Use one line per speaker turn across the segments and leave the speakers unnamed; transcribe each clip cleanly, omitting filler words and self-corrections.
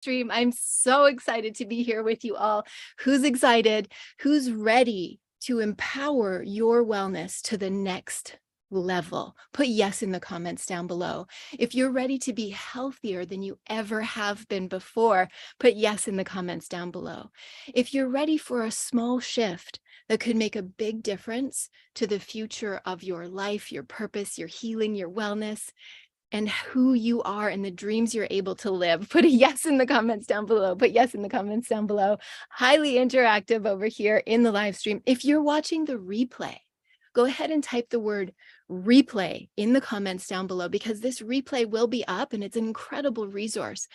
stream. I'm so excited to be here with you all. Who's excited? Who's ready to empower your wellness to the next level? Put yes in the comments down below. If you're ready to be healthier than you ever have been before, put yes in the comments down below. If you're ready for a small shift that could make a big difference to the future of your life, your purpose, your healing, your wellness, and who you are and the dreams you're able to live, put a yes in the comments down below. Put yes in the comments down below. Highly interactive over here in the live stream. If you're watching the replay, go ahead and type the word replay in the comments down below, because this replay will be up and it's an incredible resource.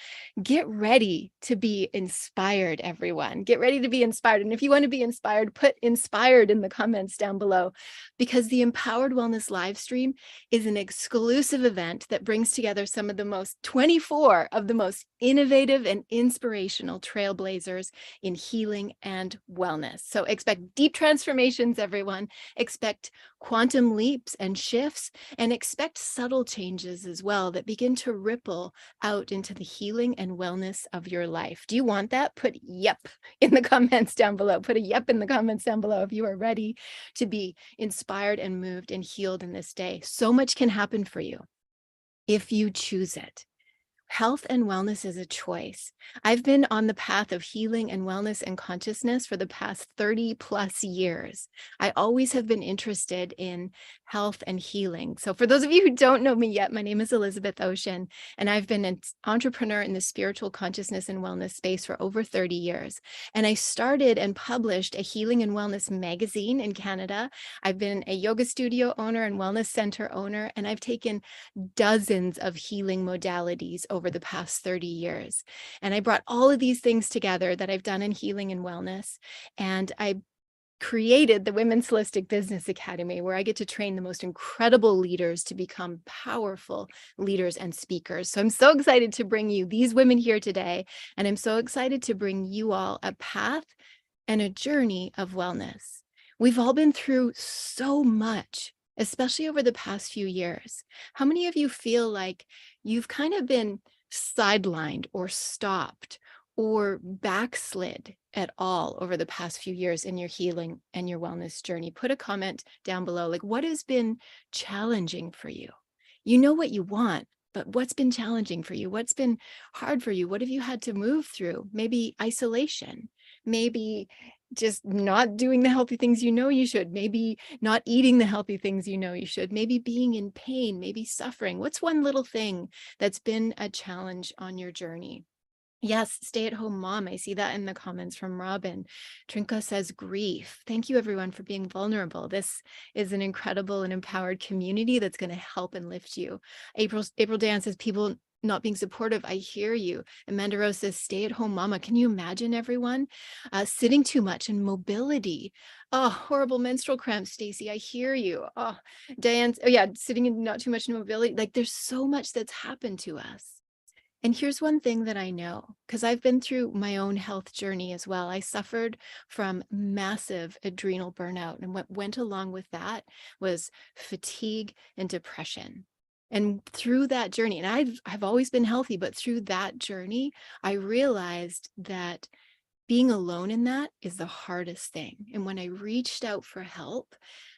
Get ready to be inspired, everyone. Get ready to be inspired. And if you want to be inspired, put inspired in the comments down below, because the Empowered Wellness live stream is an exclusive event that brings together some of the most 24 of the most innovative and inspirational trailblazers in healing and wellness. So expect deep transformations, everyone. Expect quantum leaps and shifts, and expect subtle changes as well that begin to ripple out into the healing and wellness of your life. Do you want that? Put yep in the comments down below. Put a yep in the comments down below if you are ready to be inspired and moved and healed in this day. So much can happen for you if you choose it. Health and wellness is a choice. I've been on the path of healing and wellness and consciousness for the past 30 plus years. I always have been interested in health and healing. So for those of you who don't know me yet, my name is Elizabeth Ocean, and I've been an entrepreneur in the spiritual consciousness and wellness space for over 30 years. And I started and published a healing and wellness magazine in Canada. I've been a yoga studio owner and wellness center owner, and I've taken dozens of healing modalities over the past 30 years. And I brought all of these things together that I've done in healing and wellness. And I created the Women's Holistic Business Academy, where I get to train the most incredible leaders to become powerful leaders and speakers. So I'm so excited to bring you these women here today. And I'm so excited to bring you all a path and a journey of wellness. We've all been through so much, especially over the past few years. How many of you feel like you've kind of been sidelined or stopped or backslid at all over the past few years in your healing and your wellness journey? Put a comment down below. Like, what has been challenging for you? You know what you want, but what's been challenging for you? What's been hard for you? What have you had to move through? Maybe isolation, maybe just not doing the healthy things you know you should, maybe not eating the healthy things you know you should, maybe being in pain, maybe suffering. What's one little thing that's been a challenge on your journey? Yes, stay-at-home mom. I see that in the comments from Robin. Trinka says grief. Thank you, everyone, for being vulnerable. This is an incredible and empowered community that's going to help and lift you. April Dan says people not being supportive. I hear you. Amanda Rose says stay-at-home mama. Can you imagine, everyone? Sitting too much and mobility. Oh, horrible menstrual cramps, Stacy. I hear you. Oh, Diane's, oh yeah, sitting in not too much mobility. Like, there's so much that's happened to us. And here's one thing that I know, because I've been through my own health journey as well. I suffered from massive adrenal burnout, and what went along with that was fatigue and depression. And through that journey, and I've always been healthy, but through that journey, I realized that being alone in that is the hardest thing. And when I reached out for help,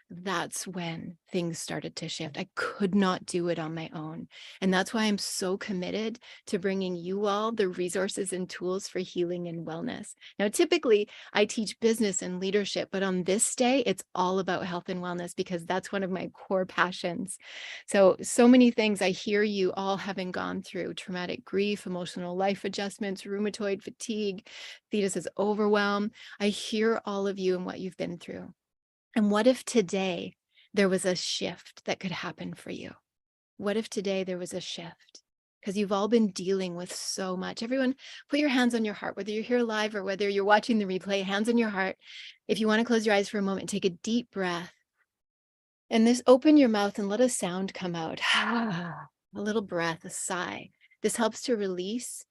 that's when things started to shift. I could not do it on my own. And that's why I'm so committed to bringing you all the resources and tools for healing and wellness. Now, typically I teach business and leadership, but on this day, it's all about health and wellness, because that's one of my core passions. So many things I hear you all having gone through: traumatic grief, emotional life adjustments, rheumatoid fatigue. Theta says overwhelm. I hear all of you and what you've been through. And what if today there was a shift that could happen for you? What if today there was a shift? Because you've all been dealing with so much. Everyone, put your hands on your heart, whether you're here live or whether you're watching the replay. Hands on your heart. If you want to close your eyes for a moment, take a deep breath. And this, open your mouth and let a sound come out. A little breath, a sigh. This helps to release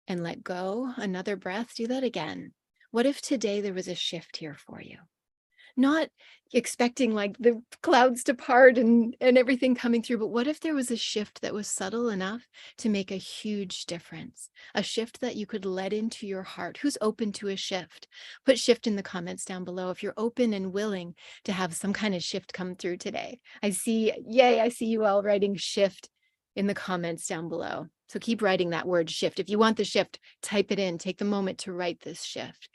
and let go. Another breath. Do that again. What if today there was a shift here for you? not expecting like the clouds to part and everything coming through, but what if there was a shift that was subtle enough to make a huge difference? A shift that you could let into your heart. Who's open to a shift? Put shift in the comments down below if you're open and willing to have some kind of shift come through today. I see, yay, I see you all writing shift in the comments down below. So keep writing that word shift. If you want the shift, type it in, take the moment to write this shift.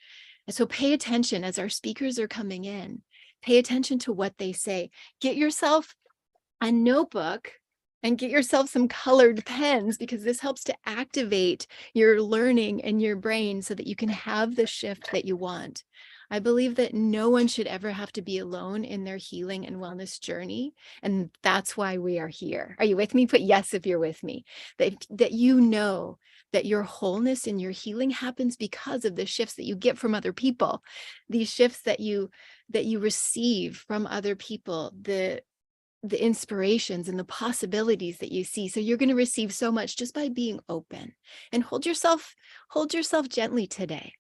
And so pay attention as our speakers are coming in. Pay attention to what they say. Get yourself a notebook and get yourself some colored pens, because this helps to activate your learning in your brain so that you can have the shift that you want. I believe that no one should ever have to be alone in their healing and wellness journey. And that's why we are here. Are you with me? Put yes if you're with me. That you know that your wholeness and your healing happens because of the shifts that you get from other people. These shifts that you receive from other people, the inspirations and the possibilities that you see. So you're going to receive so much just by being open. And hold yourself gently today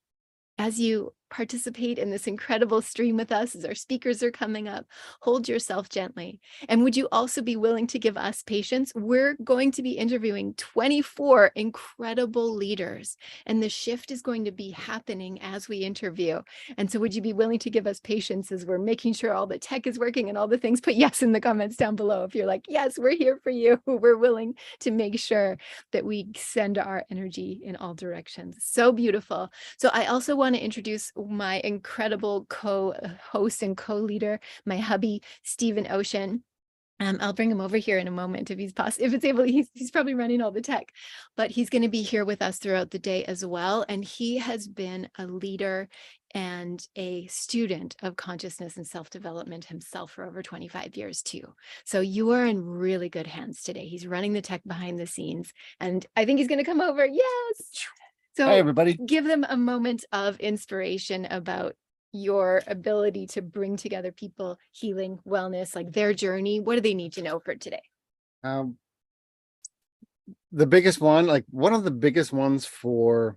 as you participate in this incredible stream with us, as our speakers are coming up. Hold yourself gently. And would you also be willing to give us patience? We're going to be interviewing 24 incredible leaders, and the shift is going to be happening as we interview. And so would you be willing to give us patience as we're making sure all the tech is working and all the things? Put yes in the comments down below if you're like, yes, we're here for you. We're willing to make sure that we send our energy in all directions. So beautiful. So I also want to introduce my incredible co-host and co-leader, my hubby, Stephen Ocean. I'll bring him over here in a moment if he's possible. If it's able, he's probably running all the tech, but he's going to be here with us throughout the day as well. And he has been a leader and a student of consciousness and self-development himself for over 25 years too. So you are in really good hands today. He's running the tech behind the scenes, and I think he's going to come over. Yes. So
hi, everybody.
Give them a moment of inspiration about your ability to bring together people, healing, wellness, like their journey. What do they need to know for today?
The biggest one, like one of the biggest ones for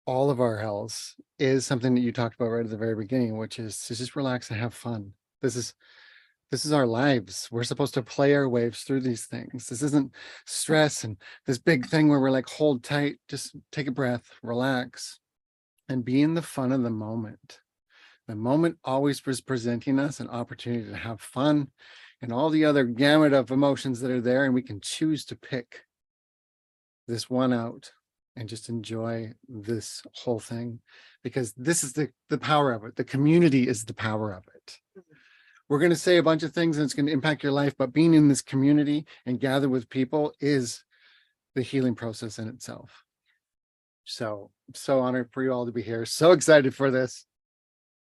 all of our health, is something that you talked about right at the very beginning, which is to just relax and have fun. This is our lives. We're supposed to play our waves through these things. This isn't stress and this big thing where we're like, hold tight, just take a breath, relax, and be in the fun of the moment. The moment always was presenting us an opportunity to have fun and all the other gamut of emotions that are there, and we can choose to pick this one out and just enjoy this whole thing, because this is the power of it. The community is the power of it. We're going to say a bunch of things and it's going to impact your life, but being in this community and gather with people is the healing process in itself. So honored for you all to be here. So excited for this.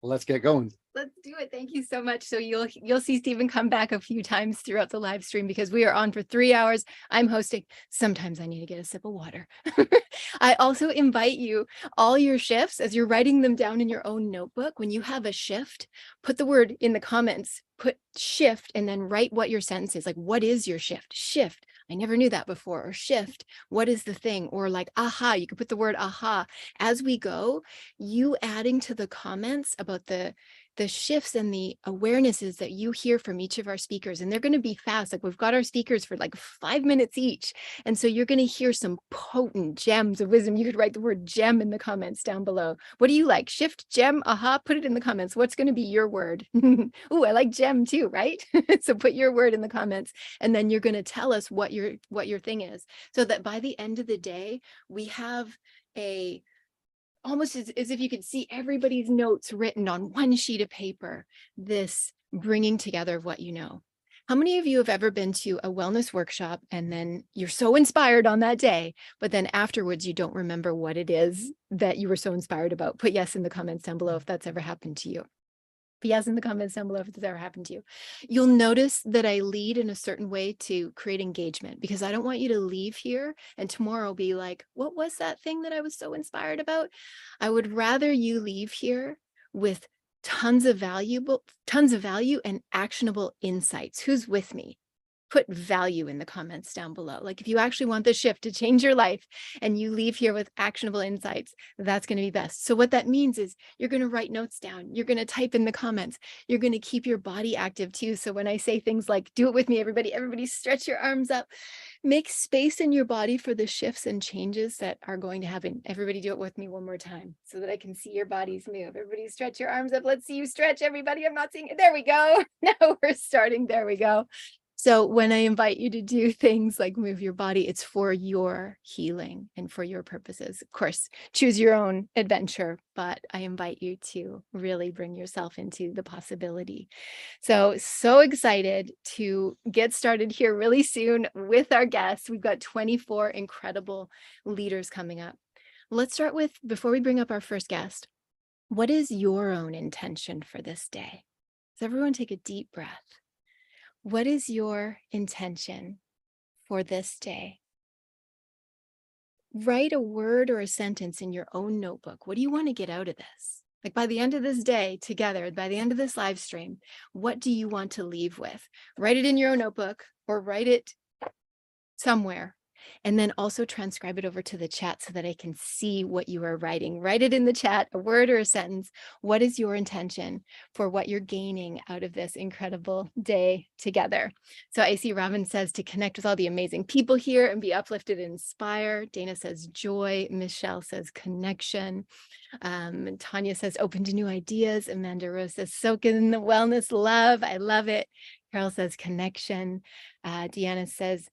Let's get going.
Let's do it. Thank you so much. So you'll see Stephen come back a few times throughout the live stream, because we are on for 3 hours. I'm hosting. Sometimes I need to get a sip of water. I also invite you, all your shifts, as you're writing them down in your own notebook, when you have a shift, put the word in the comments, put shift, and then write what your sentence is. Like, what is your shift? Shift. I never knew that before. Or shift. What is the thing? Or like, aha, you could put the word aha. As we go, you adding to the comments about the shifts and the awarenesses that you hear from each of our speakers. And they're going to be fast. Like, we've got our speakers for like 5 minutes each. And so you're going to hear some potent gems of wisdom. You could write the word gem in the comments down below. What do you like? Shift, gem, aha, put it in the comments. What's going to be your word? Oh, I like gem too, right? So put your word in the comments, and then you're going to tell us what your thing is, so that by the end of the day, we have almost as if you could see everybody's notes written on one sheet of paper, this bringing together of what you know. How many of you have ever been to a wellness workshop and then you're so inspired on that day, but then afterwards you don't remember what it is that you were so inspired about? Put yes in the comments down below if that's ever happened to you. Put yes in the comments down below if it's ever happened to you. You'll notice that I lead in a certain way to create engagement, because I don't want you to leave here and tomorrow be like, what was that thing that I was so inspired about? I would rather you leave here with tons of value and actionable insights. Who's with me? put value in the comments down below. Like if you actually want the shift to change your life and you leave here with actionable insights, that's going to be best. So what that means is you're going to write notes down. You're going to type in the comments. You're going to keep your body active too. So when I say things like, do it with me, everybody stretch your arms up, make space in your body for the shifts and changes that are going to happen. Everybody do it with me one more time so that I can see your bodies move. Everybody stretch your arms up. Let's see you stretch, everybody. I'm not seeing it. There we go. Now we're starting. There we go. So when I invite you to do things like move your body, it's for your healing and for your purposes. Of course, choose your own adventure, but I invite you to really bring yourself into the possibility. So excited to get started here really soon with our guests. We've got 24 incredible leaders coming up. Let's start with, before we bring up our first guest, what is your own intention for this day? So everyone take a deep breath. What is your intention for this day? Write a word or a sentence in your own notebook. What do you want to get out of this? Like by the end of this day together, by the end of this live stream, what do you want to leave with? Write it in your own notebook or write it somewhere. And then also transcribe it over to the chat so that I can see what you are writing. Write it in the chat, a word or a sentence. What is your intention for what you're gaining out of this incredible day together? So I see Robin says to connect with all the amazing people here and be uplifted and inspired. Dana says joy. Michelle says connection. Tanya says open to new ideas. Amanda Rose says soak in the wellness love. I love it. Carol says connection. Deanna says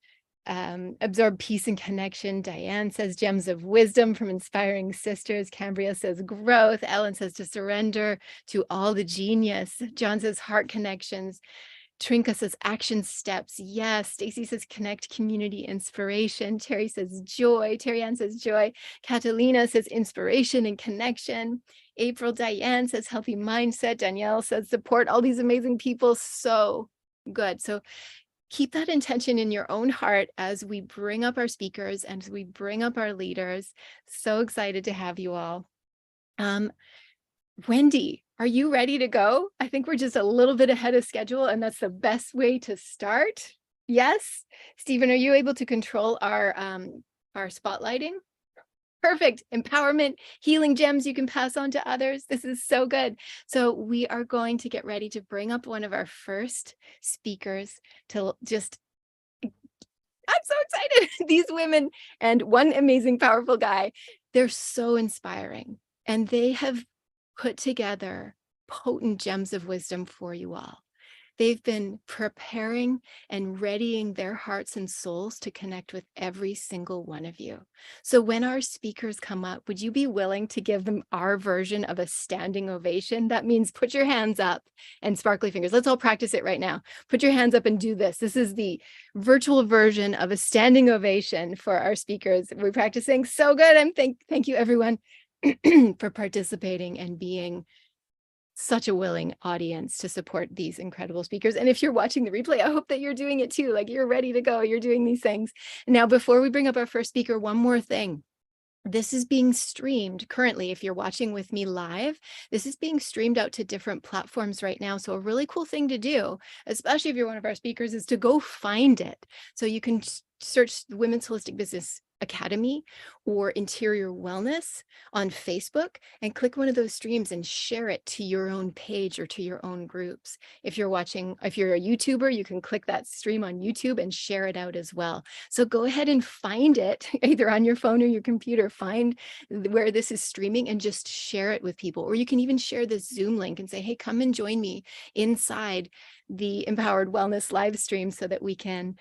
absorb peace and connection. Diane says gems of wisdom from inspiring sisters. Cambria says growth. Ellen says to surrender to all the genius. John says heart connections. Trinka says action steps. Yes. Stacy says connect, community, inspiration. Terry says joy. Terry Ann says joy. Catalina says inspiration and connection. April Diane says healthy mindset. Danielle says support all these amazing people. So good. So keep that intention in your own heart as we bring up our speakers and as we bring up our leaders. So excited to have you all. Wendy, are you ready to go? I think we're just a little bit ahead of schedule, and that's the best way to start. Yes. Stephen, are you able to control our spotlighting? Perfect. Empowerment, healing gems you can pass on to others. This is so good. So we are going to get ready to bring up one of our first speakers to just, I'm so excited. These women and one amazing, powerful guy, they're so inspiring. And they have put together potent gems of wisdom for you all. They've been preparing and readying their hearts and souls to connect with every single one of you. So when our speakers come up, would you be willing to give them our version of a standing ovation? That means put your hands up and sparkly fingers. Let's all practice it right now. Put your hands up and do this. This is the virtual version of a standing ovation for our speakers. We're practicing so good. And thank you everyone for participating and being such a willing audience to support these incredible speakers. And if you're watching the replay, I hope that you're doing it too. Like you're ready to go. You're doing these things. Now, before we bring up our first speaker, one more thing. This is being streamed currently. If you're watching with me live, this is being streamed out to different platforms right now. So a really cool thing to do, especially if you're one of our speakers, is to go find it. So you can search the Women's Holistic Business Academy or Interior Wellness on Facebook and click one of those streams and share it to your own page or to your own groups. If you're watching, if you're a YouTuber, you can click that stream on YouTube and share it out as well. So go ahead and find it either on your phone or your computer, find where this is streaming and just share it with people. Or you can even share this Zoom link and say, hey, come and join me inside the Empowered Wellness live stream so that we can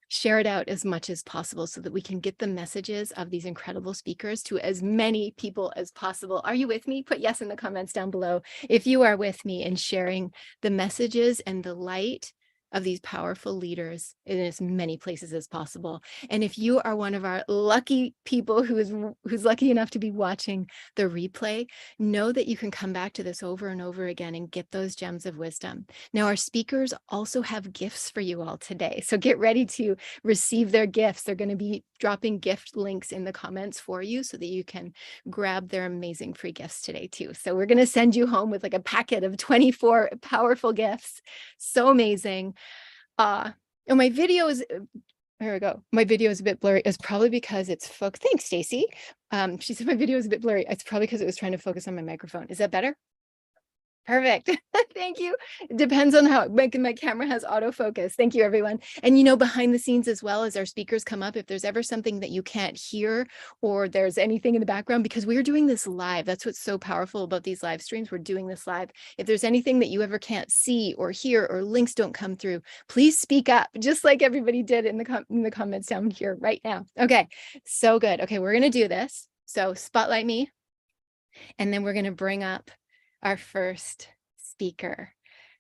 share it out as much as possible so that we can get the messages of these incredible speakers to as many people as possible. Are you with me? Put yes in the comments down below if you are with me in sharing the messages and the light of these powerful leaders in as many places as possible. And if you are one of our lucky people who's lucky enough to be watching the replay, know that you can come back to this over and over again and get those gems of wisdom. Now, our speakers also have gifts for you all today. So get ready to receive their gifts. They're going to be dropping gift links in the comments for you so that you can grab their amazing free gifts today too. So we're going to send you home with like a packet of 24 powerful gifts. So amazing. Oh, my video is, there we go. My video is a bit blurry. It's probably because it's thanks, Stacy. She said my video is a bit blurry. It's probably because it was trying to focus on my microphone. Is that better? Perfect. Thank you. It depends on how my camera has autofocus. Thank you, everyone. And behind the scenes as well, as our speakers come up, if there's ever something that you can't hear or there's anything in the background, because we're doing this live. That's what's so powerful about these live streams. We're doing this live. If there's anything that you ever can't see or hear or links don't come through, please speak up, just like everybody did in the comments down here right now. Okay, so good. Okay, we're going to do this. So spotlight me, and then we're going to bring up our first speaker.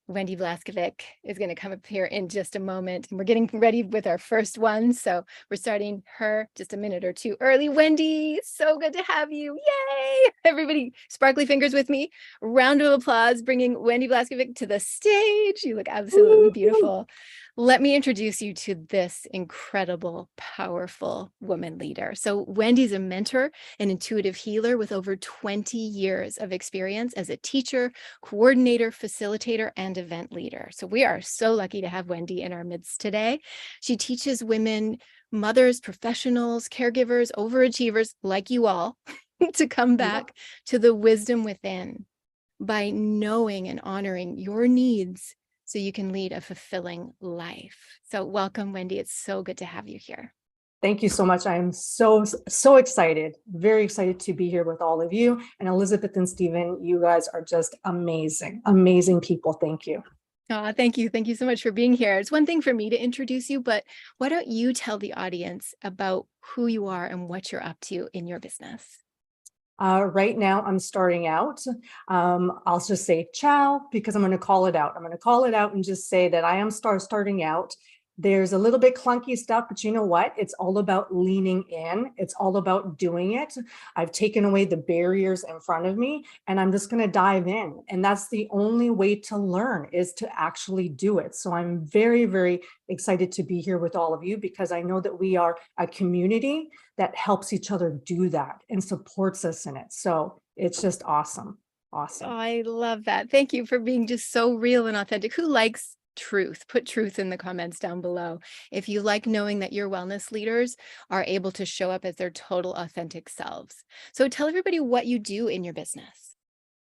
Wendy Blaskovic is going to come up here in just a moment, and we're getting ready with our first one. So we're starting her just a minute or two early. Wendy, so good to have you. Yay! Everybody, sparkly fingers with me. Round of applause, bringing Wendy Blaskovic to the stage. You look absolutely beautiful. Let me introduce you to this incredible, powerful woman leader. So Wendy's a mentor, an intuitive healer with over 20 years of experience as a teacher, coordinator, facilitator, and event leader. So we are so lucky to have Wendy in our midst today. She teaches women, mothers, professionals, caregivers, overachievers like you all to come back to the wisdom within by knowing and honoring your needs so you can lead a fulfilling life. So welcome, Wendy. It's so good to have you here.
Thank you so much. I am so excited, very excited to be here with all of you. And Elizabeth and Stephen, you guys are just amazing, amazing people. Thank you.
Oh, thank you. Thank you so much for being here. It's one thing for me to introduce you, but why don't you tell the audience about who you are and what you're up to in your business?
Right now, I'm starting out. I'll just say ciao because I'm going to call it out. I'm going to call it out and just say that I am starting out. There's a little bit clunky stuff, but you know what? It's all about leaning in. It's all about doing it. I've taken away the barriers in front of me and I'm just going to dive in. And that's the only way to learn, is to actually do it. So I'm very, very excited to be here with all of you because I know that we are a community that helps each other do that and supports us in it. So it's just awesome. Awesome.
Oh, I love that. Thank you for being just so real and authentic. Who likes truth? Put truth in the comments down below. If you like knowing that your wellness leaders are able to show up as their total authentic selves. So tell everybody what you do in your business.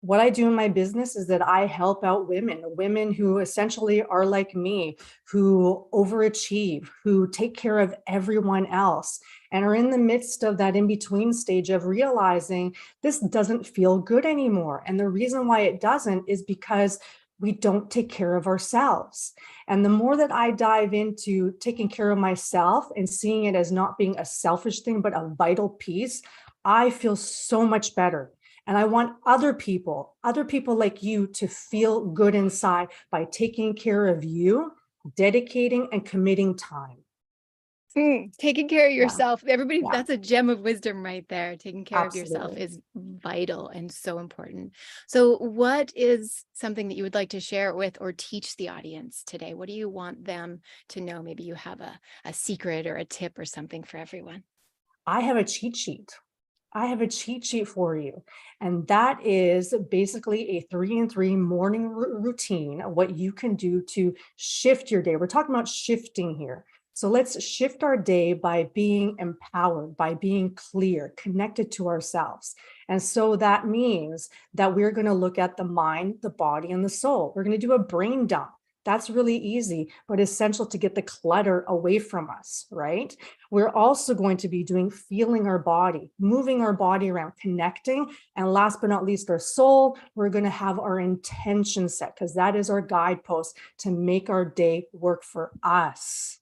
What I do in my business is that I help out women who essentially are like me, who overachieve, who take care of everyone else, and are in the midst of that in-between stage of realizing this doesn't feel good anymore. And the reason why it doesn't is because we don't take care of ourselves. And the more that I dive into taking care of myself and seeing it as not being a selfish thing, but a vital piece, I feel so much better. And I want other people like you to feel good inside by taking care of you, dedicating and committing time.
Taking care of yourself. Everybody,
Yeah.
that's a gem of wisdom right there. Taking care
Absolutely.
of yourself is vital and so important. So what is something that you would like to share with or teach the audience today? What do you want them to know? Maybe you have a secret or a tip or something for everyone.
I have a cheat sheet. I have a cheat sheet for you. And that is basically a 3-in-3 morning routine, what you can do to shift your day. We're talking about shifting here. So let's shift our day by being empowered, by being clear, connected to ourselves. And so that means that we're going to look at the mind, the body, and the soul. We're going to do a brain dump. That's really easy, but essential to get the clutter away from us, right? We're also going to be feeling our body, moving our body around, connecting. And last but not least, our soul, we're going to have our intention set because that is our guidepost to make our day work for us.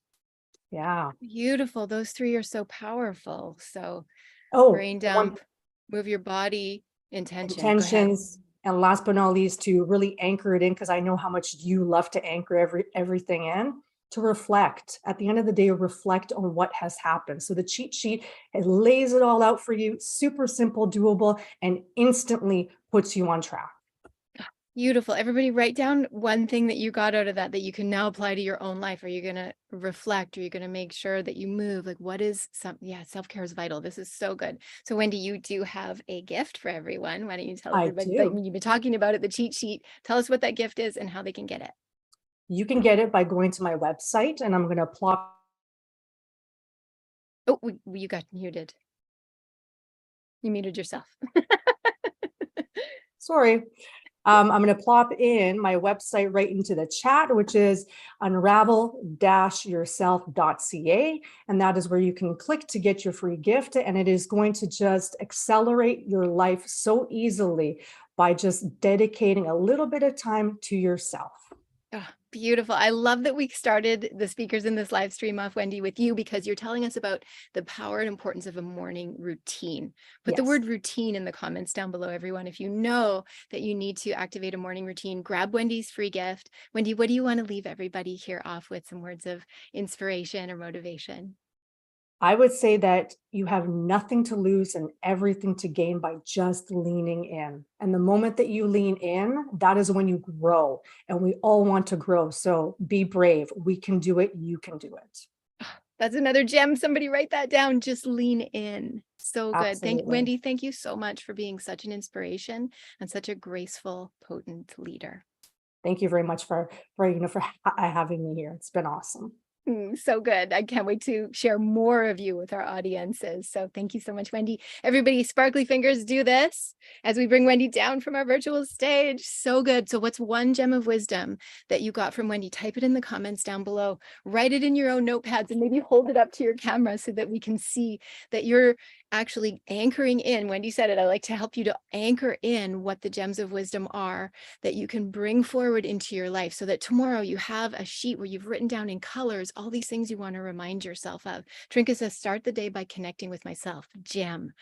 Yeah.
Beautiful. Those three are so powerful. So brain
Oh,
dump, move your body, intention.
intentions. And last but not least, to really anchor it in, because I know how much you love to anchor everything in, to reflect. At the end of the day, reflect on what has happened. So the cheat sheet, it lays it all out for you, super simple, doable, and instantly puts you on track.
Beautiful. Everybody write down one thing that you got out of that you can now apply to your own life. Are you going to reflect? Are you going to make sure that you move? Like what is self-care is vital. This is so good. So Wendy, you do have a gift for everyone. Why don't you tell everybody? You've been talking about it, the cheat sheet. Tell us what that gift is and how they can get it.
You can get it by going to my website, and I'm going to plop.
Oh, you got muted. You muted yourself.
Sorry. I'm going to plop in my website right into the chat, which is unravel-yourself.ca. And that is where you can click to get your free gift. And it is going to just accelerate your life so easily by just dedicating a little bit of time to yourself.
Oh, beautiful. I love that we started the speakers in this live stream off, Wendy, with you, because you're telling us about the power and importance of a morning routine. Put the
Yes.
word routine in the comments down below, everyone. If you know that you need to activate a morning routine, grab Wendy's free gift. Wendy, what do you want to leave everybody here off with? Some words of inspiration or motivation?
I would say that you have nothing to lose and everything to gain by just leaning in. And the moment that you lean in, that is when you grow. And we all want to grow. So be brave. We can do it. You can do it.
That's another gem. Somebody write that down. Just lean in. So good.
Absolutely.
Wendy, thank you so much for being such an inspiration and such a graceful, potent leader.
Thank you very much for having me here. It's been awesome.
So good. I can't wait to share more of you with our audiences. So thank you so much, Wendy. Everybody, sparkly fingers, do this as we bring Wendy down from our virtual stage. So good. So what's one gem of wisdom that you got from Wendy? Type it in the comments down below. Write it in your own notepads and maybe hold it up to your camera so that we can see that you're actually anchoring in. Wendy said it. I like to help you to anchor in what the gems of wisdom are that you can bring forward into your life so that tomorrow you have a sheet where you've written down in colors all these things you want to remind yourself of. Trinka says, start the day by connecting with myself. Gem.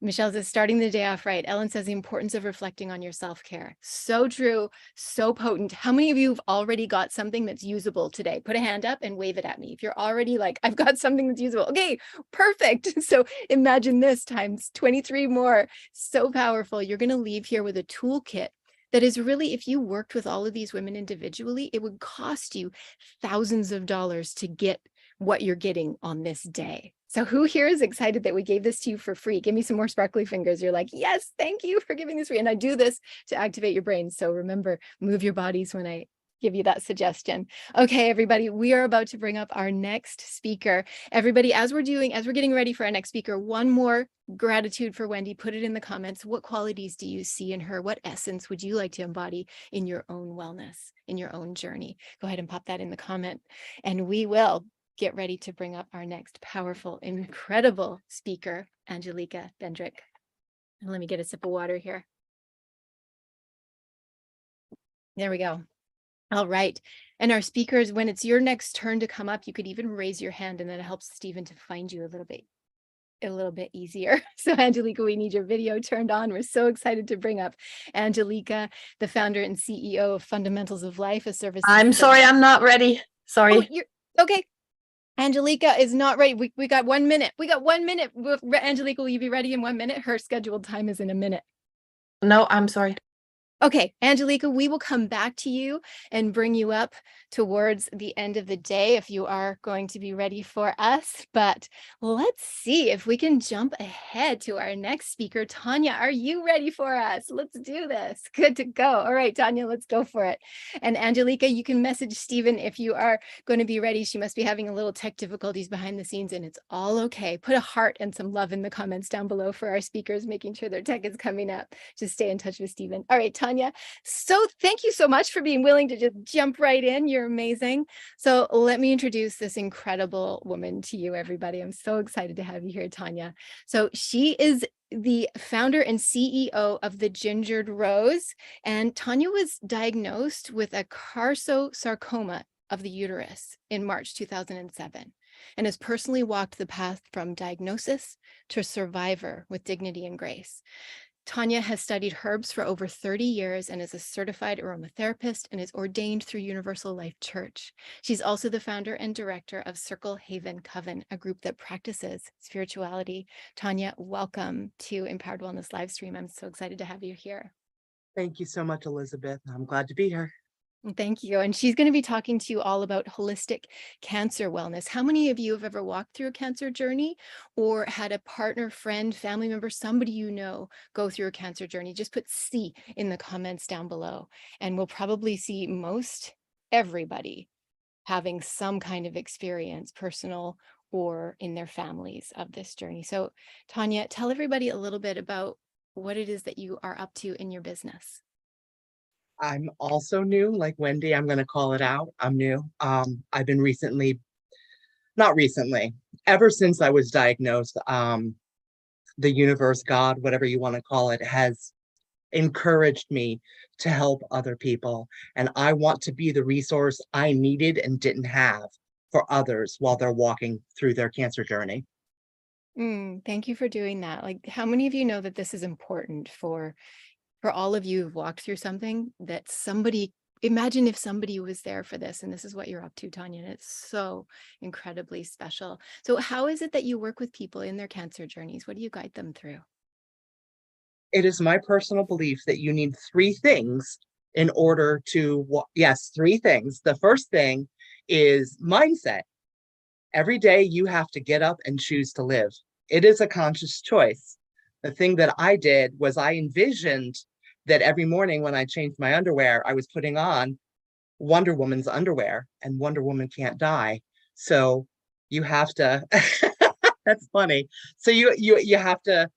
Michelle says, starting the day off right. Ellen says, the importance of reflecting on your self-care. So true, so potent. How many of you have already got something that's usable today? Put a hand up and wave it at me. If you're already like, I've got something that's usable. Okay, perfect. So imagine this times 23 more. So powerful. You're going to leave here with a toolkit that is really, if you worked with all of these women individually, it would cost you thousands of dollars to get what you're getting on this day. So who here is excited that we gave this to you for free? Give me some more sparkly fingers. You're like, yes, thank you for giving this free. And I do this to activate your brain. So remember, move your bodies when I give you that suggestion. Okay, everybody, we are about to bring up our next speaker. Everybody, as we're getting ready for our next speaker, one more gratitude for Wendy. Put it in the comments. What qualities do you see in her? What essence would you like to embody in your own wellness, in your own journey? Go ahead and pop that in the comment, and we will get ready to bring up our next powerful, incredible speaker, Angelica Bendrick. And let me get a sip of water here. There we go. All right. And our speakers, when it's your next turn to come up, you could even raise your hand and then it helps Stephen to find you a little bit easier. So Angelica, we need your video turned on. We're so excited to bring up Angelica, the founder and CEO of Fundamentals of Life, a service.
I'm sorry, I'm not ready. Sorry.
Oh, you're okay. Angelica is not ready. We got 1 minute. We got 1 minute. Angelica, will you be ready in 1 minute? Her scheduled time is in a minute.
No, I'm sorry.
Okay, Angelica, we will come back to you and bring you up towards the end of the day if you are going to be ready for us. But let's see if we can jump ahead to our next speaker. Tanya, are you ready for us? Let's do this. Good to go. All right, Tanya, let's go for it. And Angelica, you can message Stephen if you are going to be ready. She must be having a little tech difficulties behind the scenes, and it's all okay. Put a heart and some love in the comments down below for our speakers, making sure their tech is coming up. Just stay in touch with Stephen. All right, Tanya. So thank you so much for being willing to just jump right in. You're amazing. So let me introduce this incredible woman to you, everybody. I'm so excited to have you here, Tanya. So she is the founder and CEO of the Gingered Rose. And Tanya was diagnosed with a carcinosarcoma of the uterus in March 2007 and has personally walked the path from diagnosis to survivor with dignity and grace. Tanya has studied herbs for over 30 years and is a certified aromatherapist and is ordained through Universal Life Church. She's also the founder and director of Circle Haven Coven, a group that practices spirituality. Tanya, welcome to Empowered Wellness Livestream. I'm so excited to have you here.
Thank you so much, Elizabeth. I'm glad to be here.
Thank you. And she's going to be talking to you all about holistic cancer wellness. How many of you have ever walked through a cancer journey or had a partner, friend, family member, somebody you know go through a cancer journey? Just put C in the comments down below. And we'll probably see most everybody having some kind of experience, personal or in their families, of this journey. So Tanya, tell everybody a little bit about what it is that you are up to in your business.
I'm also new, like Wendy. I'm going to call it out. I'm new. I've been not recently, ever since I was diagnosed, the universe, God, whatever you want to call it, has encouraged me to help other people. And I want to be the resource I needed and didn't have for others while they're walking through their cancer journey.
Thank you for doing that. Like, how many of you know that this is important for all of you who've walked through something that somebody, imagine if somebody was there for this, and this is what you're up to, Tanya, and it's so incredibly special. So how is it that you work with people in their cancer journeys? What do you guide them through?
It is my personal belief that you need three things in order to, yes, three things. The first thing is mindset. Every day you have to get up and choose to live. It is a conscious choice. The thing that I did was I envisioned that every morning when I changed my underwear, I was putting on Wonder Woman's underwear, and Wonder Woman can't die. So you have to, that's funny. So you have to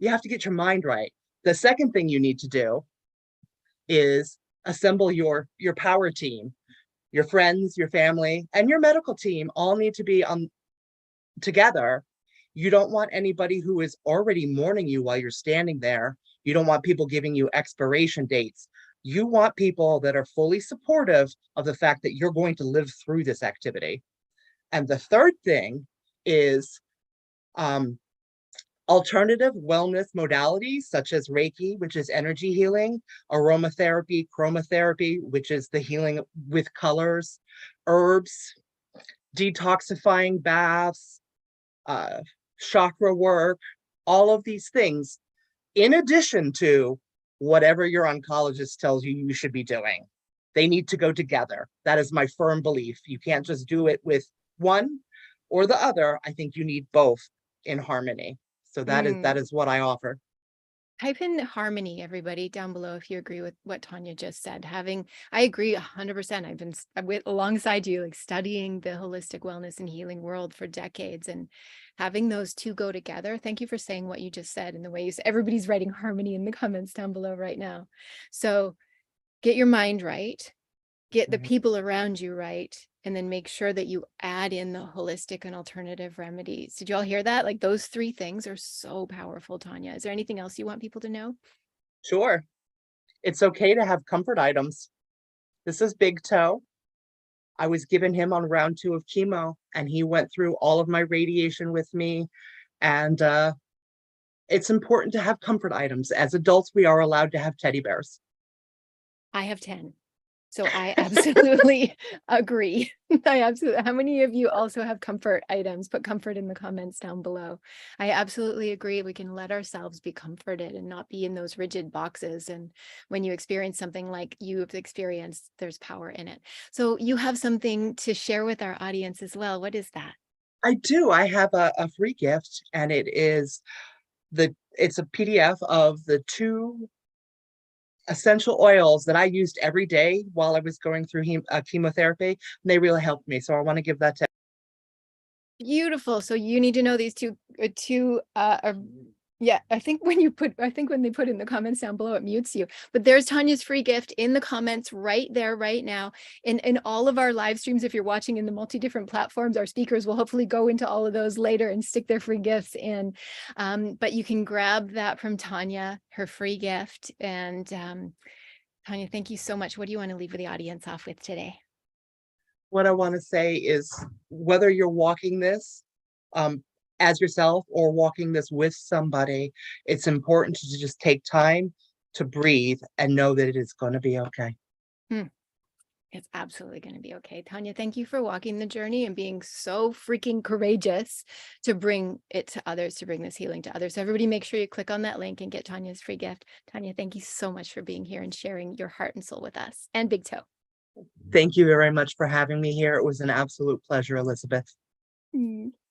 get your mind right. The second thing you need to do is assemble your power team. Your friends, your family, and your medical team all need to be together. You don't want anybody who is already mourning you while you're standing there. You don't want people giving you expiration dates. You want people that are fully supportive of the fact that you're going to live through this activity. And the third thing is alternative wellness modalities such as Reiki, which is energy healing, aromatherapy, chromotherapy, which is the healing with colors, herbs, detoxifying baths, chakra work, all of these things, in addition to whatever your oncologist tells you you should be doing. They need to go together. That is my firm belief. You can't just do it with one or the other. I think you need both in harmony. So that is what I offer.
Type in harmony, everybody, down below if you agree with what Tanya just said. I agree 100%. I've been alongside you, like studying the holistic wellness and healing world for decades, and having those two go together. Thank you for saying what you just said and the way you said. Everybody's writing harmony in the comments down below right now. So get your mind right, get the people around you right, and then make sure that you add in the holistic and alternative remedies. Did you all hear that? Like, those three things are so powerful, Tanya. Is there anything else you want people to know?
Sure. It's okay to have comfort items. This is Big Toe. I was given him on round 2 of chemo, and he went through all of my radiation with me. And it's important to have comfort items. As adults, we are allowed to have teddy bears.
I have 10. So I absolutely agree. How many of you also have comfort items? Put comfort in the comments down below. I absolutely agree. We can let ourselves be comforted and not be in those rigid boxes. And when you experience something like you've experienced, there's power in it. So you have something to share with our audience as well. What is that?
I do. I have a free gift, and it's a PDF of the 2 essential oils that I used every day while I was going through chemotherapy, and they really helped me. So I want to give that to.
Beautiful. So you need to know these two. Yeah, I think when they put in the comments down below, it mutes you. But there's Tanya's free gift in the comments right there, right now. In all of our live streams, if you're watching in the multi-different platforms, our speakers will hopefully go into all of those later and stick their free gifts in. But you can grab that from Tanya, her free gift. And Tanya, thank you so much. What do you want to leave the audience off with today?
What I want to say is, whether you're walking this as yourself or walking this with somebody, it's important to just take time to breathe and know that it is going to be okay.
It's absolutely going to be okay. Tanya, thank you for walking the journey and being so freaking courageous to bring it to others, to bring this healing to others. So everybody make sure you click on that link and get Tanya's free gift. Tanya, thank you so much for being here and sharing your heart and soul with us, and Big Toe.
Thank you very much for having me here. It was an absolute pleasure, Elizabeth.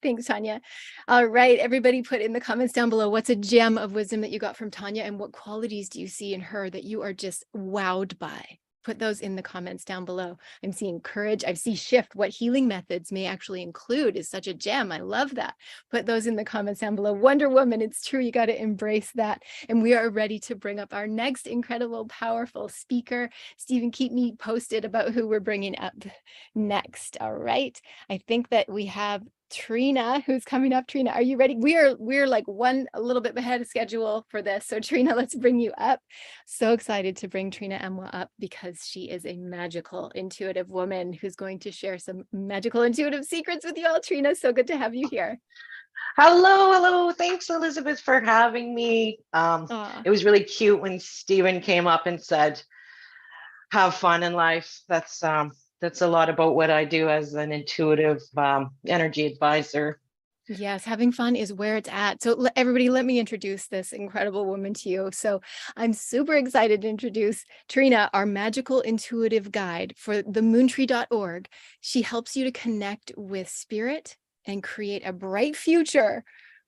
Thanks, Tanya. All right, everybody put in the comments down below, what's a gem of wisdom that you got from Tanya, and what qualities do you see in her that you are just wowed by? Put those in the comments down below. I'm seeing courage. I see shift. What healing methods may actually include is such a gem. I love that. Put those in the comments down below. Wonder Woman, it's true. You got to embrace that. And we are ready to bring up our next incredible, powerful speaker. Stephen, keep me posted about who we're bringing up next. All right. I think that we have Trina, who's coming up. Trina, are you ready? We're like a little bit ahead of schedule for this. So Trina, let's bring you up. So excited to bring Trina Emwa up because she is a magical, intuitive woman who's going to share some magical, intuitive secrets with you all. Trina, so good to have you here.
Hello. Thanks, Elizabeth, for having me.
Aw.
It was really cute when Stephen came up and said, have fun in life. That's a lot about what I do as an intuitive energy advisor.
Yes, having fun is where it's at. So everybody, let me introduce this incredible woman to you. So I'm super excited to introduce Trina, our magical intuitive guide for the moontree.org. She helps you to connect with spirit and create a bright future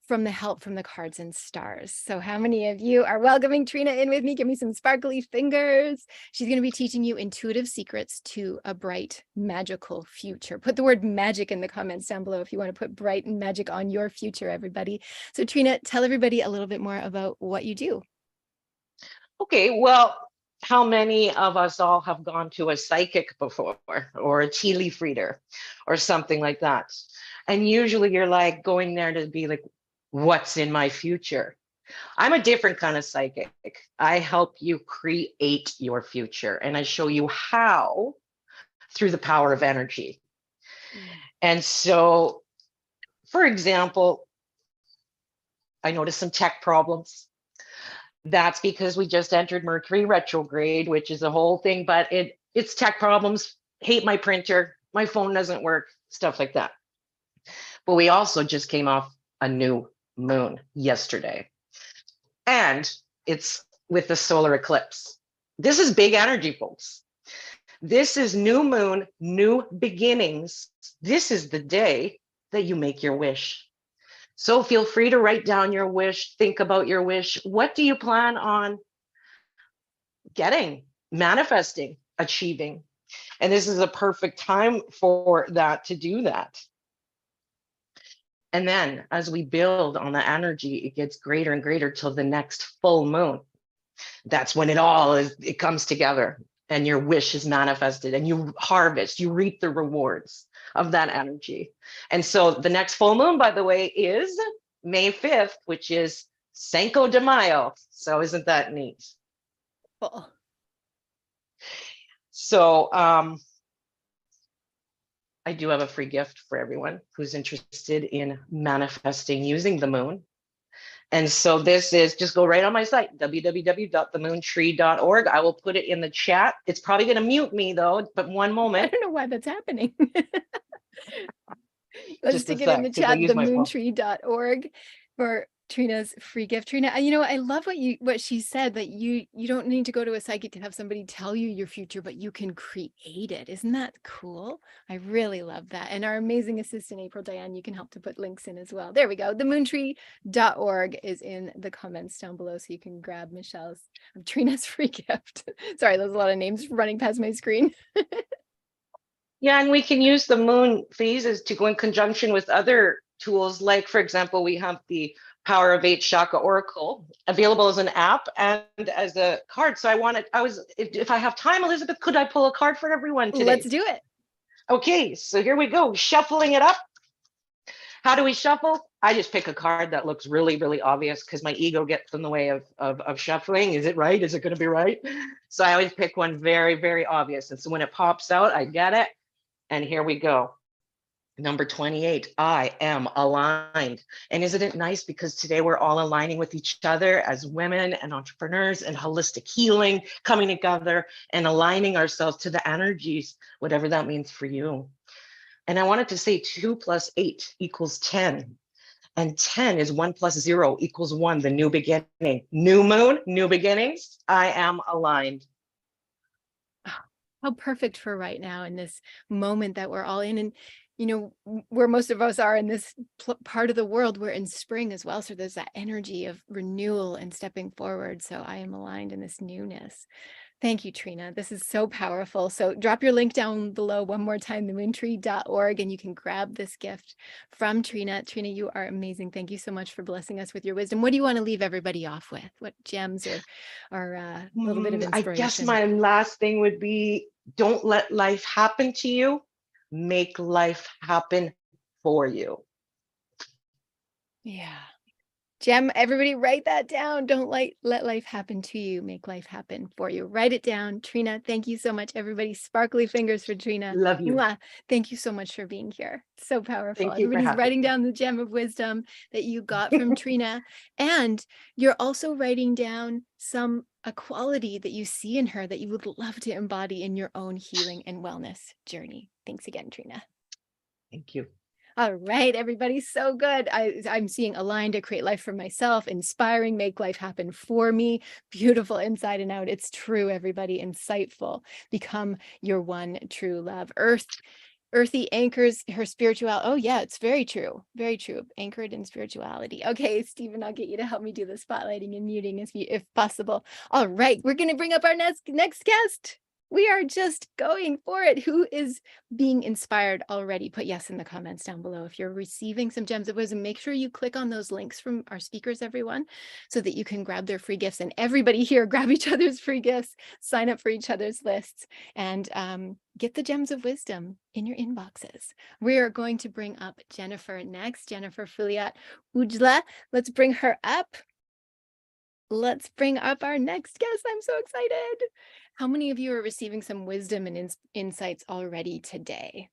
from the help from the cards and stars. So how many of you are welcoming Trina in with me? Give me some sparkly fingers. She's going to be teaching you intuitive secrets to a bright, magical future. Put the word magic in the comments down below if you want to put bright and magic on your future, everybody. So Trina, tell everybody a little bit more about what you do.
Okay, well, how many of us all have gone to a psychic before or a tea leaf reader or something like that? And usually you're like going there to be like, what's in my future? I'm a different kind of psychic. I help you create your future and I show you how through the power of energy. And so, for example, I noticed some tech problems. That's because we just entered Mercury retrograde, which is a whole thing, but it's tech problems. Hate my printer, my phone doesn't work, stuff like that. But we also just came off a new moon yesterday. And it's with the solar eclipse. This is big energy, folks. This is new moon, new beginnings. This is the day that you make your wish. So feel free to write down your wish, think about your wish. What do you plan on getting, manifesting, achieving? And this is a perfect time for that, to do that. And then as we build on the energy, it gets greater and greater till the next full moon. That's when it comes together and your wish is manifested and you harvest, you reap the rewards of that energy. And so the next full moon, by the way, is May 5th, which is Cinco de Mayo. So isn't that neat?
Cool.
So I do have a free gift for everyone who's interested in manifesting using the moon. And so this is, just go right on my site, www.themoontree.org. I will put it in the chat. It's probably going to mute me though, but one
I
moment.
don't know why that's happening. Let's
Just a
stick it in the
sec, 'cause I
chat,
use my phone.
themoontree.org for Trina's free gift. Trina, you know, I love what she said, that you don't need to go to a psychic to have somebody tell you your future, but you can create it. Isn't that cool? I really love that. And our amazing assistant, April Diane, you can help to put links in as well. There we go. Themoontree.org is in the comments down below, so you can grab Trina's free gift. Sorry, there's a lot of names running past my screen.
Yeah, and we can use the moon phases to go in conjunction with other tools. Like, for example, we have the Power of 8 Chakra Oracle available as an app and as a card. So if I have time, Elizabeth, could I pull a card for everyone today?
Let's do it.
Okay, so here we go, shuffling it up. How do we shuffle? I just pick a card that looks really, really obvious because my ego gets in the way of shuffling. Is it right? Is it going to be right? So I always pick one very, very obvious. And so when it pops out, I get it. And here we go. Number 28, I am aligned. And isn't it nice because today we're all aligning with each other as women and entrepreneurs and holistic healing, coming together and aligning ourselves to the energies, whatever that means for you. And I wanted to say 2 + 8 = 10. And 10 is 1 + 0 = 1, the new beginning. New moon, new beginnings. I am aligned.
How perfect for right now in this moment that we're all in. And you know, where most of us are in this part of the world, we're in spring as well. So there's that energy of renewal and stepping forward. So I am aligned in this newness. Thank you, Trina. This is so powerful. So drop your link down below one more time, themoontree.org, and you can grab this gift from Trina. Trina, you are amazing. Thank you so much for blessing us with your wisdom. What do you want to leave everybody off with? What gems or a little bit of
I guess
inspiration?
my last thing would be, don't let life happen to you. Make life happen for you.
Yeah. Gem, everybody write that down. Don't let life happen to you. Make life happen for you. Write it down. Trina, thank you so much, everybody. Sparkly fingers for Trina.
Love you.
Mwah. Thank you so much for being here. So powerful.
Thank you for
Everybody's
having
writing
me.
down the gem of wisdom that you got from Trina. And you're also writing down a quality that you see in her that you would love to embody in your own healing and wellness journey. Thanks again, Trina.
Thank you.
All right, everybody, so good. I'm seeing aligned to create life for myself, inspiring, make life happen for me, beautiful inside and out. It's true, everybody, insightful. Become your one true love. Earthy anchors her spirituality. Oh yeah, it's very true. Very true. Anchored in spirituality. Okay, Stephen, I'll get you to help me do the spotlighting and muting if possible. All right, we're going to bring up our next guest. We are just going for it. Who is being inspired already? Put yes in the comments down below. If you're receiving some gems of wisdom, make sure you click on those links from our speakers, everyone, so that you can grab their free gifts. And everybody here, grab each other's free gifts, sign up for each other's lists, and get the gems of wisdom in your inboxes. We are going to bring up Jennifer next. Jennifer Fuliat Ujla. Let's bring her up. Let's bring up our next guest. I'm so excited. How many of you are receiving some wisdom and insights already today?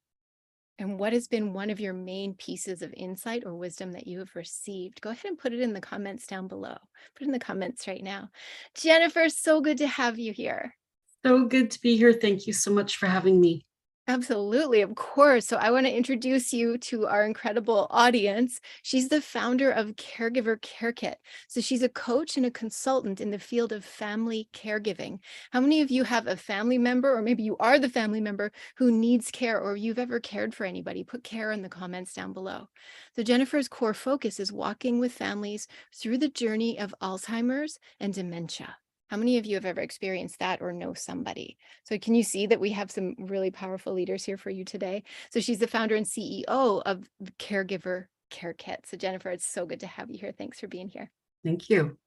And what has been one of your main pieces of insight or wisdom that you have received? Go ahead and put it in the comments down below. Put it in the comments right now. Jennifer, so good to have you here.
So good to be here. Thank you so much for having me.
Absolutely, of course. So I want to introduce you to our incredible audience. She's the founder of Caregiver Care Kit. So she's a coach and a consultant in the field of family caregiving. How many of you have a family member, or maybe you are the family member who needs care, or you've ever cared for anybody? Put care in the comments down below. So Jennifer's core focus is walking with families through the journey of Alzheimer's and dementia. How many of you have ever experienced that or know somebody? So can you see that we have some really powerful leaders here for you today? So she's the founder and CEO of Caregiver Care Kit. So Jennifer, it's so good to have you here. Thanks for being here.
Thank you.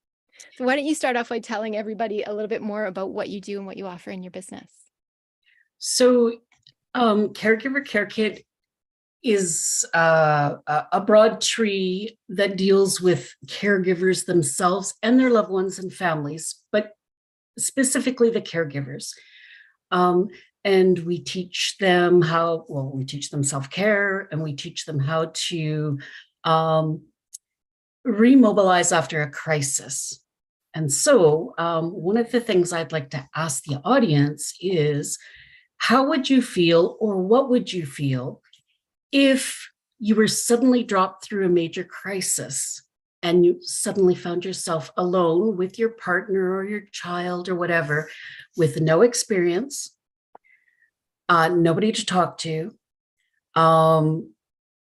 So why don't you start off by telling everybody a little bit more about what you do and what you offer in your business?
So Caregiver Care Kit is a broad tree that deals with caregivers themselves and their loved ones and families, but specifically the caregivers. And we teach them we teach them self-care, and we teach them how to remobilize after a crisis. And so one of the things I'd like to ask the audience is, how would you feel, or what would you feel if you were suddenly dropped through a major crisis and you suddenly found yourself alone with your partner or your child or whatever, with no experience, nobody to talk to, and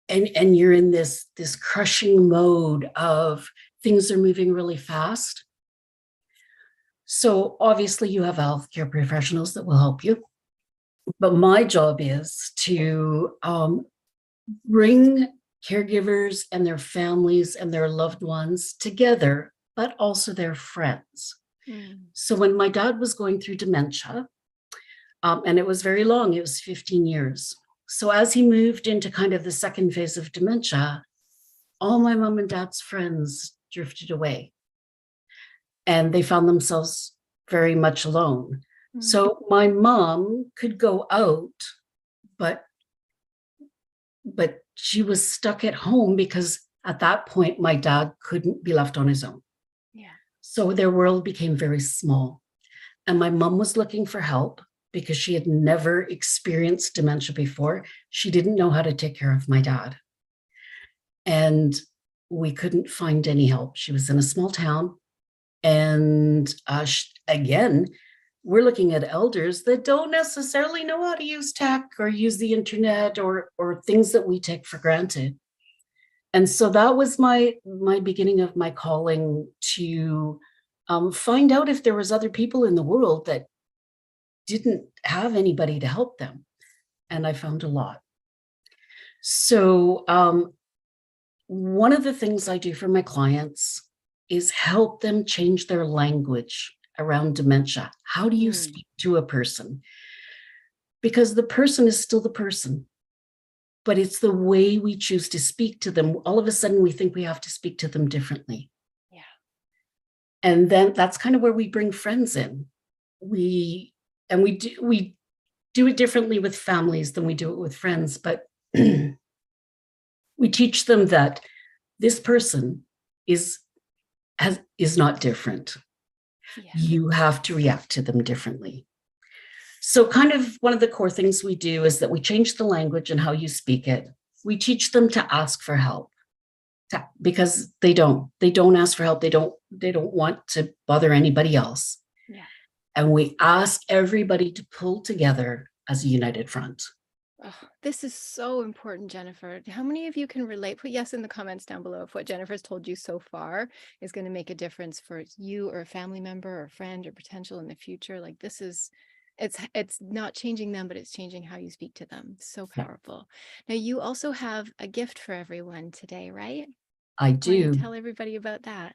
you're in this crushing mode of things are moving really fast. So obviously you have healthcare professionals that will help you, but my job is to bring caregivers and their families and their loved ones together, but also their friends. So when my dad was going through dementia, and it was very long, it was 15 years. So as he moved into kind of the second phase of dementia, all my mom and dad's friends drifted away, and they found themselves very much alone. So my mom could go out, but she was stuck at home because at that point, my dad couldn't be left on his own.
Yeah.
So their world became very small. And my mom was looking for help because she had never experienced dementia before. She didn't know how to take care of my dad. And we couldn't find any help. She was in a small town. And again, we're looking at elders that don't necessarily know how to use tech or use the internet or things that we take for granted. And so that was my beginning of my calling to find out if there was other people in the world that didn't have anybody to help them. And I found a lot. So one of the things I do for my clients is help them change their language around dementia. How do you speak to a person? Because the person is still the person, but it's the way we choose to speak to them. All of a sudden, we think we have to speak to them differently.
Yeah.
And then that's kind of where we bring friends in. We do it differently with families than we do it with friends, but we teach them that this person is not different.
Yeah.
You have to react to them differently. So kind of one of the core things we do is that we change the language and how you speak it. We teach them to ask for help because they don't ask for help. They don't want to bother anybody else.
Yeah.
And we ask everybody to pull together as a united front.
Oh, this is so important, Jennifer. How many of you can relate? Put yes in the comments down below if what Jennifer's told you so far is going to make a difference for you or a family member or friend or potential in the future. Like this is, it's not changing them, but it's changing how you speak to them. So powerful. Now you also have a gift for everyone today, right?
I do.
Tell everybody about that.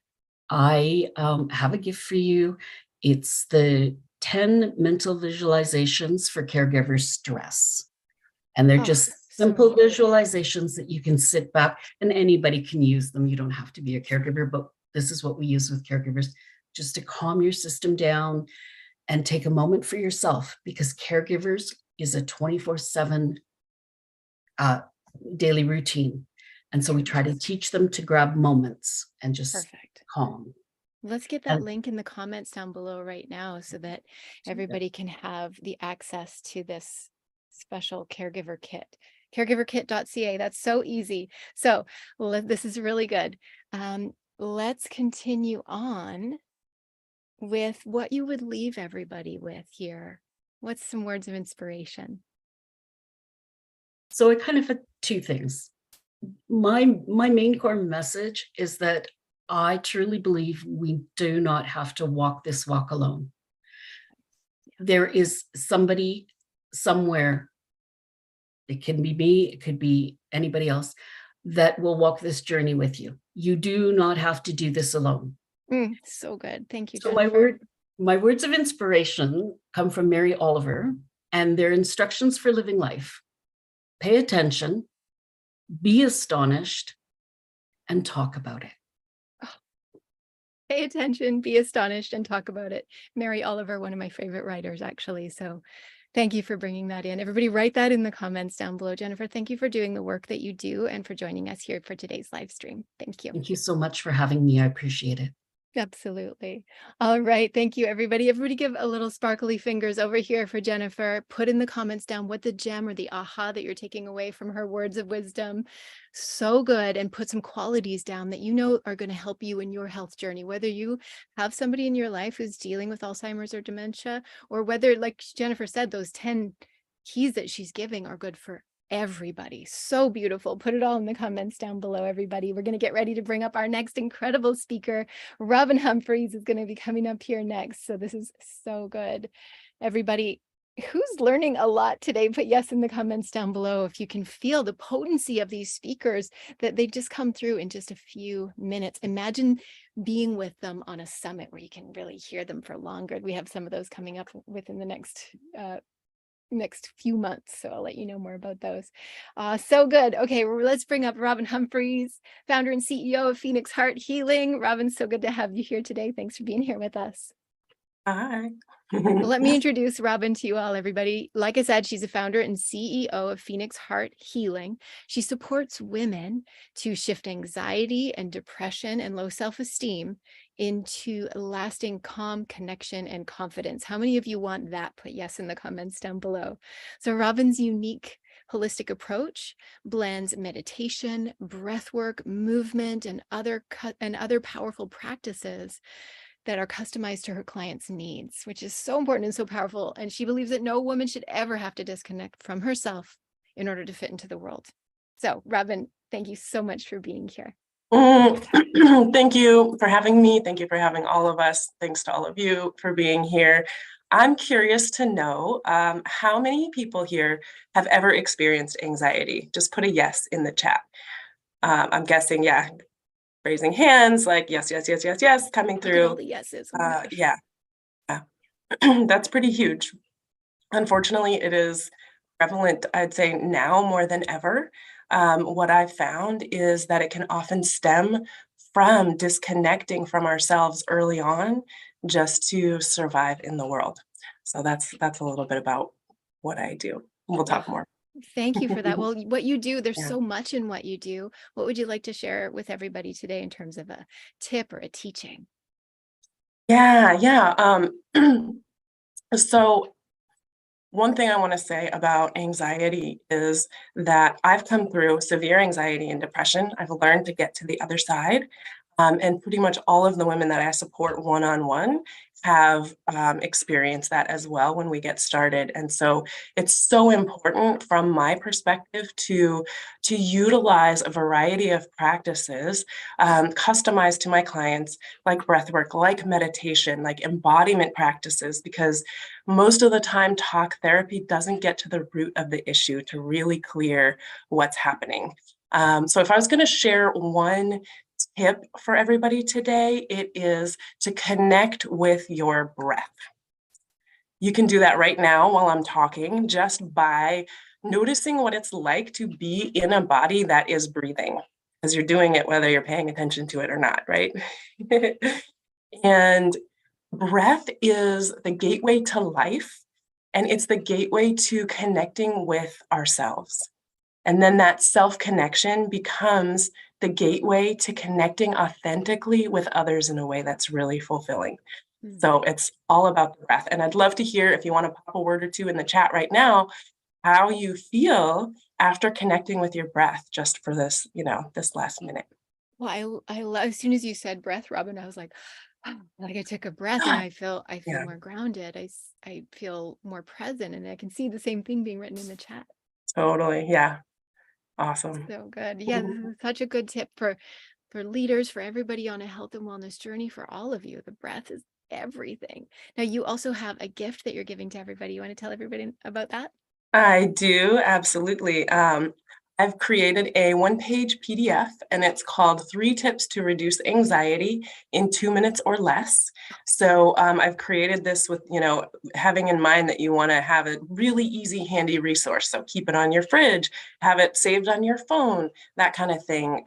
I have a gift for you. It's the 10 mental visualizations for caregiver stress. And they're just simple visualizations that you can sit back and anybody can use them. You don't have to be a caregiver, but this is what we use with caregivers, just to calm your system down and take a moment for yourself, because caregivers is a 24/7 daily routine. And so we try to teach them to grab moments and just calm.
Let's get that link in the comments down below right now so that everybody can have the access to this special caregiver kit. Caregiverkit.ca. That's so easy. So this is really good. Let's continue on with what you would leave everybody with here. What's some words of inspiration?
So I kind of had two things. My main core message is that I truly believe we do not have to walk this walk alone. There is somebody somewhere, it can be me, it could be anybody else, that will walk this journey with you. You do not have to do this alone.
So good. Thank you,
So
Jennifer.
my words of inspiration come from Mary Oliver, and they're instructions for living life. Pay attention, be astonished, and talk about it.
Pay attention, be astonished, and talk about it. Mary Oliver, one of my favorite writers, actually. So thank you for bringing that in. Everybody write that in the comments down below. Jennifer, thank you for doing the work that you do and for joining us here for today's live stream. Thank you.
Thank you so much for having me. I appreciate it.
Absolutely. All right. Thank you, everybody. Everybody give a little sparkly fingers over here for Jennifer. Put in the comments down what the gem or the aha that you're taking away from her words of wisdom. So good. And put some qualities down that you know are going to help you in your health journey, whether you have somebody in your life who's dealing with Alzheimer's or dementia, or whether, like Jennifer said, those 10 keys that she's giving are good for everybody. So beautiful. Put it all in the comments down below, everybody. We're going to get ready to bring up our next incredible speaker. Robin Humphries is going to be coming up here next. So this is so good. Everybody who's learning a lot today, put yes in the comments down below if you can feel the potency of these speakers, that they just come through in just a few minutes. Imagine being with them on a summit where you can really hear them for longer. We have some of those coming up within the next few months, so I'll let you know more about those. So good. Okay, let's bring up Robin Humphries, founder and CEO of Phoenix Heart Healing. Robin, so good to have you here today. Thanks for being here with us.
Hi.
Let me introduce Robin to you all, everybody. Like I said, she's a founder and CEO of Phoenix Heart Healing. She supports women to shift anxiety and depression and low self-esteem into lasting calm, connection, and confidence. How many of you want that? Put yes in the comments down below. So Robin's unique holistic approach blends meditation, breath work, movement, and other powerful practices that are customized to her clients' needs, which is so important and so powerful. And she believes that no woman should ever have to disconnect from herself in order to fit into the world. So Robin, thank you so much for being here.
Thank you for having me. Thank you for having all of us. Thanks to all of you for being here. I'm curious to know how many people here have ever experienced anxiety? Just put a yes in the chat. I'm guessing, yeah, raising hands, like yes, yes, yes, yes, yes, coming
Look at all
through.
the yeses. Oh my gosh.
Yeah, that's pretty huge. Unfortunately, it is prevalent, I'd say now more than ever. What I've found is that it can often stem from disconnecting from ourselves early on just to survive in the world. So that's a little bit about what I do. We'll talk more.
Thank you for that. Well, what you do, there's
Yeah.
so much in what you do. What would you like to share with everybody today in terms of a tip or a teaching?
Yeah. So one thing I want to say about anxiety is that I've come through severe anxiety and depression. I've learned to get to the other side. And pretty much all of the women that I support one-on-one have experienced that as well when we get started. And so it's so important from my perspective to utilize a variety of practices customized to my clients, like breathwork, like meditation, like embodiment practices, because most of the time talk therapy doesn't get to the root of the issue to really clear what's happening. So if I was going to share one tip for everybody today, it is to connect with your breath. You can do that right now while I'm talking, just by noticing what it's like to be in a body that is breathing, because you're doing it whether you're paying attention to it or not, right? And breath is the gateway to life, and it's the gateway to connecting with ourselves. And then that self-connection becomes the gateway to connecting authentically with others in a way that's really fulfilling. So it's all about the breath. And I'd love to hear, if you want to pop a word or two in the chat right now, how you feel after connecting with your breath, just for this, this last minute.
Well, I love, as soon as you said breath, Robin, I was like I took a breath and I feel
Yeah.
more grounded. I feel more present, and I can see the same thing being written in the chat.
Totally. Yeah. Awesome.
So good. Yeah, this is such a good tip for leaders, for everybody on a health and wellness journey, for all of you. The breath is everything. Now, you also have a gift that you're giving to everybody. You want to tell everybody about that?
I do, absolutely. I've created a one-page PDF, and it's called 3 Tips to Reduce Anxiety in 2 Minutes or Less. So I've created this with, having in mind that you want to have a really easy, handy resource. So keep it on your fridge, have it saved on your phone, that kind of thing.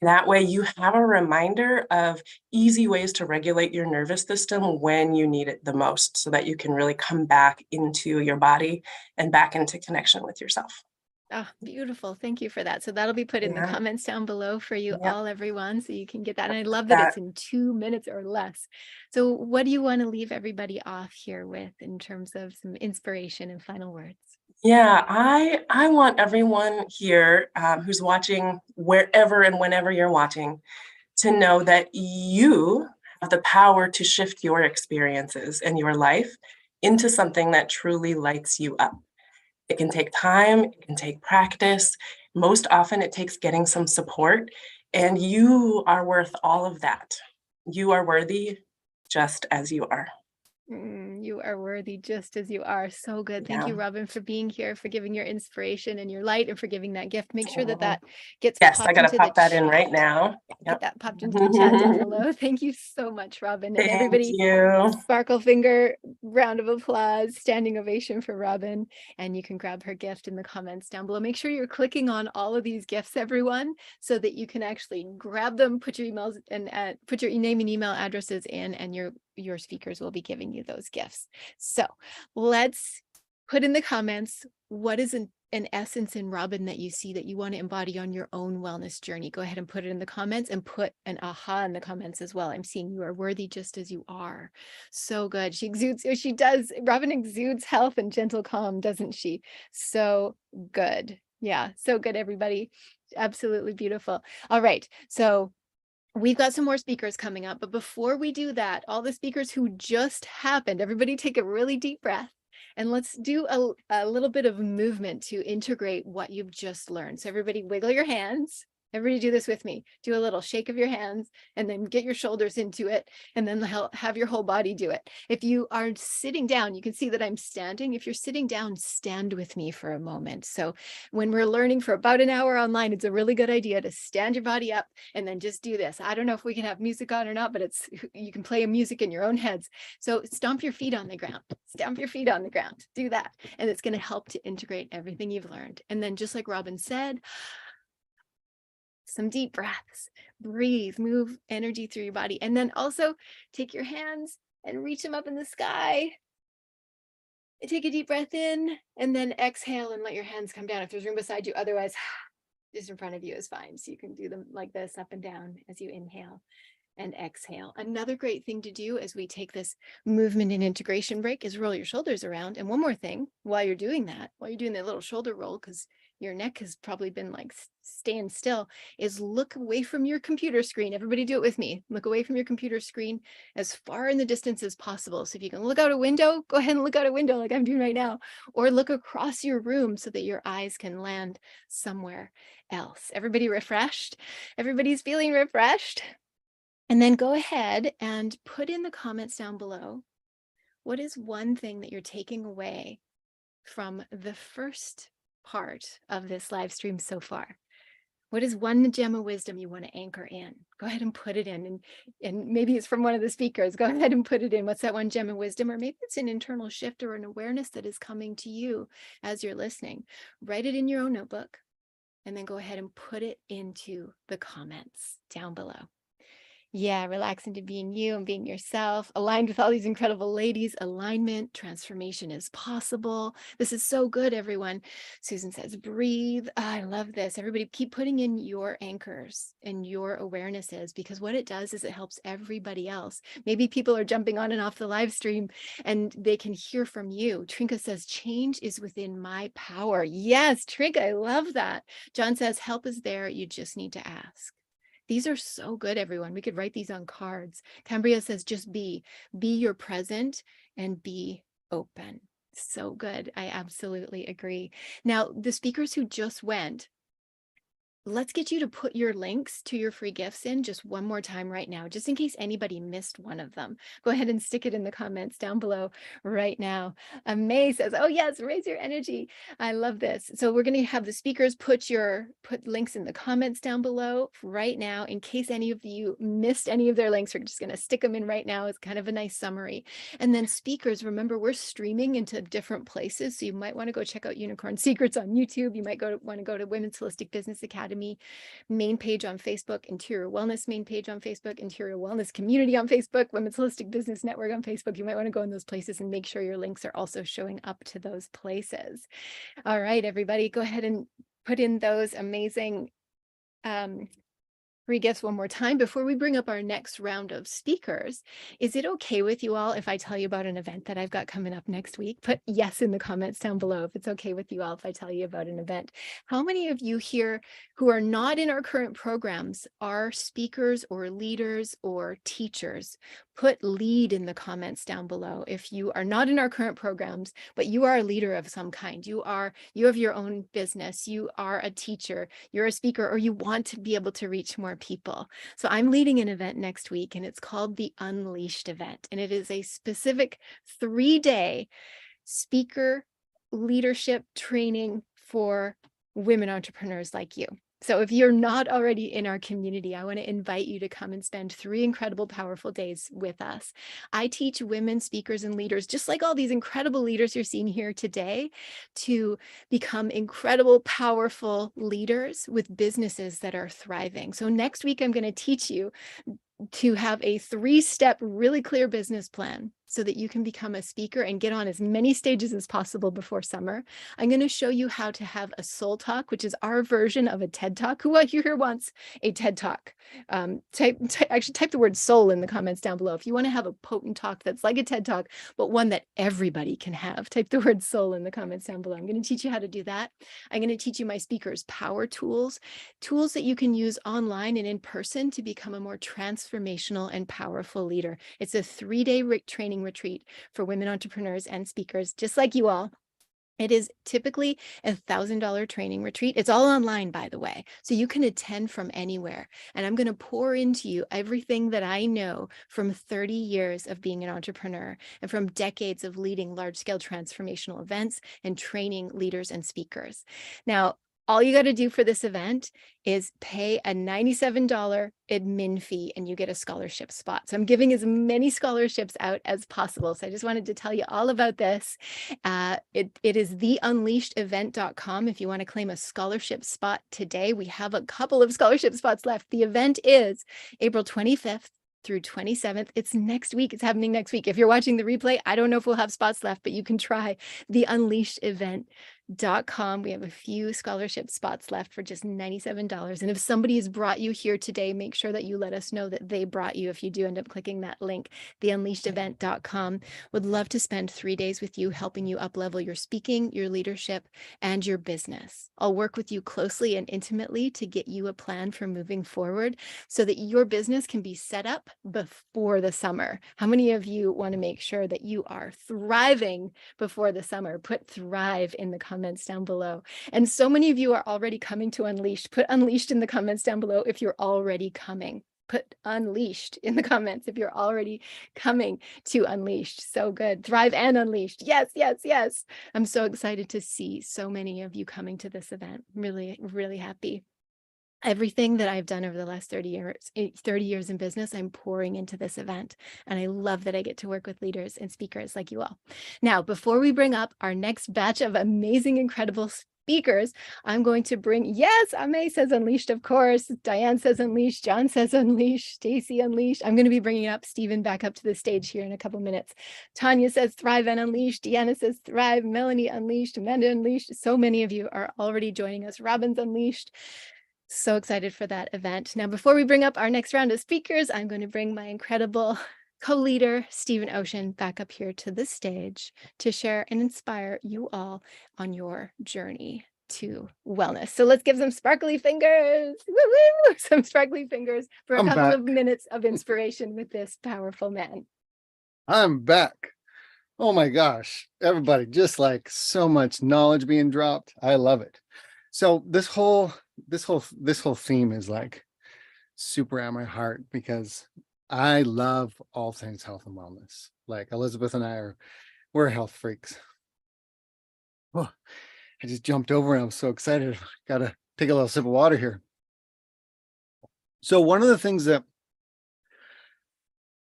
That way you have a reminder of easy ways to regulate your nervous system when you need it the most, so that you can really come back into your body and back into connection with yourself.
Oh, beautiful. Thank you for that. So that'll be put in the comments down below for you all, everyone, so you can get that. And I love that it's in 2 minutes or less. So what do you want to leave everybody off here with in terms of some inspiration and final words?
Yeah, I want everyone here who's watching, wherever and whenever you're watching, to know that you have the power to shift your experiences and your life into something that truly lights you up. It can take time, it can take practice. Most often it takes getting some support, and you are worth all of that. You are worthy just as you are.
You are worthy just as you are. So good. Thank you, Robin, for being here, for giving your inspiration and your light, and for giving that gift. Make sure that gets
Yes,
popped
I gotta
into
pop
the
that in
chat.
right now.
Get that popped into the chat down below. Thank you so much, Robin. And everybody,
Thank you.
sparkle finger, round of applause, standing ovation for Robin. And you can grab her gift in the comments down below. Make sure you're clicking on all of these gifts, everyone, so that you can actually grab them, put your emails and put your name and email addresses in, and your speakers will be giving you those gifts. So let's put in the comments, what is an essence in Robin that you see that you want to embody on your own wellness journey? Go ahead and put it in the comments, and put an aha in the comments as well. I'm seeing you are worthy just as you are. So good. Robin exudes health and gentle calm, doesn't she? So good. Yeah, so good, everybody. Absolutely beautiful. All right. So we've got some more speakers coming up, but before we do that, all the speakers who just happened, everybody take a really deep breath, and let's do a little bit of movement to integrate what you've just learned. So everybody wiggle your hands, Everybody do this with me. Do a little shake of your hands and then get your shoulders into it and then have your whole body do it. If you are sitting down, you can see that I'm standing. If you're sitting down, stand with me for a moment. So when we're learning for about an hour online, it's a really good idea to stand your body up and then just do this. I don't know if we can have music on or not, but you can play a music in your own heads. So stomp your feet on the ground, stomp your feet on the ground, do that. And it's going to help to integrate everything you've learned. And then just like Robin said, some deep breaths, breathe, move energy through your body. And then also take your hands and reach them up in the sky. And take a deep breath in and then exhale and let your hands come down if there's room beside you. Otherwise, just in front of you is fine. So you can do them like this, up and down as you inhale and exhale. Another great thing to do as we take this movement and integration break is roll your shoulders around. And one more thing, while you're doing that, while you're doing that little shoulder roll, because your neck has probably been like staying still, is look away from your computer screen. Everybody do it with me. Look away from your computer screen as far in the distance as possible. So if you can look out a window, go ahead and look out a window like I'm doing right now, or look across your room so that your eyes can land somewhere else. Everybody refreshed? Everybody's feeling refreshed? And then go ahead and put in the comments down below, what is one thing that you're taking away from the first part of this live stream so far? What is one gem of wisdom you want to anchor in? Go ahead and put it in. And maybe it's from one of the speakers. Go ahead and put it in. What's that one gem of wisdom? Or maybe it's an internal shift or an awareness that is coming to you as you're listening. Write it in your own notebook and then go ahead and put it into the comments down below. Yeah, relax into being you and being yourself, aligned with all these incredible ladies. Alignment, transformation is possible. This is so good, everyone. Susan says, breathe. Oh, I love this. Everybody keep putting in your anchors and your awarenesses, because what it does is it helps everybody else. Maybe people are jumping on and off the live stream and they can hear from you. Trinka says, change is within my power. Yes, Trinka, I love that. John says, help is there. You just need to ask. These are so good, everyone. We could write these on cards. Cambria says, just be your present and be open. So good. I absolutely agree. Now, the speakers who just went, let's get you to put your links to your free gifts in just one more time right now, just in case anybody missed one of them. Go ahead and stick it in the comments down below right now. Aimee says, oh yes, raise your energy. I love this. So we're going to have the speakers put links in the comments down below right now. In case any of you missed any of their links, we're just going to stick them in right now. It's kind of a nice summary. And then speakers, remember, we're streaming into different places. So you might want to go check out Unicorn Secrets on YouTube. You might want to go to Women's Holistic Business Academy main page on Facebook, Interior Wellness main page on Facebook, Interior Wellness Community on Facebook, Women's Holistic Business Network on Facebook. You might want to go in those places and make sure your links are also showing up to those places. All right, everybody, go ahead and put in those amazing free gifts one more time before we bring up our next round of speakers. Is it okay with you all if I tell you about an event that I've got coming up next week? Put yes in the comments down below if it's okay with you all if I tell you about an event. How many of you here who are not in our current programs are speakers or leaders or teachers? Put lead in the comments down below if you are not in our current programs, but you are a leader of some kind. You have your own business, you are a teacher, you're a speaker, or you want to be able to reach more people. So I'm leading an event next week and it's called the Unleashed event. And it is a specific 3-day speaker leadership training for women entrepreneurs like you. So if you're not already in our community, I want to invite you to come and spend 3 incredible, powerful days with us. I teach women speakers and leaders, just like all these incredible leaders you're seeing here today, to become incredible, powerful leaders with businesses that are thriving. So next week, I'm going to teach you to have a 3-step, really clear business plan so that you can become a speaker and get on as many stages as possible before summer. I'm going to show you how to have a soul talk, which is our version of a TED Talk. Who here wants a TED Talk? Actually type the word soul in the comments down below. If you want to have a potent talk that's like a TED Talk, but one that everybody can have, type the word soul in the comments down below. I'm going to teach you how to do that. I'm going to teach you my speakers' power tools that you can use online and in person to become a more transformational and powerful leader. It's a 3-day training retreat for women entrepreneurs and speakers, just like you all. It is typically $1,000 training retreat. It's all online, by the way, so you can attend from anywhere. And I'm going to pour into you everything that I know from 30 years of being an entrepreneur and from decades of leading large-scale transformational events and training leaders and speakers. Now, all you got to do for this event is pay a $97 admin fee and you get a scholarship spot. So I'm giving as many scholarships out as possible. So I just wanted to tell you all about this. It is theunleashedevent.com. If you want to claim a scholarship spot today, we have a couple of scholarship spots left. The event is April 25th through 27th. It's next week. It's happening next week. If you're watching the replay, I don't know if we'll have spots left, but you can try theunleashedevent.com. We have a few scholarship spots left for just $97. And if somebody has brought you here today, make sure that you let us know that they brought you if you do end up clicking that link, theunleashedevent.com. Would love to spend 3 days with you, helping you up-level your speaking, your leadership, and your business. I'll work with you closely and intimately to get you a plan for moving forward so that your business can be set up before the summer. How many of you want to make sure that you are thriving before the summer? Put thrive in the comments down below. And so many of you are already coming to Unleashed. Put Unleashed in the comments down below if you're already coming. Put Unleashed in the comments if you're already coming to Unleashed. So good. Thrive and Unleashed. Yes, yes, yes. I'm so excited to see so many of you coming to this event. Really, really happy. Everything that I've done over the last 30 years in business, I'm pouring into this event. And I love that I get to work with leaders and speakers like you all. Now, before we bring up our next batch of amazing, incredible speakers, I'm going to bring, yes, Aimee says Unleashed, of course. Diane says Unleashed. John says Unleashed. Stacy Unleashed. I'm going to be bringing up Stephen back up to the stage here in a couple minutes. Tanya says Thrive and Unleashed. Deanna says Thrive. Melanie Unleashed. Amanda Unleashed. So many of you are already joining us. Robin's Unleashed. So excited for that event. Now, before we bring up our next round of speakers, I'm going to bring my incredible co-leader, Stephen Ocean, back up here to the stage to share and inspire you all on your journey to wellness. So let's give some sparkly fingers, woo-woo, some sparkly fingers for a couple of minutes of inspiration with this powerful man.
I'm back. Oh my gosh, everybody, just like so much knowledge being dropped. I love it. So this whole theme is like super at my heart because I love all things health and wellness. Like Elizabeth and we're health freaks. Oh, I just jumped over and I'm so excited. Gotta take a little sip of water here. So one of the things that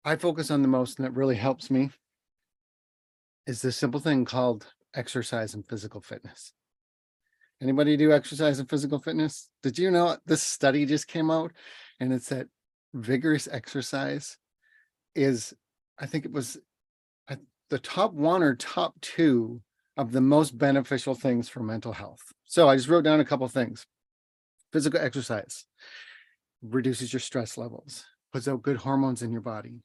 I focus on the most and that really helps me is this simple thing called exercise and physical fitness. Anybody do exercise and physical fitness? Did you know this study just came out and it's that vigorous exercise is, I think it was the top 1 or top 2 of the most beneficial things for mental health. So I just wrote down a couple of things. Physical exercise reduces your stress levels, puts out good hormones in your body,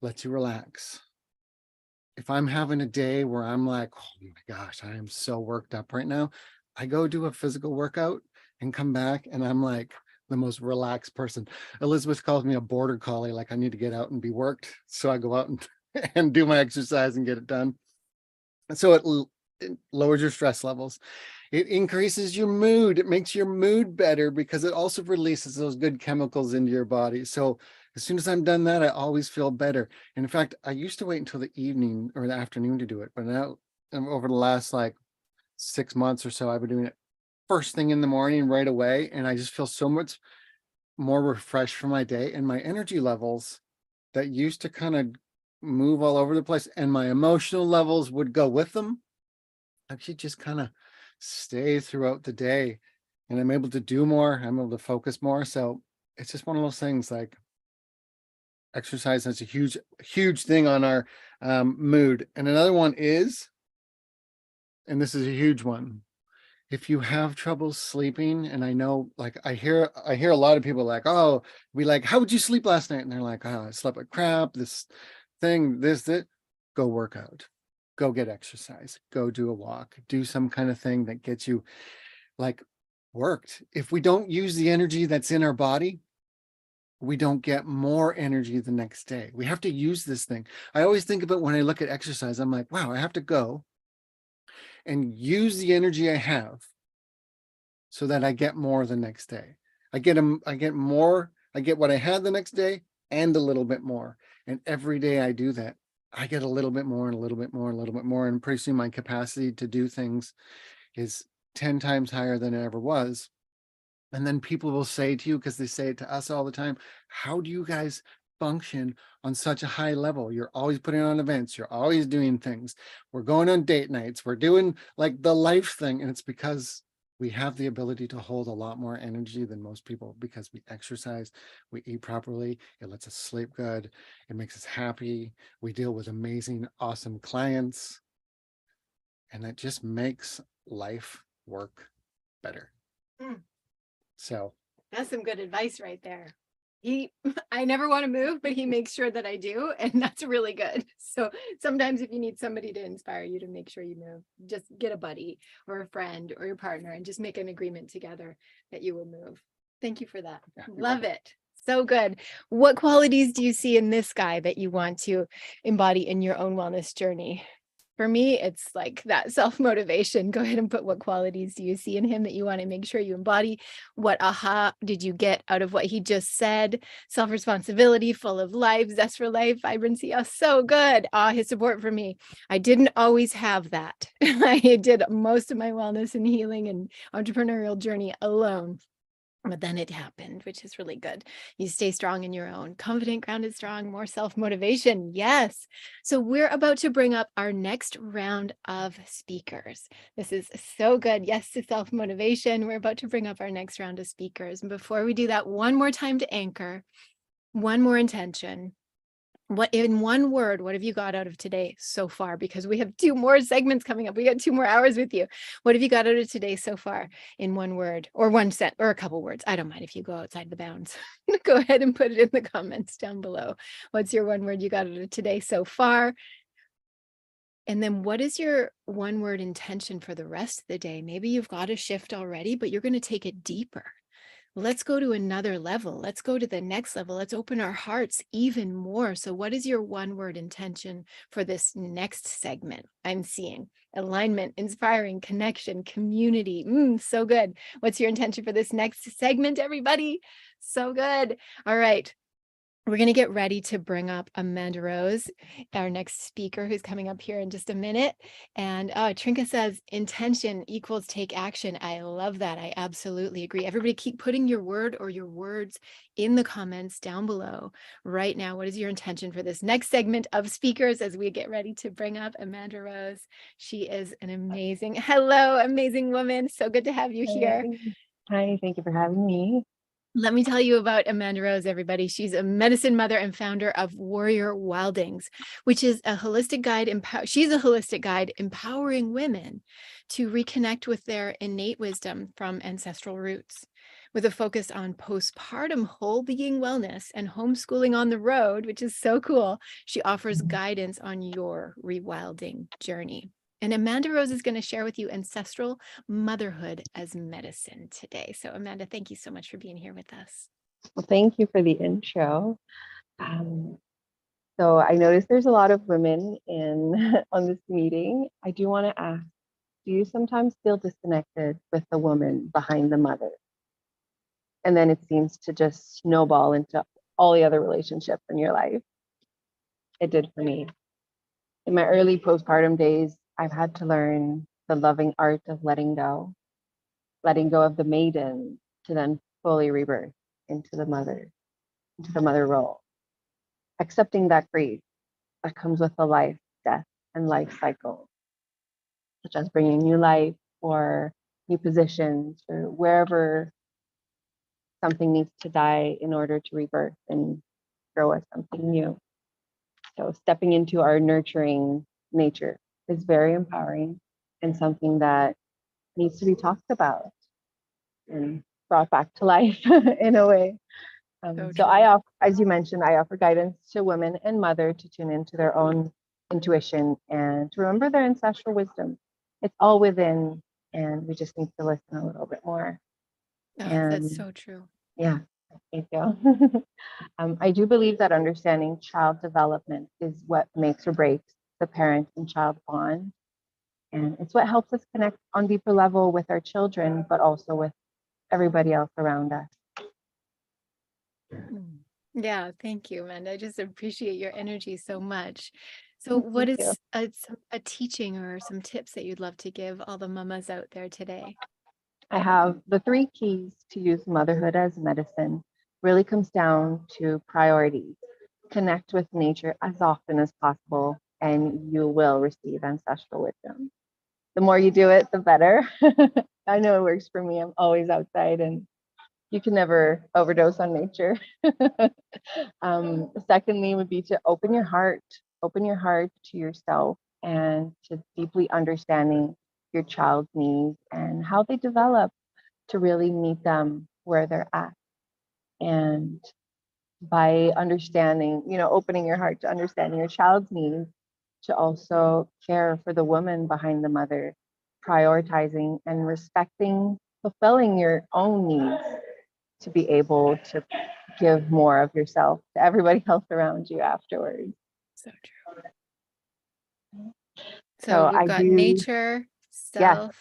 lets you relax. If I'm having a day where I'm like, oh my gosh, I am so worked up right now, I go do a physical workout and come back and I'm like the most relaxed person. Elizabeth calls me a border collie, like I need to get out and be worked. So I go out and do my exercise and get it done. So it lowers your stress levels. It increases your mood. It makes your mood better because it also releases those good chemicals into your body. So as soon as I'm done that, I always feel better. And in fact, I used to wait until the evening or the afternoon to do it. But now over the last like 6 months or so, I've been doing it first thing in the morning right away. And I just feel so much more refreshed for my day. And my energy levels that used to kind of move all over the place and my emotional levels would go with them, actually just kind of stay throughout the day. And I'm able to do more. I'm able to focus more. So it's just one of those things like exercise has a huge thing on our mood. And another one is, and this is a huge one, if you have trouble sleeping, and I know like I hear a lot of people like, oh, we like, how would you sleep last night? And they're like, oh, I slept like crap, this thing, this, go work out, go get exercise, go do a walk, do some kind of thing that gets you like worked. If we don't use the energy that's in our body, we don't get more energy the next day. We have to use this thing. I always think about when I look at exercise, I'm like, wow, I have to go and use the energy I have so that I get more the next day. I get more, I get what I had the next day and a little bit more. And every day I do that, I get a little bit more and a little bit more and a little bit more. And pretty soon my capacity to do things is 10 times higher than it ever was. And then people will say to you, because they say it to us all the time, how do you guys function on such a high level? You're always putting on events, you're always doing things. We're going on date nights, we're doing like the life thing. And it's because we have the ability to hold a lot more energy than most people, because we exercise, we eat properly, it lets us sleep good, it makes us happy, we deal with amazing, awesome clients, and it just makes life work better. So
That's some good advice right there. I never want to move, but he makes sure that I do. And that's really good. So sometimes if you need somebody to inspire you to make sure you move, just get a buddy or a friend or your partner and just make an agreement together that you will move. Thank you for that.
Yeah,
Love it. So good. What qualities do you see in this guy that you want to embody in your own wellness journey? For me, it's like that self-motivation. Go ahead and put what qualities do you see in him that you want to make sure you embody? What aha did you get out of what he just said? Self-responsibility, full of life, zest for life, vibrancy. Oh, so good. His support for me. I didn't always have that. I did most of my wellness and healing and entrepreneurial journey alone. But then it happened, which is really good. You stay strong in your own, confident, grounded, strong, more self-motivation. Yes. So we're about to bring up our next round of speakers. This is so good. Yes to self-motivation. We're about to bring up our next round of speakers. And before we do that, one more time to anchor, one more intention. What in one word, what have you got out of today so far? Because we have 2 more segments coming up. We got 2 more hours with you. What have you got out of today so far in one word or one set or a couple words? I don't mind if you go outside the bounds. Go ahead and put it in the comments down below. What's your one word you got out of today so far? And then what is your one word intention for the rest of the day? Maybe you've got a shift already, but you're going to take it deeper. Let's go to another level. Let's go to the next level. Let's open our hearts even more. So what is your one word intention for this next segment? I'm seeing alignment, inspiring, connection, community. So good. What's your intention for this next segment, everybody? So good. All right. We're going to get ready to bring up Amanda Rose, our next speaker, who's coming up here in just a minute. And Trinka says, intention equals take action. I love that. I absolutely agree. Everybody keep putting your word or your words in the comments down below right now. What is your intention for this next segment of speakers as we get ready to bring up Amanda Rose? She is an amazing, hello, amazing woman. So good to have you here.
Hi, thank you for having me.
Let me tell you about Amanda Rose, everybody. She's a medicine mother and founder of Warrior Wildings, which is a holistic guide. She's a holistic guide empowering women to reconnect with their innate wisdom from ancestral roots. With a focus on postpartum whole being wellness and homeschooling on the road, which is so cool, she offers guidance on your rewilding journey. And Amanda Rose is going to share with you ancestral motherhood as medicine today. So Amanda, thank you so much for being here with us.
Well, thank you for the intro. So I noticed there's a lot of women on this meeting. I do want to ask, do you sometimes feel disconnected with the woman behind the mother? And then it seems to just snowball into all the other relationships in your life. It did for me. In my early postpartum days, I've had to learn the loving art of letting go of the maiden to then fully rebirth into the mother role. Accepting that grief that comes with the life, death, and life cycle, such as bringing new life or new positions or wherever something needs to die in order to rebirth and grow as something new. So stepping into our nurturing nature is very empowering and something that needs to be talked about and brought back to life in a way. So I offer, as you mentioned, I offer guidance to women and mother to tune into their own intuition and to remember their ancestral wisdom. It's all within, and we just need to listen a little bit more.
That's so true.
Yeah, thank you. I do believe that understanding child development is what makes or breaks the parent and child bond. And it's what helps us connect on deeper level with our children, but also with everybody else around us.
Yeah, thank you, Amanda. I just appreciate your energy so much. So what
Thank you.
is a teaching or some tips that you'd love to give all the mamas out there today?
I have the 3 keys to use motherhood as medicine. Really comes down to priorities. Connect with nature as often as possible, and you will receive ancestral wisdom. The more you do it, the better. I know it works for me. I'm always outside, and you can never overdose on nature. Secondly, would be to open your heart to yourself and to deeply understanding your child's needs and how they develop, to really meet them where they're at. And by understanding, opening your heart to understanding your child's needs, to also care for the woman behind the mother, prioritizing and respecting, fulfilling your own needs, to be able to give more of yourself to everybody else around you afterwards.
So true.
So
So we've
I
got
do,
nature,
yes,
self,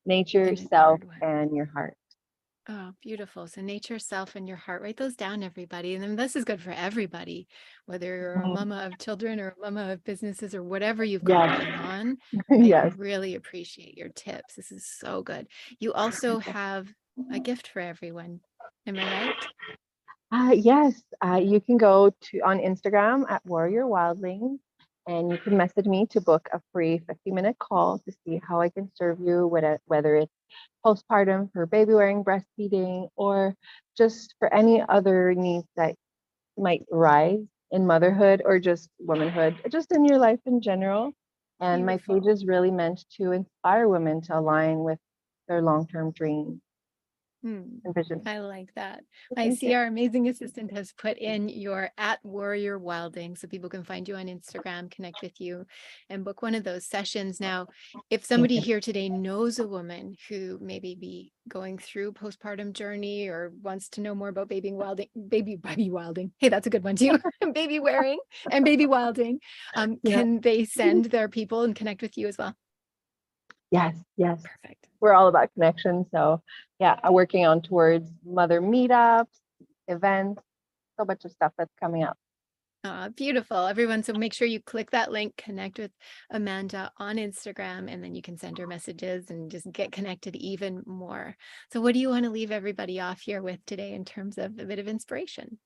nature,
and a
self,
third one.
and your heart.
Oh, beautiful. So nature, self, and your heart. Write those down, everybody. And then this is good for everybody, whether you're a mama of children or a mama of businesses or whatever you've got
Yes.
going on.
Yes.
I really appreciate your tips. This is so good. You also have a gift for everyone. Am I right?
Yes, you can go to on Instagram at Warrior Wildling, and you can message me to book a free 50-minute call to see how I can serve you, whether it's postpartum for baby wearing, breastfeeding, or just for any other needs that might rise in motherhood or just womanhood, just in your life in general. And my page is really meant to inspire women to align with their long-term dreams and vision.
I like that. I
Thank
see
you.
our amazing assistant has put in your at Warrior Wilding, so people can find you on Instagram, connect with you, and book one of those sessions. Now, if somebody
you.
here today knows a woman who maybe be going through postpartum journey or wants to know more about baby wilding. Hey, that's a good one too. Baby wearing and baby wilding. Can they send their people and connect with you as well?
Yes.
Perfect.
We're all about connection. So yeah, I'm working on towards mother meetups, events, so much of stuff that's coming up.
Beautiful, everyone. So make sure you click that link, connect with Amanda on Instagram, and then you can send her messages and just get connected even more. So what do you want to leave everybody off here with today in terms of a bit of inspiration?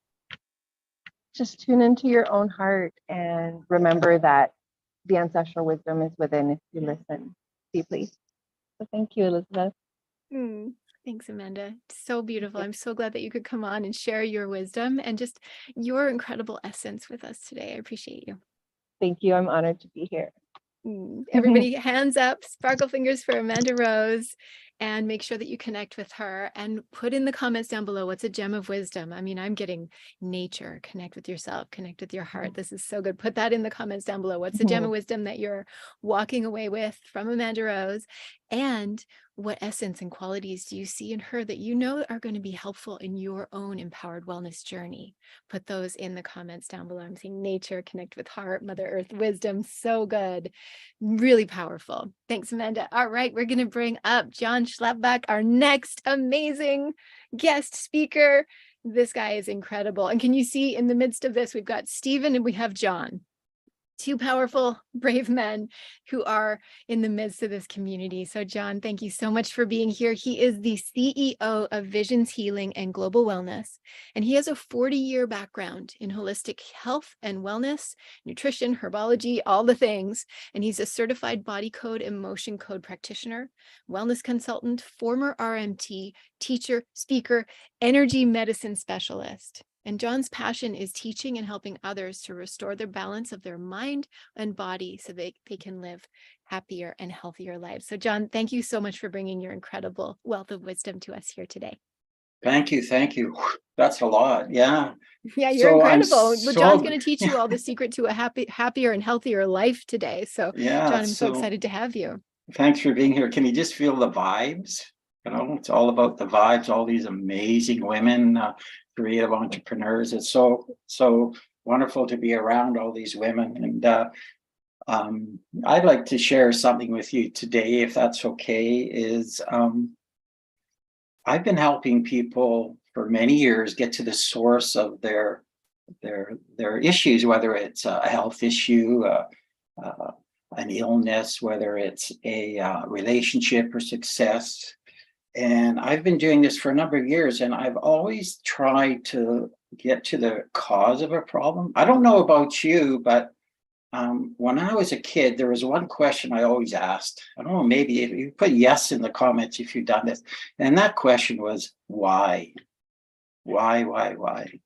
Just tune into your own heart and remember that the ancestral wisdom is within if you listen deeply. So thank you, Elizabeth.
Thanks, Amanda. So beautiful. I'm so glad that you could come on and share your wisdom and just your incredible essence with us today. I appreciate you.
Thank you. I'm honored to be here.
Everybody, hands up, sparkle fingers for Amanda Rose, and make sure that you connect with her and put in the comments down below what's a gem of wisdom. I mean, I'm getting nature, connect with yourself, connect with your heart. This is so good. Put that in the comments down below. What's the gem of wisdom that you're walking away with from Amanda Rose? And what essence and qualities do you see in her that you know are going to be helpful in your own empowered wellness journey? Put those in the comments down below. I'm seeing nature, connect with heart, Mother Earth, wisdom. So good. Really powerful. Thanks, Amanda. All right, we're going to bring up John Schlappbach, our next amazing guest speaker. This guy is incredible. And can you see in the midst of this, we've got Stephen and we have John. Two powerful, brave men who are in the midst of this community. So John, thank you so much for being here. He is the CEO of Visions Healing and Global Wellness, and he has a 40-year background in holistic health and wellness, nutrition, herbology, all the things. And he's a certified body code and motion code practitioner, wellness consultant, former RMT, teacher, speaker, energy medicine specialist. And John's passion is teaching and helping others to restore their balance of their mind and body so they can live happier and healthier lives. So John, thank you so much for bringing your incredible wealth of wisdom to us here today.
Thank you. That's a lot. Yeah.
Yeah, you're incredible.
Well,
John's going to teach you all the secret to a happier and healthier life today. So
yeah,
John, I'm so excited to have you.
Thanks for being here. Can you just feel the vibes? It's all about the vibes, all these amazing women, creative entrepreneurs. It's so wonderful to be around all these women. And I'd like to share something with you today, if that's okay, is I've been helping people for many years get to the source of their issues, whether it's a health issue, an illness, whether it's a relationship or success. And I've been doing this for a number of years, and I've always tried to get to the cause of a problem. I don't know about you, but when I was a kid, there was one question I always asked. I don't know, maybe if you put yes in the comments if you've done this. And that question was, why? Why?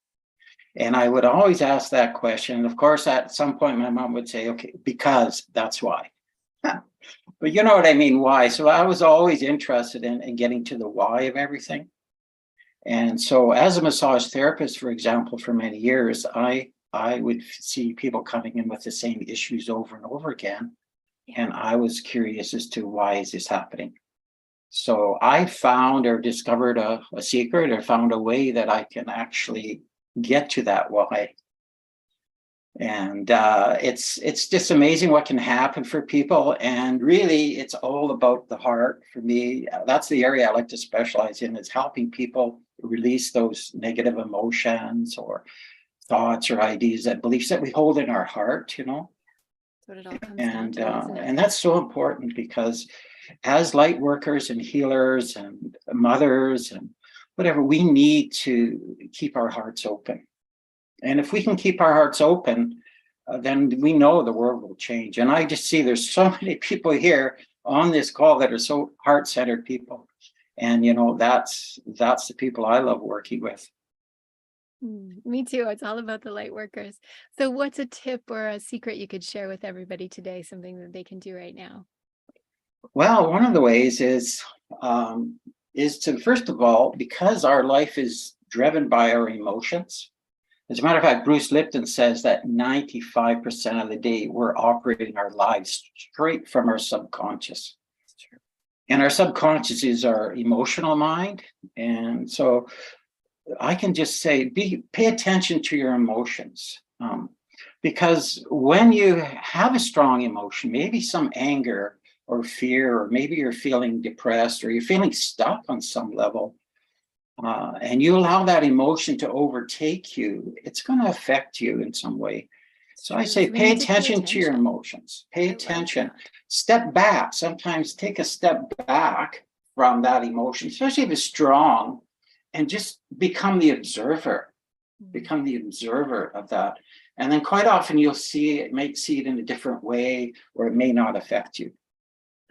And I would always ask that question. And of course, at some point, my mom would say, okay, because that's why. But you know what I mean, why? So I was always interested in getting to the why of everything. And so as a massage therapist, for example, for many years, I would see people coming in with the same issues over and over again. And I was curious as to why is this happening? So I found or discovered a secret, or found a way that I can actually get to that why. And it's just amazing what can happen for people. And really, it's all about the heart for me. That's the area I like to specialize in, is helping people release those negative emotions or thoughts or ideas, that beliefs that we hold in our heart, you know.
That's what it all comes down to, isn't it?
And that's so important, because as light workers and healers and mothers and whatever, we need to keep our hearts open. And if we can keep our hearts open, then we know the world will change. And I just see there's so many people here on this call that are so heart-centered people. And, you know, that's the people I love working with.
Me too. It's all about the light workers. So what's a tip or a secret you could share with everybody today, something that they can do right now?
Well, one of the ways is to, first of all, because our life is driven by our emotions. As a matter of fact, Bruce Lipton says that 95% of the day we're operating our lives straight from our subconscious. And our subconscious is our emotional mind. And so I can just say, pay attention to your emotions. Because when you have a strong emotion, maybe some anger or fear, or maybe you're feeling depressed, or you're feeling stuck on some level, and you allow that emotion to overtake you, it's going to affect you in some way. So I say, pay attention to your emotions. Pay attention. Step back. Sometimes take a step back from that emotion, especially if it's strong, and just become the observer. Become the observer of that. And then quite often you'll see it in a different way, or it may not affect you.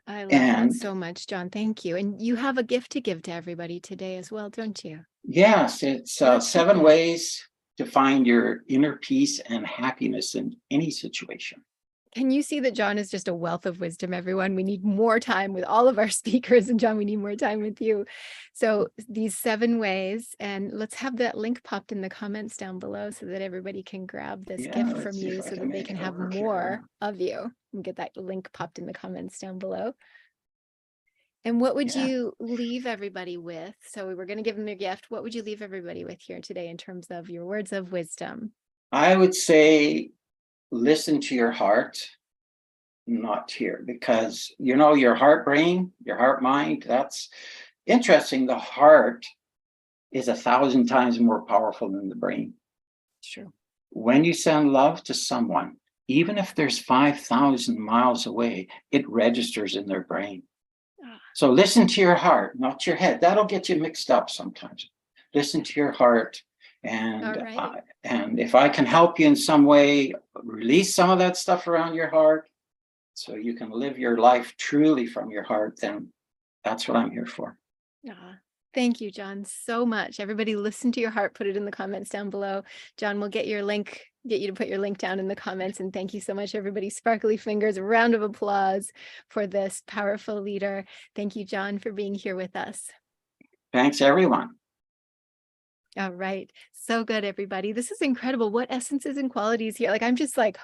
I love that so much, John. Thank you. And you have a gift to give to everybody today as well, don't you?
Yes, it's 7 ways to find your inner peace and happiness in any situation.
Can you see that John is just a wealth of wisdom, everyone? We need more time with all of our speakers, and John, we need more time with you. So these 7 ways, and let's have that link popped in the comments down below so that everybody can grab this gift from you, so that they can have more of you. And get that link popped in the comments down below. And what would you leave everybody with? So we were going to give them their gift. What would you leave everybody with here today in terms of your words of wisdom?
I would say, listen to your heart, not here, because, you know, your heart brain, your heart mind, that's interesting. The heart is 1,000 times more powerful than the brain.
True.
When you send love to someone, even if there's 5,000 miles away, it registers in their brain. So listen to your heart, not your head. That'll get you mixed up sometimes. Listen to your heart. And if I can help you in some way, release some of that stuff around your heart, so you can live your life truly from your heart, then that's what I'm here for.
Thank you, John, so much. Everybody listen to your heart, put it in the comments down below. John will get you to put your link down in the comments. And thank you so much, everybody. Sparkly fingers, a round of applause for this powerful leader. Thank you, John, for being here with us.
Thanks, everyone.
All right. So good, everybody. This is incredible. What essences and qualities here. Like, I'm just like,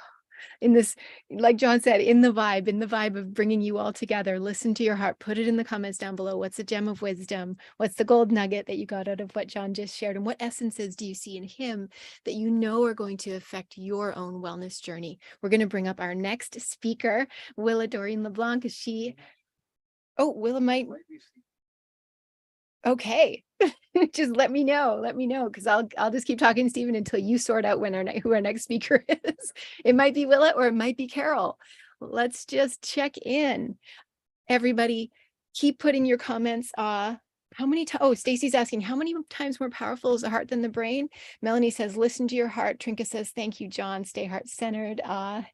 in this, like John said, in the vibe of bringing you all together. Listen to your heart. Put it in the comments down below. What's the gem of wisdom? What's the gold nugget that you got out of what John just shared? And what essences do you see in him that you know are going to affect your own wellness journey? We're going to bring up our next speaker, Willa Doreen LeBlanc. Is she? Oh, Willa might. Okay. Just let me know, because I'll just keep talking to Stephen until you sort out when who our next speaker is. It might be Willa or it might be Carol. Let's just check in. Everybody, keep putting your comments. How many times? Oh, Stacy's asking, how many times more powerful is the heart than the brain? Melanie says, listen to your heart. Trinka says, thank you, John. Stay heart-centered.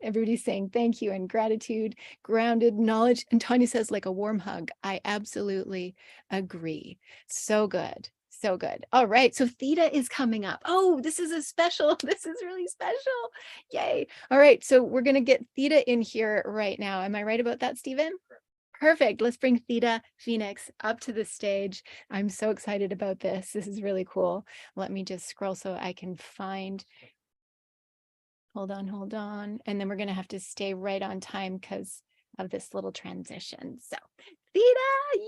Everybody's saying thank you and gratitude, grounded knowledge. And Tanya says, like a warm hug. I absolutely agree. So good. So good. All right. So Theta is coming up. Oh, this is a special. This is really special. Yay. All right. So we're going to get Theta in here right now. Am I right about that, Stephen? Perfect. Let's bring Theta Phoenix up to the stage. I'm so excited about this. This is really cool. Let me just scroll so I can find. Hold on. And then we're going to have to stay right on time because of this little transition. So Theta,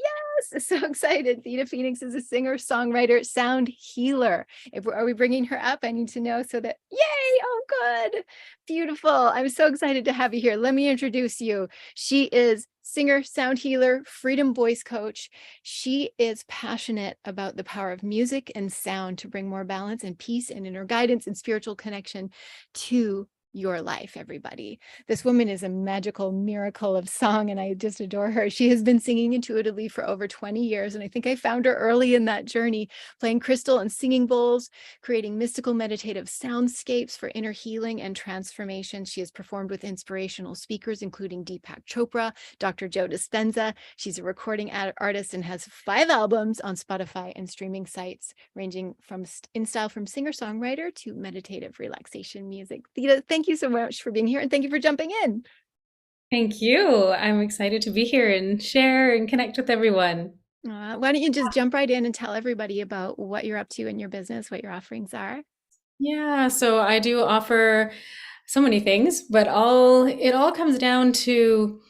yes, so excited. Theta Phoenix is a singer, songwriter, sound healer. Are we bringing her up? I need to know so that, yay, oh, good, beautiful. I'm so excited to have you here. Let me introduce you. She is singer, sound healer, freedom voice coach. She is passionate about the power of music and sound to bring more balance and peace and inner guidance and spiritual connection to your life, everybody. This woman is a magical miracle of song, and I just adore her. She has been singing intuitively for over 20 years, and I think I found her early in that journey, playing crystal and singing bowls, creating mystical meditative soundscapes for inner healing and transformation. She has performed with inspirational speakers, including Deepak Chopra, Dr. Joe Dispenza. She's a recording artist and has 5 albums on Spotify and streaming sites, ranging from in style from singer-songwriter to meditative relaxation music. Theta, thank you so much for being here, and thank you for jumping in.
Thank you. I'm excited to be here and share and connect with everyone.
Why don't you just jump right in and tell everybody about what you're up to in your business, what your offerings are?
Yeah, so I do offer so many things, but it all comes down to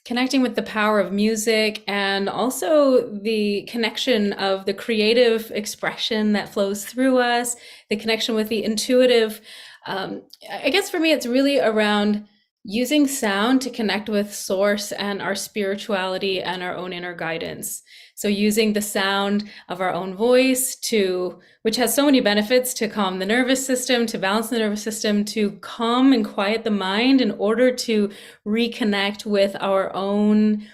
connecting with the power of music and also the connection of the creative expression that flows through us, the connection with the intuitive. I guess for me, it's really around using sound to connect with source and our spirituality and our own inner guidance. So using the sound of our own voice which has so many benefits, to calm the nervous system, to balance the nervous system, to calm and quiet the mind in order to reconnect with our own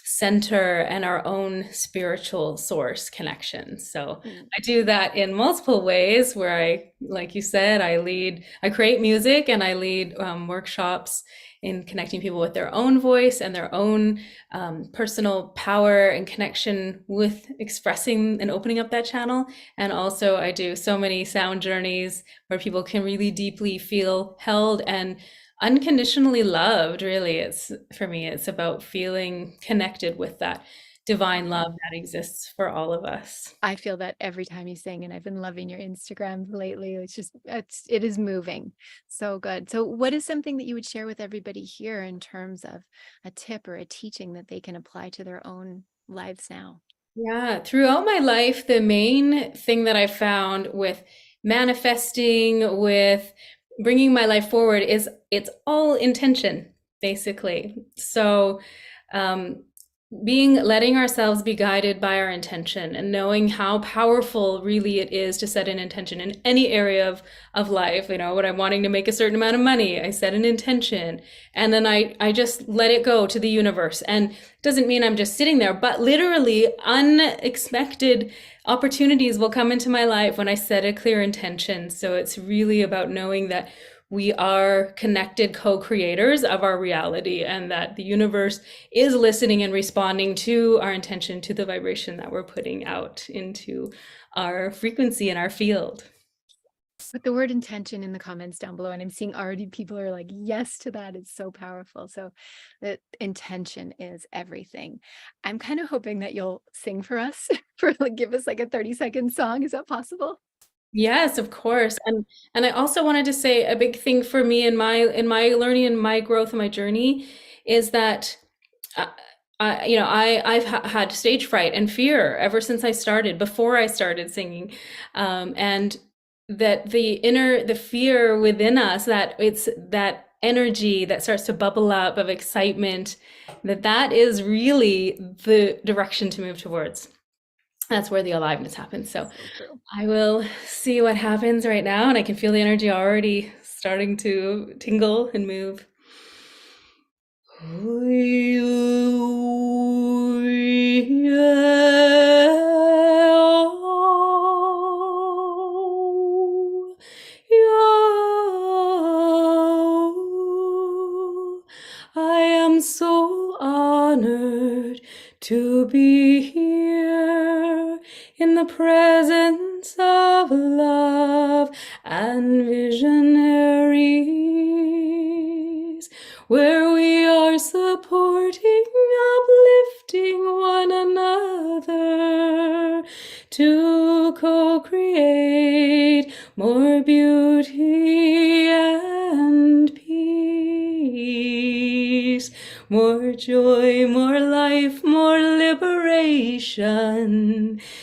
center and our own spiritual source connection. So I do that in multiple ways where like you said, I create music and I lead workshops in connecting people with their own voice and their own personal power and connection with expressing and opening up that channel. And also I do so many sound journeys where people can really deeply feel held and unconditionally loved. Really, for me, it's about feeling connected with that divine love that exists for all of us.
I feel that every time you sing, and I've been loving your Instagram lately. It is moving. So good. So what is something that you would share with everybody here in terms of a tip or a teaching that they can apply to their own lives now?
Yeah, throughout my life, the main thing that I found with manifesting, with bringing my life forward, is it's all intention, basically. So letting ourselves be guided by our intention and knowing how powerful really it is to set an intention in any area of life. When I'm wanting to make a certain amount of money, I set an intention and then I just let it go to the universe. And it doesn't mean I'm just sitting there, but literally unexpected opportunities will come into my life when I set a clear intention. So it's really about knowing that we are connected co-creators of our reality and that the universe is listening and responding to our intention, to the vibration that we're putting out into our frequency and our field.
Put the word intention in the comments down below, and I'm seeing already people are like, yes to that. It's so powerful. So that intention is everything. I'm kind of hoping that you'll sing for us, give us like a 30-second song. Is that possible?
Yes, of course. And I also wanted to say a big thing for me in my learning and my growth and my journey is that uh, I've had stage fright and fear ever since I started, before I started singing. And that the fear within us, that it's that energy that starts to bubble up of excitement, that is really the direction to move towards. That's where the aliveness happens. So
So true.
I will see what happens right now, and I can feel the energy already starting to tingle and move. I am so honored to be here in the presence of love and visionaries, where we are supporting, uplifting one another to co-create more beauty and peace, more joy, more life, more liberation,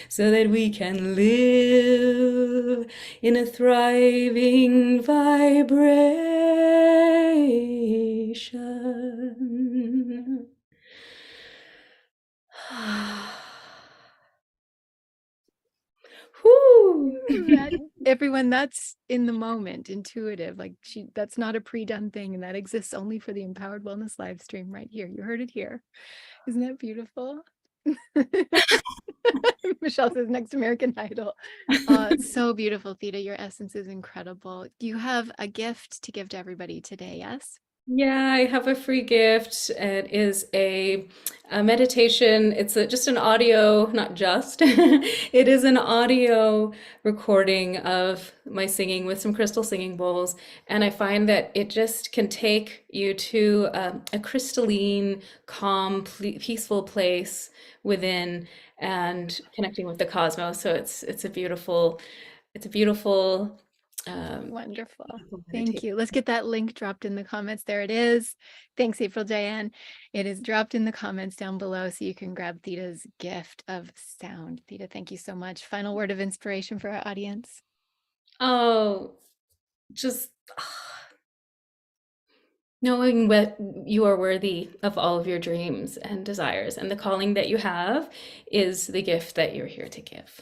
so that we can live in a thriving vibration. Whew.
Everyone, that's in the moment, intuitive. Like that's not a pre-done thing, and that exists only for the Empowered Wellness live stream right here. You heard it here. Isn't that beautiful? Michelle says next American Idol. So beautiful, Theta. Your essence is incredible. You have a gift to give to everybody today, yes?
Yeah, I have a free gift. It is a meditation. It's just an audio, not just, it is an audio recording of my singing with some crystal singing bowls. And I find that it just can take you to a crystalline, calm, peaceful place within and connecting with the cosmos. So it's a beautiful,
Wonderful.
beautiful
Thank
meditation.
you. Let's get that link dropped in the comments. There it is. Thanks, April Diane. It is dropped in the comments down below, so you can grab Theta's gift of sound. Theta, thank you so much. Final word of inspiration for our audience.
Oh, just knowing that you are worthy of all of your dreams and desires, and the calling that you have is the gift that you're here to give.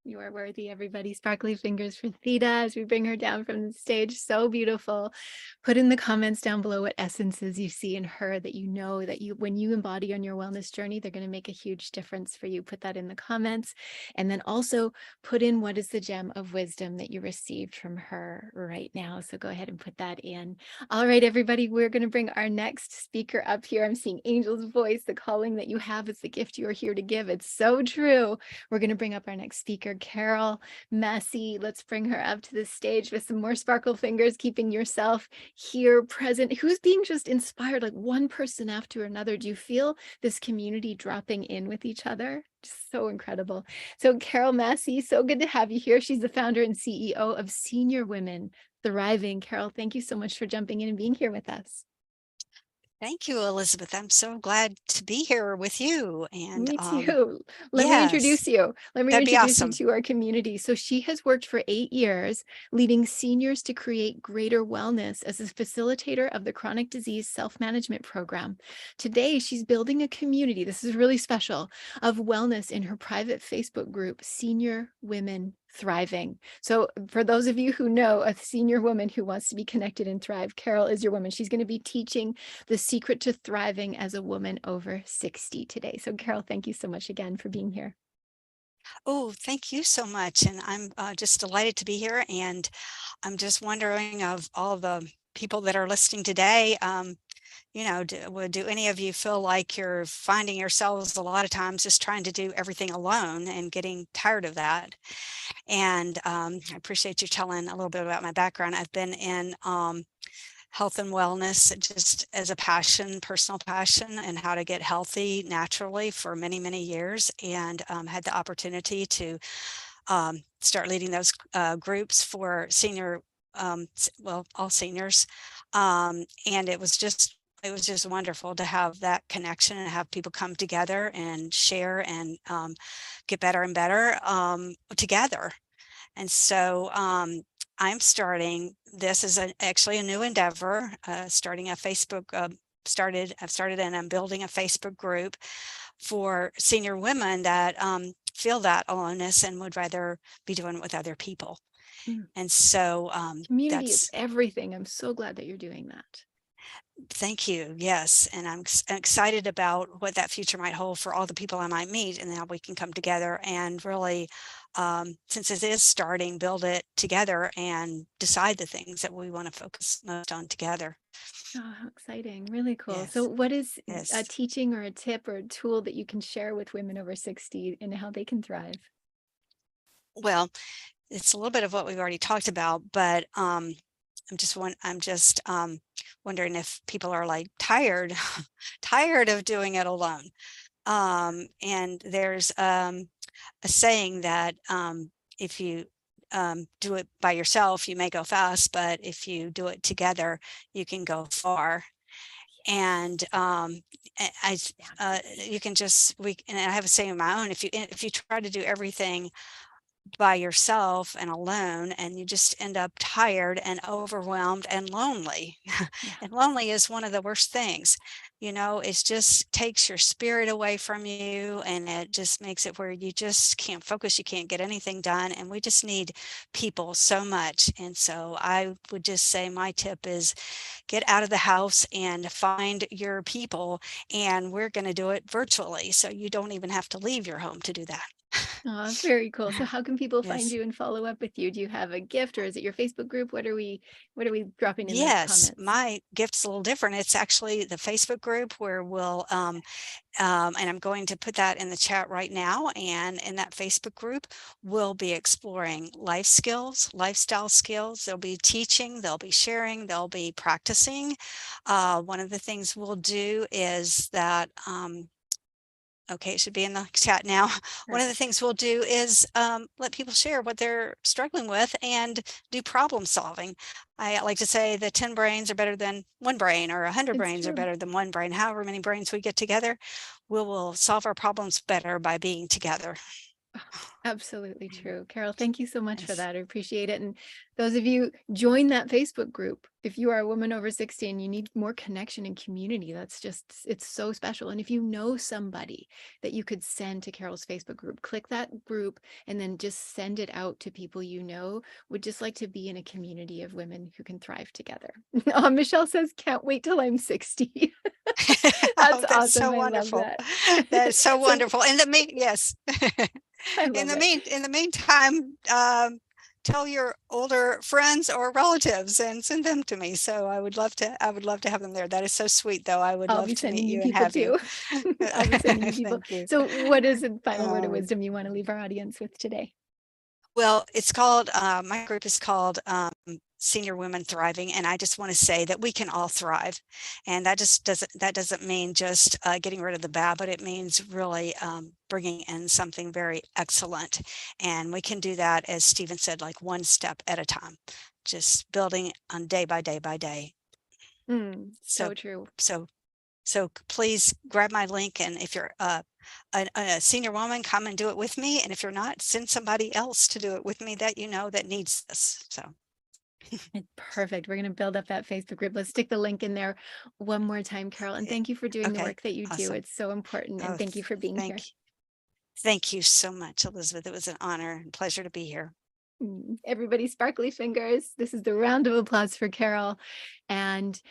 You are worthy, everybody. Sparkly fingers for Theta as we bring her down from the stage. So beautiful. Put in the comments down below what essences you see in her that you know that when you embody on your wellness journey, they're going to make a huge difference for you. Put that in the comments. And then also put in what is the gem of wisdom that you received from her right now. So go ahead and put that in. All right, everybody, we're going to bring our next speaker up here. I'm seeing Angel's voice. The calling that you have is the gift you are here to give. It's so true. We're going to bring up our next speaker, Carol Massey. Let's bring her up to the stage with some more sparkle fingers, keeping yourself here present. Who's being just inspired, like one person after another? Do you feel this community dropping in with each other? Just so incredible. So Carol Massey, so good to have you here. She's the founder and CEO of Senior Women Thriving. Carol, thank you so much for jumping in and being here with us.
Thank you, Elizabeth. I'm so glad to be here with you. And
me too. Let me
yes,
introduce you. Let me
that'd be
introduce
awesome.
you to our community. So she has worked for 8 years, leading seniors to create greater wellness as a facilitator of the Chronic Disease Self-Management Program. Today, she's building a community, this is really special, of wellness in her private Facebook group, Senior Women Thriving. So for those of you who know a senior woman who wants to be connected and thrive, Carol is your woman. She's going to be teaching the secret to thriving as a woman over 60 today. So Carol, thank you so much again for being here.
Oh, thank you so much. And I'm just delighted to be here. And I'm just wondering, of all the people that are listening today, you know, do any of you feel like you're finding yourselves a lot of times just trying to do everything alone and getting tired of that? And I appreciate you telling a little bit about my background. I've been in health and wellness just as a passion, personal passion, and how to get healthy naturally for many, many years, and had the opportunity to start leading those groups for senior, well, all seniors. And it was just wonderful to have that connection and have people come together and share and get better and better together. And so I'm starting, this is actually a new endeavor, starting a Facebook, I've started and I'm building a Facebook group for senior women that feel that aloneness and would rather be doing it with other people. And so
community is everything. I'm so glad that you're doing that.
Thank you. Yes. And I'm excited about what that future might hold for all the people I might meet and how we can come together and really, since it is starting, build it together and decide the things that we want to focus most on together.
Oh, how exciting. Really cool.
Yes.
So what is
Yes.
a teaching or a tip or a tool that you can share with women over 60 and how they can thrive?
Well, it's a little bit of what we've already talked about, but I'm just wondering if people are like tired of doing it alone. And there's a saying that if you do it by yourself, you may go fast, but if you do it together, you can go far. And you can just, and I have a saying of my own, if you try to do everything by yourself and alone, and you just end up tired and overwhelmed and lonely. And lonely is one of the worst things, you know. It just takes your spirit away from you, and it just makes it where you just can't focus, you can't get anything done, and we just need people so much. And so I would just say my tip is get out of the house and find your people, and we're going to do it virtually, so you don't even have to leave your home to do that.
Oh, very cool. So how can people find
Yes.
you and follow up with you? Do you have a gift, or is it your Facebook group? What are we dropping in the
Yes,
comments?
my gift's a little different. It's actually the Facebook group where we'll, and I'm going to put that in the chat right now. And in that Facebook group, we'll be exploring life skills, lifestyle skills. There'll be teaching, there'll be sharing, there'll be practicing. One of the things we'll do is that, okay, it should be in the chat now. One of the things we'll do is let people share what they're struggling with and do problem solving. I like to say that 10 brains are better than one brain, or 100 brains are better than one brain. However many brains we get together, we will solve our problems better by being together.
Absolutely true. Carol, thank you so much for that. I appreciate it. And those of you, join that Facebook group. If you are a woman over 60 and you need more connection and community, that's just, it's so special. And if you know somebody that you could send to Carol's Facebook group, click that group and then just send it out to people you know would just like to be in a community of women who can thrive together. Michelle says, can't wait till I'm 60. That's awesome.
So wonderful. That's so wonderful. In the meantime, tell your older friends or relatives and send them to me. So I would love to have them there. That is so sweet, though. I would love to meet you and have you.
I'll be sending you people. So what is the final word of wisdom you want to leave our audience with today?
Well, it's called, my group is called Senior Women Thriving. And I just want to say that we can all thrive. And that doesn't mean just getting rid of the bad, but it means really bringing in something very excellent. And we can do that, as Stephen said, like one step at a time, just building on day by day by day.
So true.
So please grab my link, and if you're a senior woman, come and do it with me. And if you're not, send somebody else to do it with me that you know that needs this. So
perfect. We're going to build up that Facebook group. Let's stick the link in there one more time, Carol. And thank you for doing the work that you do. It's so important. And thank you for being here.
Thank you so much, Elizabeth. It was an honor and pleasure to be here.
Everybody, sparkly fingers. This is the round of applause for Carol. And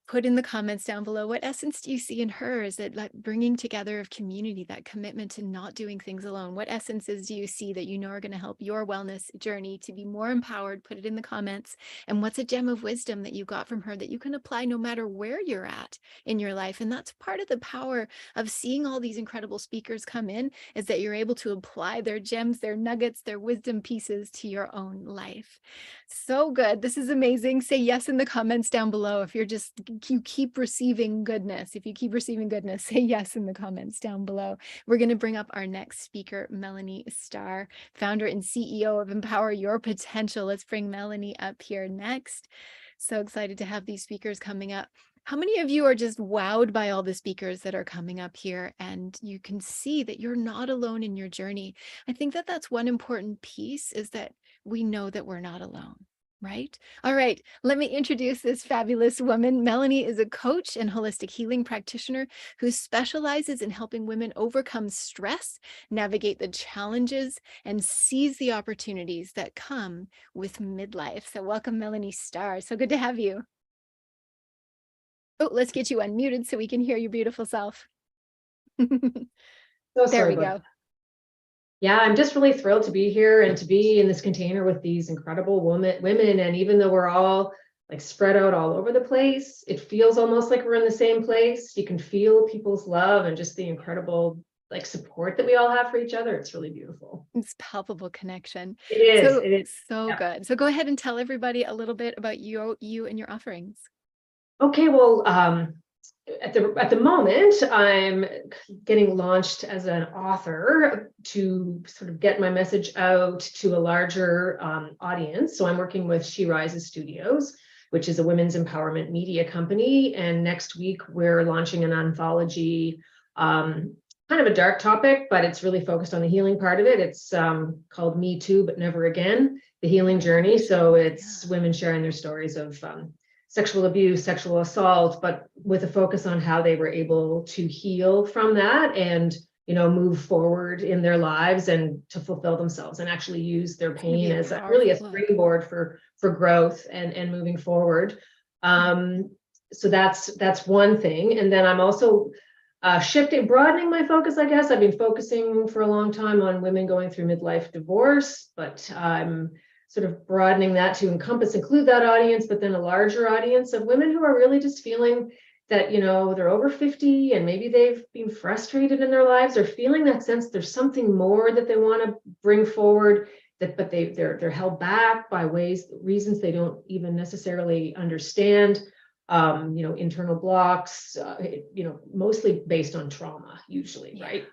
put in the comments down below, what essence do you see in her? Is it like bringing together of community, that commitment to not doing things alone? What essences do you see that you know are going to help your wellness journey to be more empowered? Put it in the comments. And what's a gem of wisdom that you got from her that you can apply no matter where you're at in your life? And that's part of the power of seeing all these incredible speakers come in, is that you're able to apply their gems, their nuggets, their wisdom pieces to your own life. So good. This is amazing. Say yes in the comments down below if you're just you keep receiving goodness. If you keep receiving goodness, say yes in the comments down below. We're going to bring up our next speaker, Melanie Starr, founder and CEO of Empower Your Potential. Let's bring Melanie up here next. So excited to have these speakers coming up. How many of you are just wowed by all the speakers that are coming up here, and you can see that you're not alone in your journey? I think that that's one important piece, is that we know that we're not alone. Right? All right, let me introduce this fabulous woman. Melanie is a coach and holistic healing practitioner who specializes in helping women overcome stress, navigate the challenges, and seize the opportunities that come with midlife. So welcome, Melanie Starr. So good to have you. Oh, let's get you unmuted so we can hear your beautiful self. There we go.
Yeah, I'm just really thrilled to be here and to be in this container with these incredible women. And even though we're all like spread out all over the place, it feels almost like we're in the same place. You can feel people's love and just the incredible like support that we all have for each other. It's really beautiful.
It's palpable connection.
It is.
So,
It is
so
yeah.
good. So go ahead and tell everybody a little bit about you and your offerings.
Okay, well, at the moment, I'm getting launched as an author to sort of get my message out to a larger audience. So I'm working with She Rises Studios, which is a women's empowerment media company. And next week, we're launching an anthology, kind of a dark topic, but it's really focused on the healing part of it. It's called Me Too, But Never Again, The Healing Journey. So it's women sharing their stories of sexual abuse, sexual assault, but with a focus on how they were able to heal from that and, you know, move forward in their lives and to fulfill themselves and actually use their pain as really a springboard for growth and moving forward. So that's one thing. And then I'm also broadening my focus, I guess. I've been focusing for a long time on women going through midlife divorce, but I'm sort of broadening that to include that audience, but then a larger audience of women who are really just feeling that, you know, they're over 50 and maybe they've been frustrated in their lives or feeling that sense there's something more that they want to bring forward, but they're held back by reasons they don't even necessarily understand. You know, internal blocks, you know, mostly based on trauma, usually, right?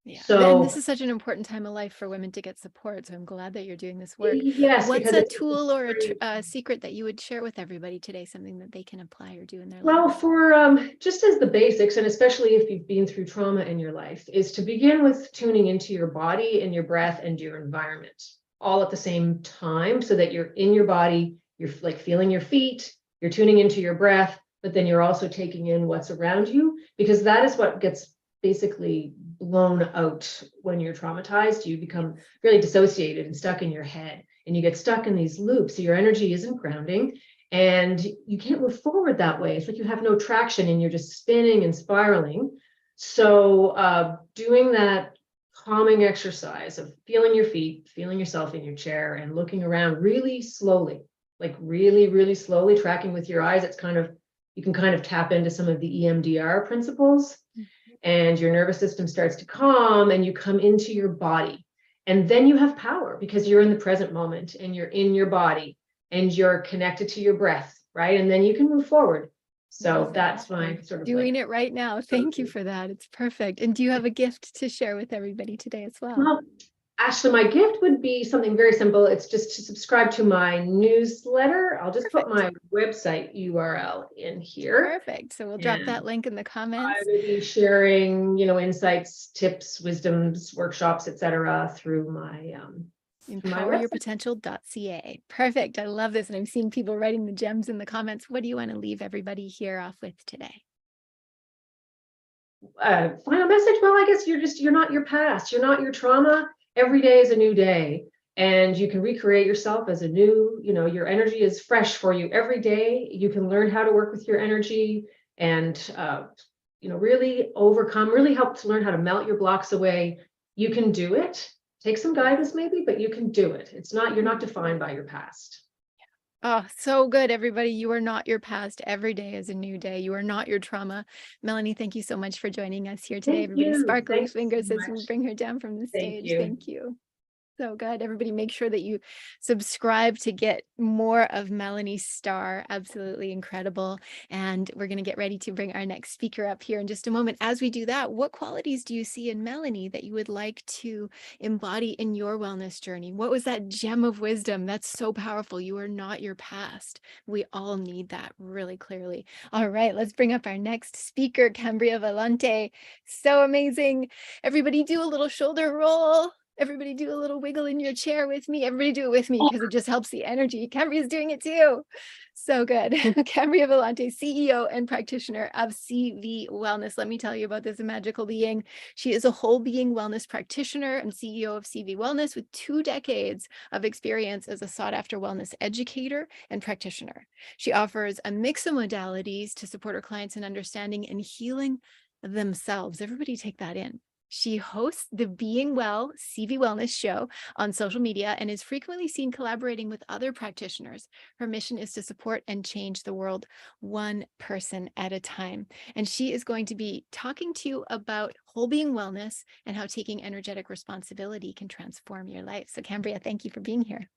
Yeah.
So,
and this is such an important time of life for women to get support. So I'm glad that you're doing this work.
Yes,
what's a tool or a secret that you would share with everybody today, something that they can apply or do in their life?
Well, for just as the basics, and especially if you've been through trauma in your life, is to begin with tuning into your body and your breath and your environment all at the same time, so that you're in your body, you're like feeling your feet, you're tuning into your breath, but then you're also taking in what's around you, because that is what gets basically blown out when you're traumatized. You become really dissociated and stuck in your head, and you get stuck in these loops. So your energy isn't grounding and you can't move forward that way. It's like you have no traction and you're just spinning and spiraling. So doing that calming exercise of feeling your feet, feeling yourself in your chair and looking around really slowly, like really, really slowly, tracking with your eyes. It's you can kind of tap into some of the EMDR principles. And your nervous system starts to calm and you come into your body. And then you have power because you're in the present moment and you're in your body and you're connected to your breath, right? And then you can move forward. So that's my sort of
doing it right now. Thank you for that. It's perfect. And do you have a gift to share with everybody today as well?
Well, actually, my gift would be something very simple. It's just to subscribe to my newsletter. I'll just put my website URL in here.
Perfect. So we'll drop that link in the comments.
I will be sharing, you know, insights, tips, wisdoms, workshops, etc. through my
empoweryourpotential.ca. Perfect. I love this. And I'm seeing people writing the gems in the comments. What do you want to leave everybody here off with today?
Final message. Well, I guess you're not your past. You're not your trauma. Every day is a new day, and you can recreate yourself as a new, you know, your energy is fresh for you every day. You can learn how to work with your energy and, you know, really help to learn how to melt your blocks away. You can do it. Take some guidance maybe, but you can do it. You're not defined by your past.
Oh, so good, everybody. You are not your past. Every day is a new day. You are not your trauma. Melanie, thank you so much for joining us here today. Everybody, sparkling fingers as we bring her down from the stage. Thank you. So good. Everybody make sure that you subscribe to get more of Melanie's star. Absolutely incredible. And we're going to get ready to bring our next speaker up here in just a moment. As we do that, what qualities do you see in Melanie that you would like to embody in your wellness journey? What was that gem of wisdom? That's so powerful. You are not your past. We all need that really clearly. All right, let's bring up our next speaker, Cambria Valente. So amazing. Everybody do a little shoulder roll. Everybody do a little wiggle in your chair with me. Everybody do it with me because it just helps the energy. Cambria's doing it too. So good. Cambria Valente, CEO and practitioner of CV Wellness. Let me tell you about this magical being. She is a whole being wellness practitioner and CEO of CV Wellness with 2 decades of experience as a sought after wellness educator and practitioner. She offers a mix of modalities to support her clients in understanding and healing themselves. Everybody take that in. She hosts the Being Well CV Wellness show on social media and is frequently seen collaborating with other practitioners. Her mission is to support and change the world one person at a time. And she is going to be talking to you about whole being wellness and how taking energetic responsibility can transform your life. So Cambria, thank you for being here.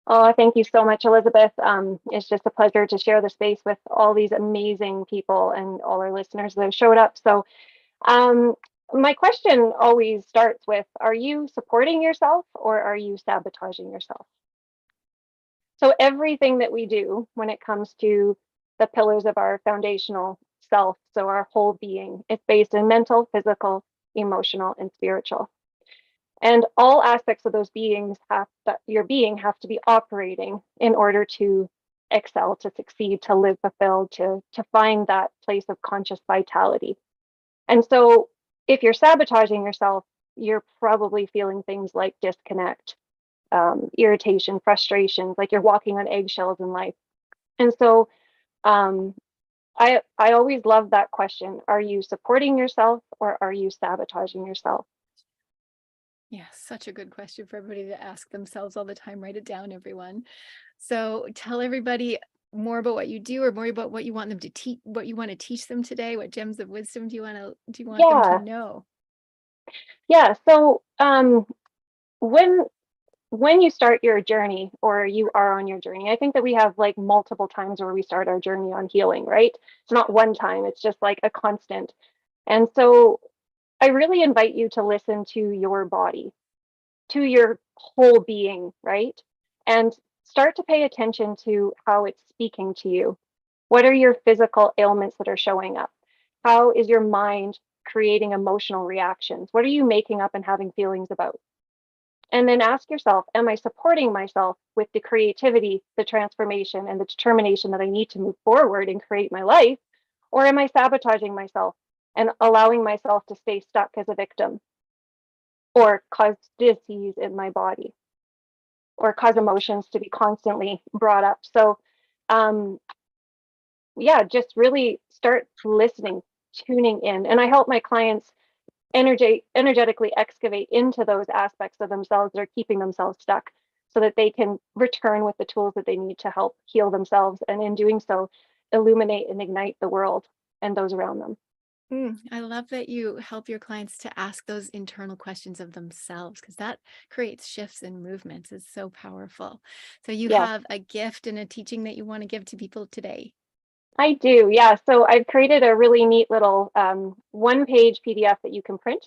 Oh, thank you so much, Elizabeth. It's just a pleasure to share the space with all these amazing people and all our listeners that have showed up. So my question always starts with, are you supporting yourself or are you sabotaging yourself? So everything that we do when it comes to the pillars of our foundational self, so our whole being, it's based in mental, physical, emotional, and spiritual. And all aspects of those beings your being have to be operating in order to excel, to succeed, to live fulfilled, to find that place of conscious vitality. And so if you're sabotaging yourself, you're probably feeling things like disconnect, irritation, frustrations, like you're walking on eggshells in life. And so I always love that question. Are you supporting yourself or are you sabotaging yourself?
Yeah, such a good question for everybody to ask themselves all the time. Write it down, everyone. So tell everybody more about what you do or more about what you want them to teach, what you want to teach them today. What gems of wisdom do you want them to know?
Yeah. So when you start your journey or you are on your journey, I think that we have like multiple times where we start our journey on healing, right? It's not one time, it's just like a constant. And so I really invite you to listen to your body, to your whole being, right? And start to pay attention to how it's speaking to you. What are your physical ailments that are showing up? How is your mind creating emotional reactions? What are you making up and having feelings about? And then ask yourself, am I supporting myself with the creativity, the transformation, and the determination that I need to move forward and create my life? Or am I sabotaging myself and allowing myself to stay stuck as a victim or cause disease in my body or cause emotions to be constantly brought up? So yeah, just really start listening, tuning in. And I help my clients energetically excavate into those aspects of themselves that are keeping themselves stuck so that they can return with the tools that they need to help heal themselves. And in doing so, illuminate and ignite the world and those around them.
I love that you help your clients to ask those internal questions of themselves because that creates shifts and movements. It's so powerful. So you have a gift and a teaching that you want to give to people today.
I do, yeah. So I've created a really neat little one-page PDF that you can print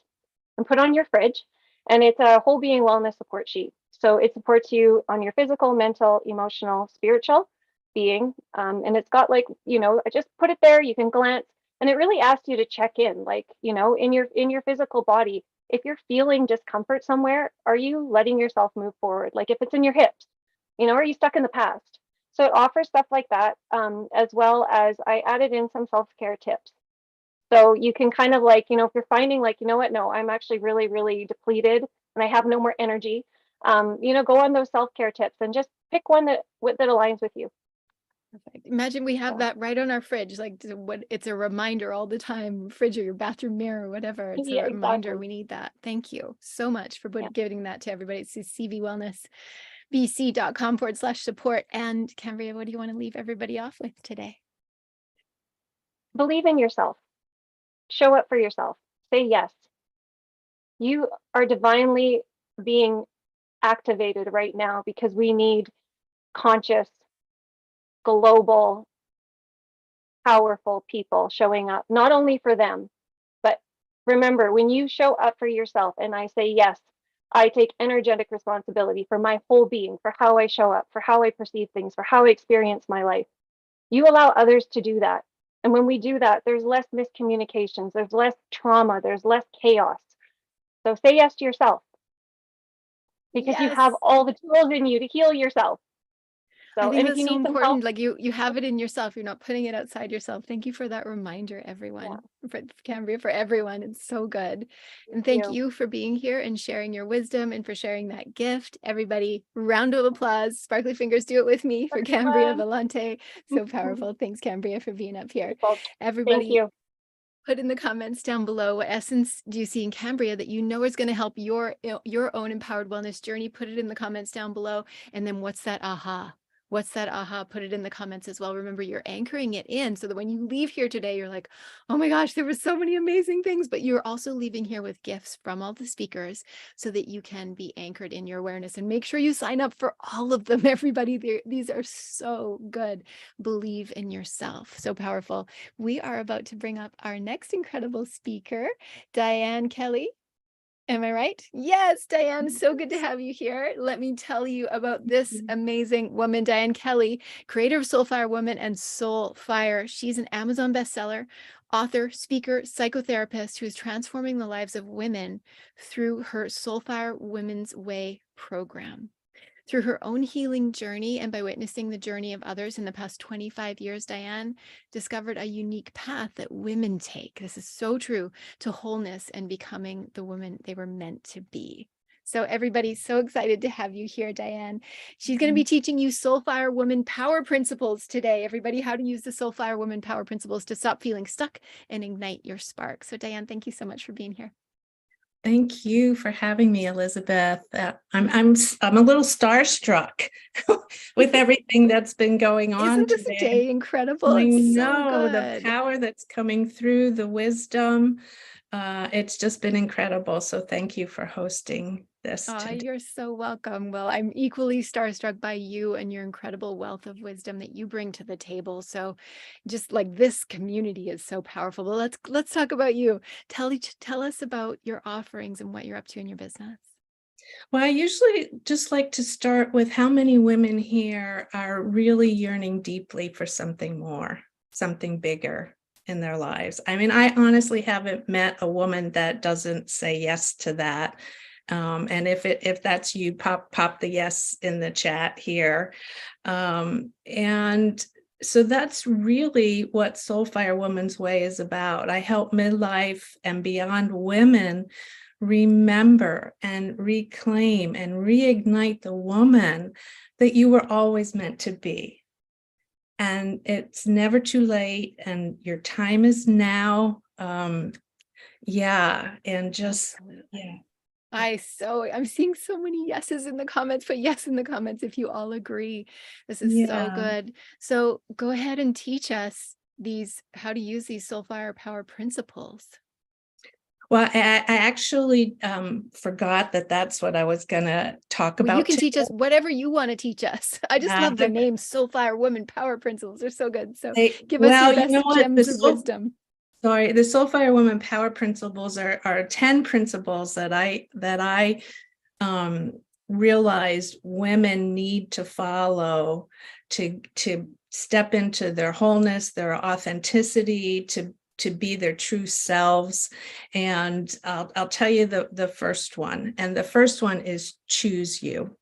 and put on your fridge. And it's a whole being wellness support sheet. So it supports you on your physical, mental, emotional, spiritual being. And it's got like, I just put it there, you can glance. And it really asks you to check in, like, in your physical body. If you're feeling discomfort somewhere, are you letting yourself move forward? Like if it's in your hips, are you stuck in the past? So it offers stuff like that, as well as I added in some self-care tips. So you can kind of like, if you're finding like, you know what, no, I'm actually really, really depleted and I have no more energy, go on those self-care tips and just pick one that aligns with you.
Perfect. Imagine we have that right on our fridge, like it's a reminder all the time, fridge or your bathroom mirror or whatever. It's a reminder.
Exactly.
We need that. Thank you so much for giving that to everybody. It's cvwellnessbc.com/support. And Cambria, what do you want to leave everybody off with today?
Believe in yourself. Show up for yourself. Say yes. You are divinely being activated right now because we need conscious, global, powerful people showing up, not only for them, but remember, when you show up for yourself and I say, yes, I take energetic responsibility for my whole being, for how I show up, for how I perceive things, for how I experience my life. You allow others to do that. And when we do that, there's less miscommunications, there's less trauma, there's less chaos. So say yes to yourself because you have all the tools in you to heal yourself.
I
So,
think
and if
that's
you
so
need some help,
important. Like you have it in yourself. You're not putting it outside yourself. Thank you for that reminder, everyone. For Cambria, for everyone. It's so good. And thank you for being here and sharing your wisdom and for sharing that gift. Everybody, round of applause. Sparkly fingers, do it with me for Cambria Vellante. So powerful. Thanks, Cambria, for being up here. Everybody,
thank you.
Put in the comments down below what essence do you see in Cambria that you know is going to help your own empowered wellness journey. Put it in the comments down below. And then what's that aha? What's that aha? Put it in the comments as well. Remember, you're anchoring it in so that when you leave here today, you're like, oh my gosh, there were so many amazing things, but you're also leaving here with gifts from all the speakers so that you can be anchored in your awareness. And make sure you sign up for all of them, everybody. These are so good. Believe in yourself. So powerful. We are about to bring up our next incredible speaker, Diane Kelly. Am I right? Yes, Diane, so good to have you here. Let me tell you about this amazing woman, Diane Kelly, creator of Soulfire Woman and Soulfire. She's an Amazon bestseller, author, speaker, psychotherapist who is transforming the lives of women through her Soulfire Women's Way program. Through her own healing journey and by witnessing the journey of others in the past 25 years, Diane discovered a unique path that women take. This is so true to wholeness and becoming the woman they were meant to be. So everybody, so excited to have you here, Diane. She's going to be teaching you Soulfire Woman Power Principles today. Everybody, how to use the Soulfire Woman Power Principles to stop feeling stuck and ignite your spark. So Diane, thank you so much for being here.
Thank you for having me, Elizabeth. I'm a little starstruck with everything that's been going on
Isn't this
today.
day incredible?
I
It's
know
so good.
the power that's coming through, the wisdom. It's just been incredible. So thank you for hosting this today.
You're so welcome. Well, I'm equally starstruck by you and your incredible wealth of wisdom that you bring to the table. So just like this community is so powerful. But let's talk about you. Tell us about your offerings and what you're up to in your business.
Well, I usually just like to start with how many women here are really yearning deeply for something more, something bigger in their lives. I mean, I honestly haven't met a woman that doesn't say yes to that. And if that's you, pop the yes in the chat here. And so that's really what Soulfire Woman's Way is about. I help midlife and beyond women remember and reclaim and reignite the woman that you were always meant to be. And it's never too late, and your time is now. Yeah, and just, yeah.
I'm seeing so many yeses in the comments, but yes in the comments if you all agree. This is so good. So go ahead and teach us how to use these Soulfire Power Principles.
Well, I actually forgot that's what I was going to talk about.
You can teach us whatever you want to teach us. I just love the name Soulfire Woman Power Principles. They're so good. So give us your best gems of wisdom.
Sorry, the Soulfire Woman Power Principles are 10 principles that I realized women need to follow to step into their wholeness, their authenticity, to be their true selves. And I'll tell you the first one. And the first one is choose you.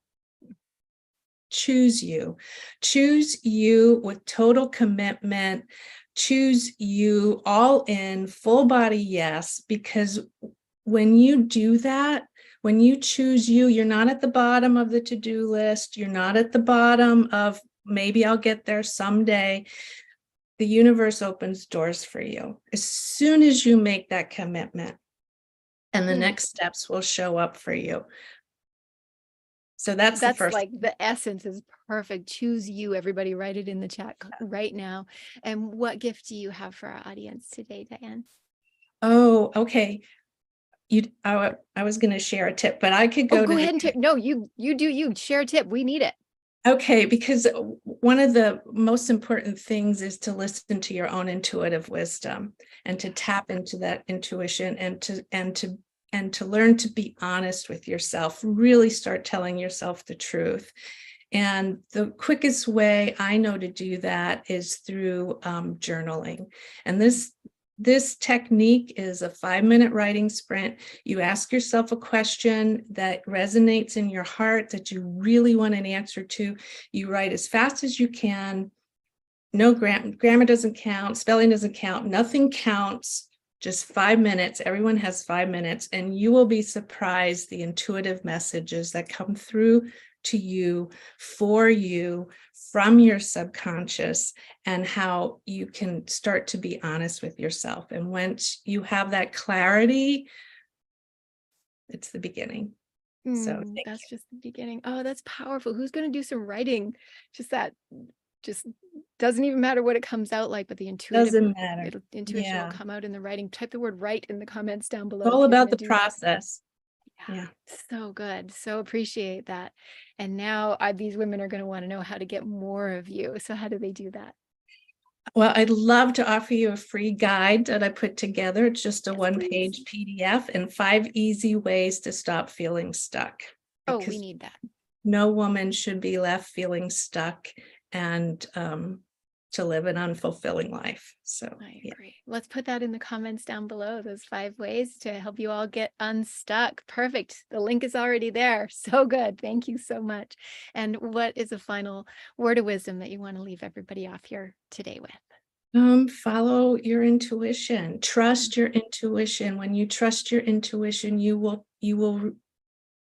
Choose you. Choose you with total commitment. Choose you all in, full body yes, because when you do that, when you choose you, you're not at the bottom of the to-do list. You're not at the bottom of maybe I'll get there someday. The universe opens doors for you as soon as you make that commitment, and the next steps will show up for you. So that's the first.
Like the essence is perfect. Choose you, everybody. Write it in the chat right now. And what gift do you have for our audience today, Diane?
Oh, okay. I was going to share a tip, but I could
Oh,
go
go
to
ahead and no, you do you share a tip. We need it.
Okay, because one of the most important things is to listen to your own intuitive wisdom and to tap into that intuition and to learn to be honest with yourself, really start telling yourself the truth. And the quickest way I know to do that is through journaling. And this technique is a 5-minute writing sprint. You ask yourself a question that resonates in your heart that you really want an answer to. You write as fast as you can. No grammar doesn't count, spelling doesn't count, nothing counts. Just 5 minutes. Everyone has 5 minutes, and you will be surprised the intuitive messages that come through to you, for you, from your subconscious, and how you can start to be honest with yourself. And once you have that clarity, it's the beginning. So
that's just the beginning. Oh, that's powerful. Who's going to do some writing? Just doesn't even matter what it comes out like, but the
doesn't matter.
Intuition will come out in the writing. Type the word write in the comments down below.
It's all about the process. Yeah.
So good. So appreciate that. And now these women are going to want to know how to get more of you. So how do they do that?
Well, I'd love to offer you a free guide that I put together. It's just a one-page PDF and 5 easy ways to stop feeling stuck.
Oh, we need that.
No woman should be left feeling stuck and to live an unfulfilling life. So
I agree. Let's put that in the comments down below, those 5 ways to help you all get unstuck. Perfect. The link is already there. So good. Thank you so much. And what is a final word of wisdom that you want to leave everybody off here today with?
Follow your intuition. Trust your intuition. When you trust your intuition, you will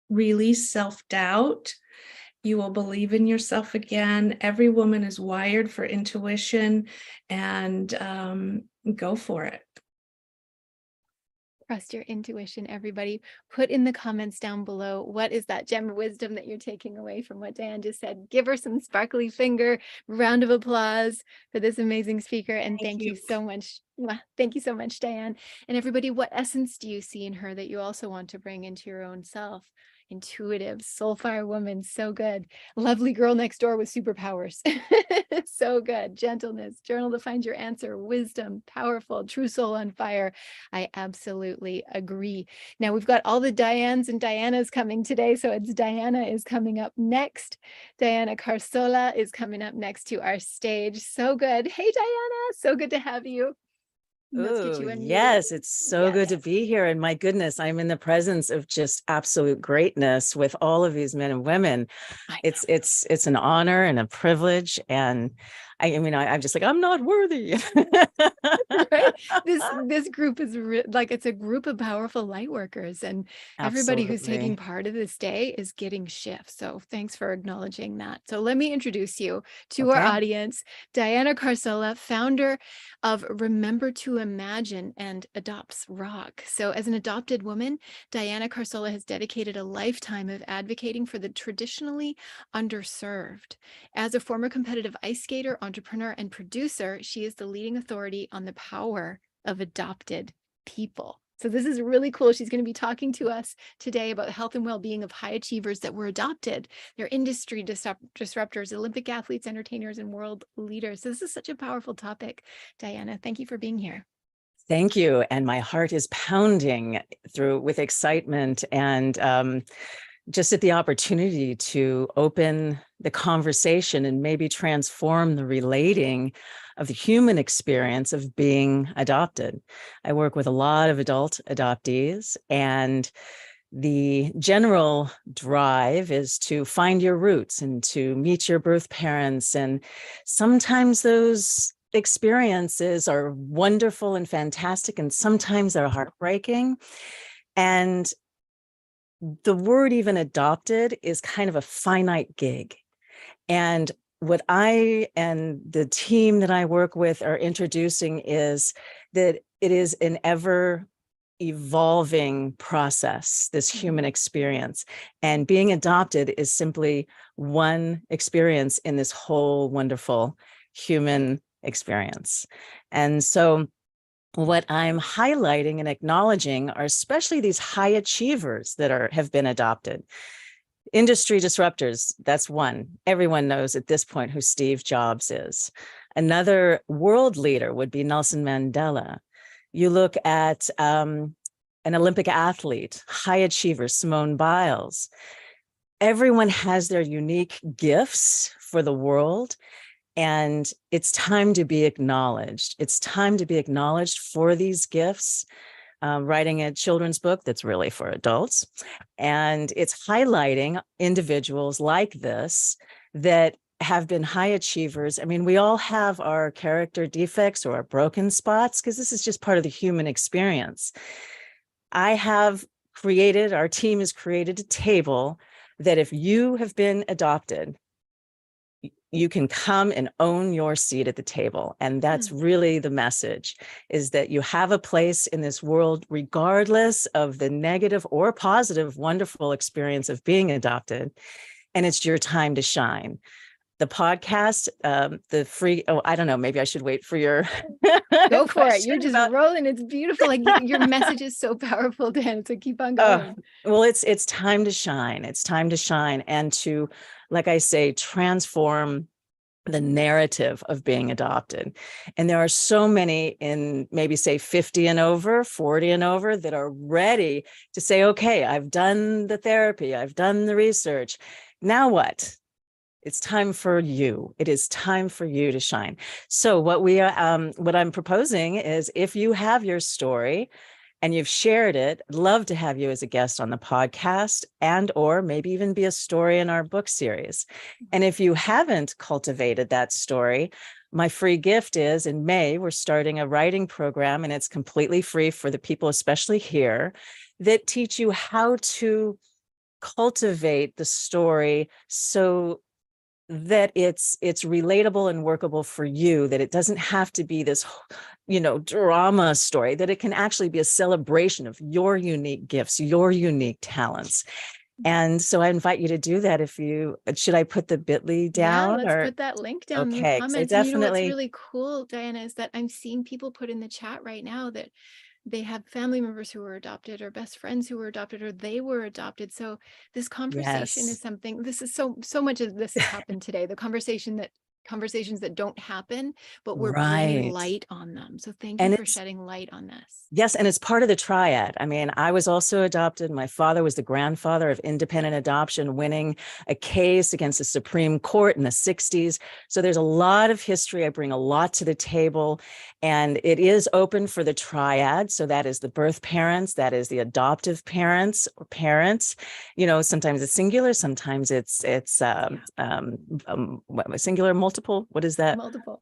release self-doubt. You will believe in yourself again. Every woman is wired for intuition, and go for it.
Trust your intuition, everybody. Put in the comments down below, what is that gem of wisdom that you're taking away from what Diane just said? Give her some sparkly finger, round of applause for this amazing speaker. And thank you so much. Thank you so much, Diane. And everybody, what essence do you see in her that you also want to bring into your own self? Intuitive, soulfire woman, so good. Lovely girl next door with superpowers. So good. Gentleness, journal to find your answer, wisdom, powerful, true soul on fire. I absolutely agree. Now we've got all the Dianes and Dianas coming today. So it's Diana is coming up next. Diana Carsola is coming up next to our stage. So good. Hey, Diana, so good to have you.
Oh, yes, it's so good to be here. And my goodness, I'm in the presence of just absolute greatness with all of these men and women. It's an honor and a privilege. And I'm just like, I'm not worthy.
Right? This group is it's a group of powerful light workers, and everybody who's taking part of this day is getting shifts. So thanks for acknowledging that. So let me introduce you to our audience. Diana Carsola, founder of Remember to Imagine and Adopts Rock. So as an adopted woman, Diana Carsola has dedicated a lifetime of advocating for the traditionally underserved. As a former competitive ice skater, entrepreneur, and producer, she is the leading authority on the power of adopted people. So this is really cool. She's going to be talking to us today about the health and well-being of high achievers that were adopted. They're industry disruptors, Olympic athletes, entertainers, and world leaders. So this is such a powerful topic. Diana, thank you for being here.
Thank you. And my heart is pounding through with excitement and just at the opportunity to open the conversation and maybe transform the relating of the human experience of being adopted. I work with a lot of adult adoptees, and the general drive is to find your roots and to meet your birth parents. And sometimes those experiences are wonderful and fantastic, and sometimes they're heartbreaking. And the word even adopted is kind of a finite gig. And what I and the team that I work with are introducing is that it is an ever evolving process, this human experience. And being adopted is simply one experience in this whole wonderful human experience. And so what I'm highlighting and acknowledging are especially these high achievers that have been adopted. Industry disruptors, that's one. Everyone knows at this point who Steve Jobs is. Another world leader would be Nelson Mandela. You look at an Olympic athlete, high achiever, Simone Biles. Everyone has their unique gifts for the world, and it's time to be acknowledged. It's time to be acknowledged for these gifts. Writing a children's book that's really for adults. And it's highlighting individuals like this that have been high achievers. I mean, we all have our character defects or our broken spots, because this is just part of the human experience. Our team has created a table that if you have been adopted, you can come and own your seat at the table. And that's really the message, is that you have a place in this world, regardless of the negative or positive, wonderful experience of being adopted. And it's your time to shine. The podcast, the free, I don't know, maybe I should wait for your
Go for it. You're just rolling. It's beautiful. Like your message is so powerful, Dan. So keep on going.
Well, it's time to shine. It's time to shine and to, like I say, transform the narrative of being adopted. And there are so many in maybe say 50 and over, 40 and over that are ready to say, okay, I've done the therapy, I've done the research. Now what? It's time for you. It is time for you to shine. So what I'm proposing is, if you have your story and you've shared it, I'd love to have you as a guest on the podcast, and or maybe even be a story in our book series. And if you haven't cultivated that story, my free gift is, in May, we're starting a writing program, and it's completely free for the people, especially here, that teach you how to cultivate the story so that it's relatable and workable for you, that it doesn't have to be this, drama story, that it can actually be a celebration of your unique gifts, your unique talents. And so I invite you to do that. Should I put the bit.ly down?
Yeah, let's put that link down in the comments.
Definitely.
And what's really cool, Diana, is that I'm seeing people put in the chat right now that they have family members who were adopted, or best friends who were adopted, or they were adopted. So this conversation is something, this is so much of this has happened today. The conversations that don't happen, but we're bringing light on them. So thank you for shedding light on this.
Yes. And it's part of the triad. I mean, I was also adopted. My father was the grandfather of independent adoption, winning a case against the Supreme Court in the 60s. So there's a lot of history. I bring a lot to the table, and it is open for the triad. So that is the birth parents, that is the adoptive parents or parents, sometimes it's singular, sometimes it's singular, multiple. What is that?
Multiple.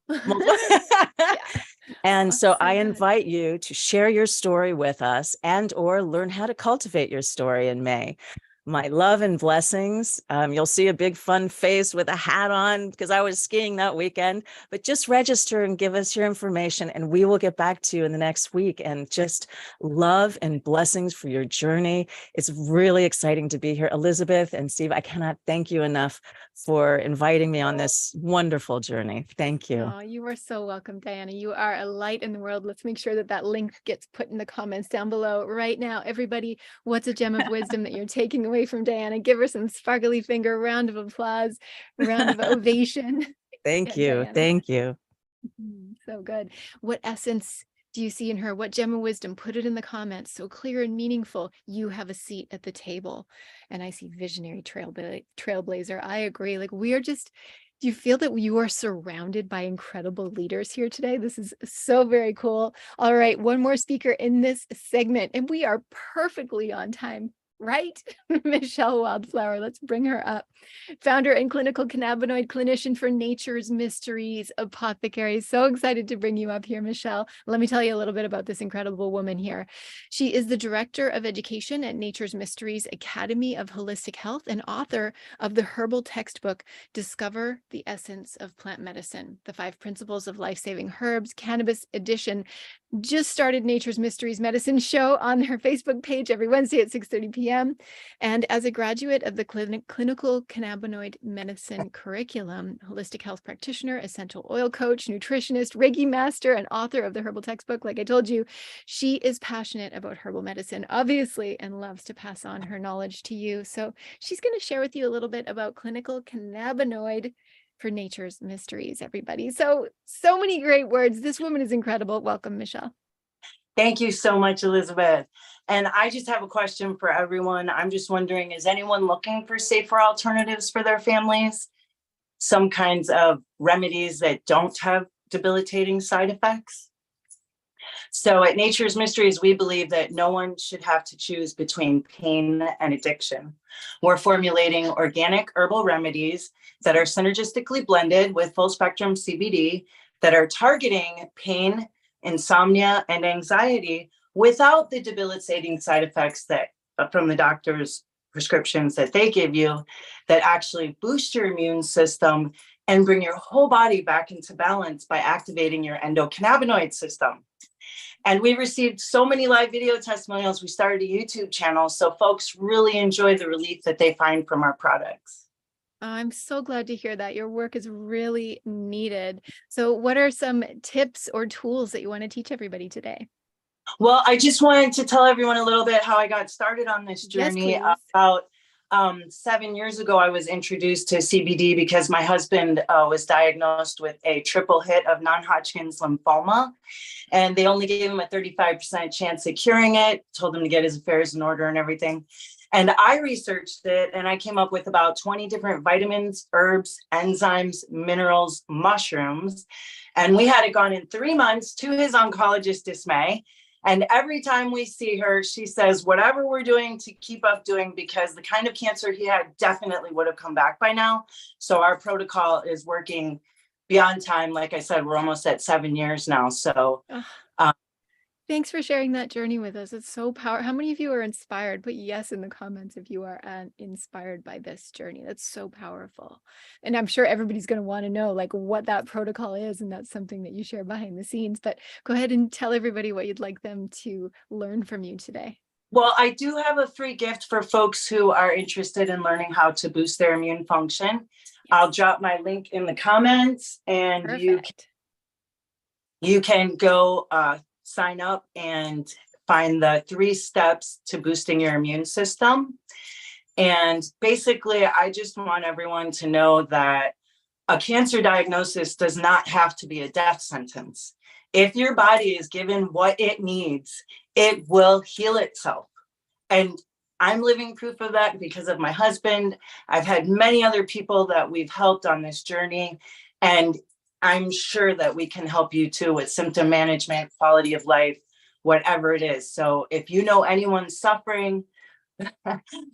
And so I invite you to share your story with us, and or learn how to cultivate your story in May. My love and blessings. You'll see a big fun face with a hat on because I was skiing that weekend, but just register and give us your information, and we will get back to you in the next week. And just love and blessings for your journey. It's really exciting to be here. Elizabeth and Steve, I cannot thank you enough for inviting me on this wonderful journey. Thank you.
Oh, you are so welcome, Diana. You are a light in the world. Let's make sure that link gets put in the comments down below right now. Everybody, what's a gem of wisdom that you're taking away from Diana? Give her some sparkly finger, round of applause, round of ovation.
Thank you.
Diana.
Thank you.
So good. What essence do you see in her? What gem of wisdom? Put it in the comments. So clear and meaningful. You have a seat at the table. And I see visionary trailblazer. I agree. Like, we are just, do you feel that you are surrounded by incredible leaders here today? This is so very cool. All right, one more speaker in this segment, and we are perfectly on time. Right? Michelle Wildflower, let's bring her up. Founder and clinical cannabinoid clinician for Nature's Mysteries Apothecary. So excited to bring you up here, Michelle. Let me tell you a little bit about this incredible woman here. She is the director of education at Nature's Mysteries Academy of Holistic Health and author of the herbal textbook, Discover the Essence of Plant Medicine, the 5 Principles of Life-Saving Herbs, Cannabis Edition. just started Nature's Mysteries Medicine show on her Facebook page every Wednesday at 6:30 p.m. And as a graduate of the clinical cannabinoid medicine curriculum, holistic health practitioner, essential oil coach, nutritionist, Reiki master, and author of the herbal textbook, like I told you, she is passionate about herbal medicine, obviously, and loves to pass on her knowledge to you. So she's going to share with you a little bit about clinical cannabinoid for Nature's Mysteries, everybody. So many great words. This woman is incredible. Welcome, Michelle.
Thank you so much, Elizabeth. And I just have a question for everyone. I'm just wondering, is anyone looking for safer alternatives for their families? Some kinds of remedies that don't have debilitating side effects? So at Nature's Mysteries, we believe that no one should have to choose between pain and addiction. We're formulating organic herbal remedies that are synergistically blended with full spectrum CBD that are targeting pain, insomnia, and anxiety without the debilitating side effects that from the doctor's prescriptions that they give you, that actually boost your immune system and bring your whole body back into balance by activating your endocannabinoid system. And we received so many live video testimonials. We started a YouTube channel, so folks really enjoy the relief that they find from our products.
I'm so glad to hear that. Your work is really needed. So what are some tips or tools that you want to teach everybody today?
Well, I just wanted to tell everyone a little bit how I got started on this journey.
Yes,
about 7 years ago, I was introduced to CBD because my husband was diagnosed with a triple hit of non-Hodgkin's lymphoma. And they only gave him a 35% chance of curing it, told him to get his affairs in order and everything. And I researched it and I came up with about 20 different vitamins, herbs, enzymes, minerals, mushrooms. And we had it gone in 3 months, to his oncologist's dismay. And every time we see her, she says, whatever we're doing to keep up doing, because the kind of cancer he had definitely would have come back by now. So our protocol is working beyond time. Like I said, we're almost at 7 years now. So
thanks for sharing that journey with us. It's so powerful. How many of you are inspired? Put yes in the comments if you are inspired by this journey. That's so powerful. And I'm sure everybody's going to want to know like what that protocol is. And that's something that you share behind the scenes. But go ahead and tell everybody what you'd like them to learn from you today.
Well, I do have a free gift for folks who are interested in learning how to boost their immune function. I'll drop my link in the comments and you can go sign up and find the 3 steps to boosting your immune system. And basically, I just want everyone to know that a cancer diagnosis does not have to be a death sentence. If your body is given what it needs, it will heal itself. And I'm living proof of that because of my husband. I've had many other people that we've helped on this journey. And I'm sure that we can help you too with symptom management, quality of life, whatever it is. So if you know anyone suffering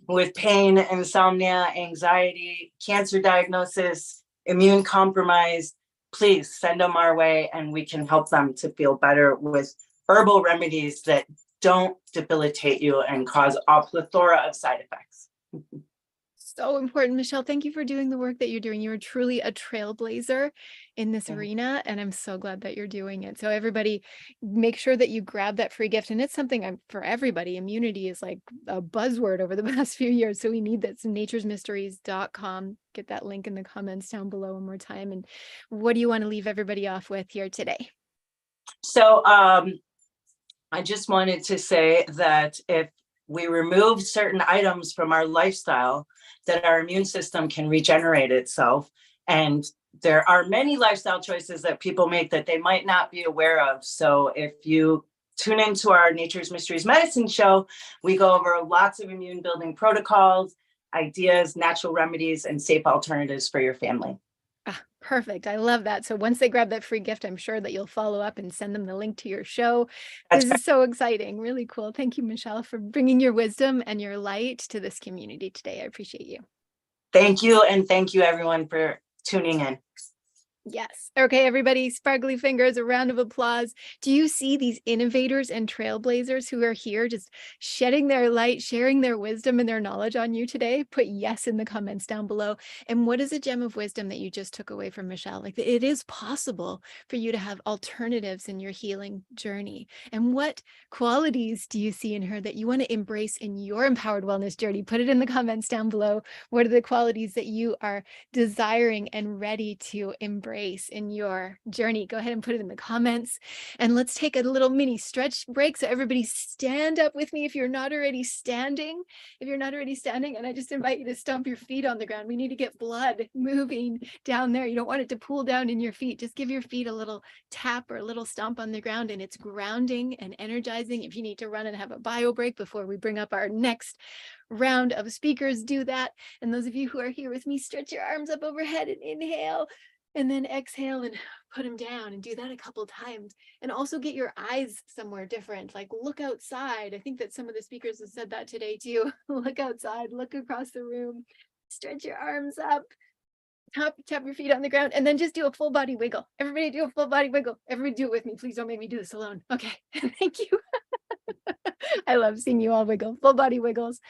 with pain, insomnia, anxiety, cancer diagnosis, immune compromise, please send them our way and we can help them to feel better with herbal remedies that don't debilitate you and cause a plethora of side effects.
So important, Michelle. Thank you for doing the work that you're doing. You're truly a trailblazer in this arena, and I'm so glad that you're doing it. So everybody, make sure that you grab that free gift. And it's something for everybody. Immunity is like a buzzword over the past few years. So we need that. So naturesmysteries.com. Get that link in the comments down below one more time. And what do you want to leave everybody off with here today?
So I just wanted to say that if we remove certain items from our lifestyle, that our immune system can regenerate itself. And there are many lifestyle choices that people make that they might not be aware of. So if you tune into our Nature's Mysteries Medicine show, we go over lots of immune building protocols, ideas, natural remedies, and safe alternatives for your family.
Perfect. I love that. So once they grab that free gift, I'm sure that you'll follow up and send them the link to your show. This is so exciting. Really cool. Thank you, Michelle, for bringing your wisdom and your light to this community today. I appreciate you.
Thank you. And thank you, everyone, for tuning in.
Yes. Okay, everybody, sparkly fingers, a round of applause. Do you see these innovators and trailblazers who are here just shedding their light, sharing their wisdom and their knowledge on you today? Put yes in the comments down below. And what is a gem of wisdom that you just took away from Michelle? Like, it is possible for you to have alternatives in your healing journey. And what qualities do you see in her that you want to embrace in your empowered wellness journey? Put it in the comments down below. What are the qualities that you are desiring and ready to embrace in your journey? Go ahead and put it in the comments. And let's take a little mini stretch break. So everybody stand up with me if you're not already standing. If you're not already standing, and I just invite you to stomp your feet on the ground. We need to get blood moving down there. You don't want it to pool down in your feet. Just give your feet a little tap or a little stomp on the ground, and it's grounding and energizing. If you need to run and have a bio break before we bring up our next round of speakers, do that. And those of you who are here with me, stretch your arms up overhead and inhale, and then exhale and put them down, and do that a couple times. And also get your eyes somewhere different, like look outside. I think that some of the speakers have said that today too. Look outside, look across the room, stretch your arms up, tap your feet on the ground, and then just do a full body wiggle. Everybody do a full body wiggle. Everybody do it with me. Please don't make me do this alone. Okay, thank you. I love seeing you all wiggle, full body wiggles.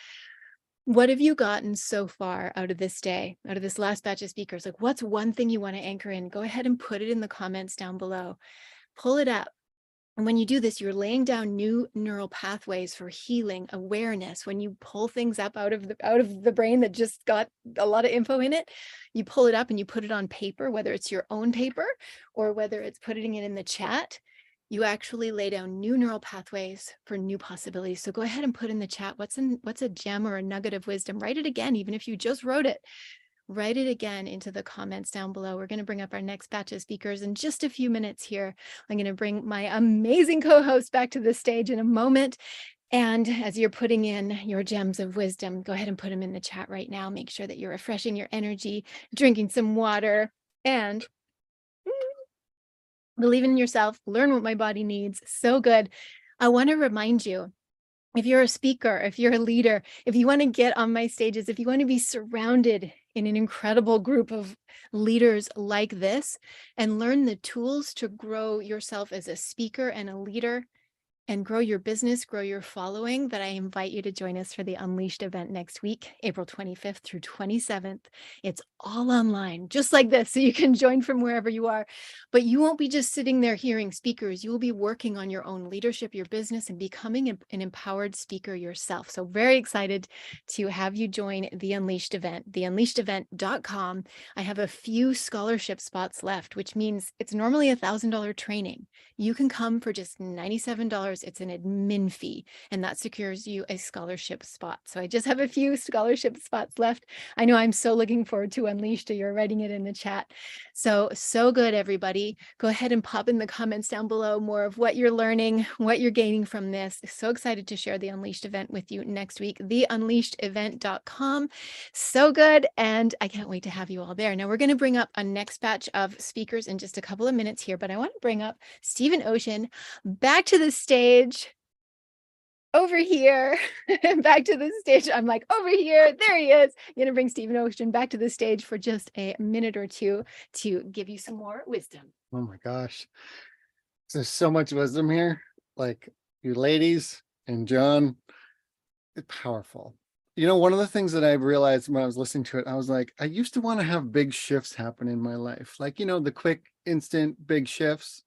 What have you gotten so far out of this day, out of this last batch of speakers? Like, what's one thing you want to anchor in? Go ahead and put it in the comments down below. Pull it up. And when you do this, you're laying down new neural pathways for healing awareness. When you pull things up out of the brain that just got a lot of info in it, you pull it up and you put it on paper, whether it's your own paper or whether it's putting it in the chat. You actually lay down new neural pathways for new possibilities. So go ahead and put in the chat, what's a gem or a nugget of wisdom? Write it again, even if you just wrote it. Write it again into the comments down below. We're going to bring up our next batch of speakers in just a few minutes here. I'm going to bring my amazing co-host back to the stage in a moment. And as you're putting in your gems of wisdom, go ahead and put them in the chat right now. Make sure that you're refreshing your energy, drinking some water, and believe in yourself, learn what my body needs. So good. I want to remind you, if you're a speaker, if you're a leader, if you want to get on my stages, if you want to be surrounded in an incredible group of leaders like this and learn the tools to grow yourself as a speaker and a leader and grow your business, grow your following, that I invite you to join us for the Unleashed event next week, April 25th through 27th. It's all online, just like this, so you can join from wherever you are. But you won't be just sitting there hearing speakers. You will be working on your own leadership, your business, and becoming an empowered speaker yourself. So very excited to have you join the Unleashed event, theunleashedevent.com. I have a few scholarship spots left, which means it's normally $1,000 training. You can come for just $97. It's an admin fee, and that secures you a scholarship spot. So I just have a few scholarship spots left. I know I'm so looking forward to Unleashed. You're writing it in the chat. So good, everybody. Go ahead and pop in the comments down below more of what you're learning, what you're gaining from this. So excited to share the Unleashed event with you next week, theunleashedevent.com. So good. And I can't wait to have you all there. Now we're going to bring up a next batch of speakers in just a couple of minutes here, but I want to bring up Stephen Ocean back to the stage. Over here, back to the stage. I'm like, over here, there he is. I'm going to bring Stephen Ocean back to the stage for just a minute or two to give you some more wisdom.
Oh my gosh. There's so much wisdom here. Like, you ladies and John, it's powerful. You know, one of the things that I realized when I was listening to it, I was like, I used to want to have big shifts happen in my life. Like, you know, the quick, instant, big shifts.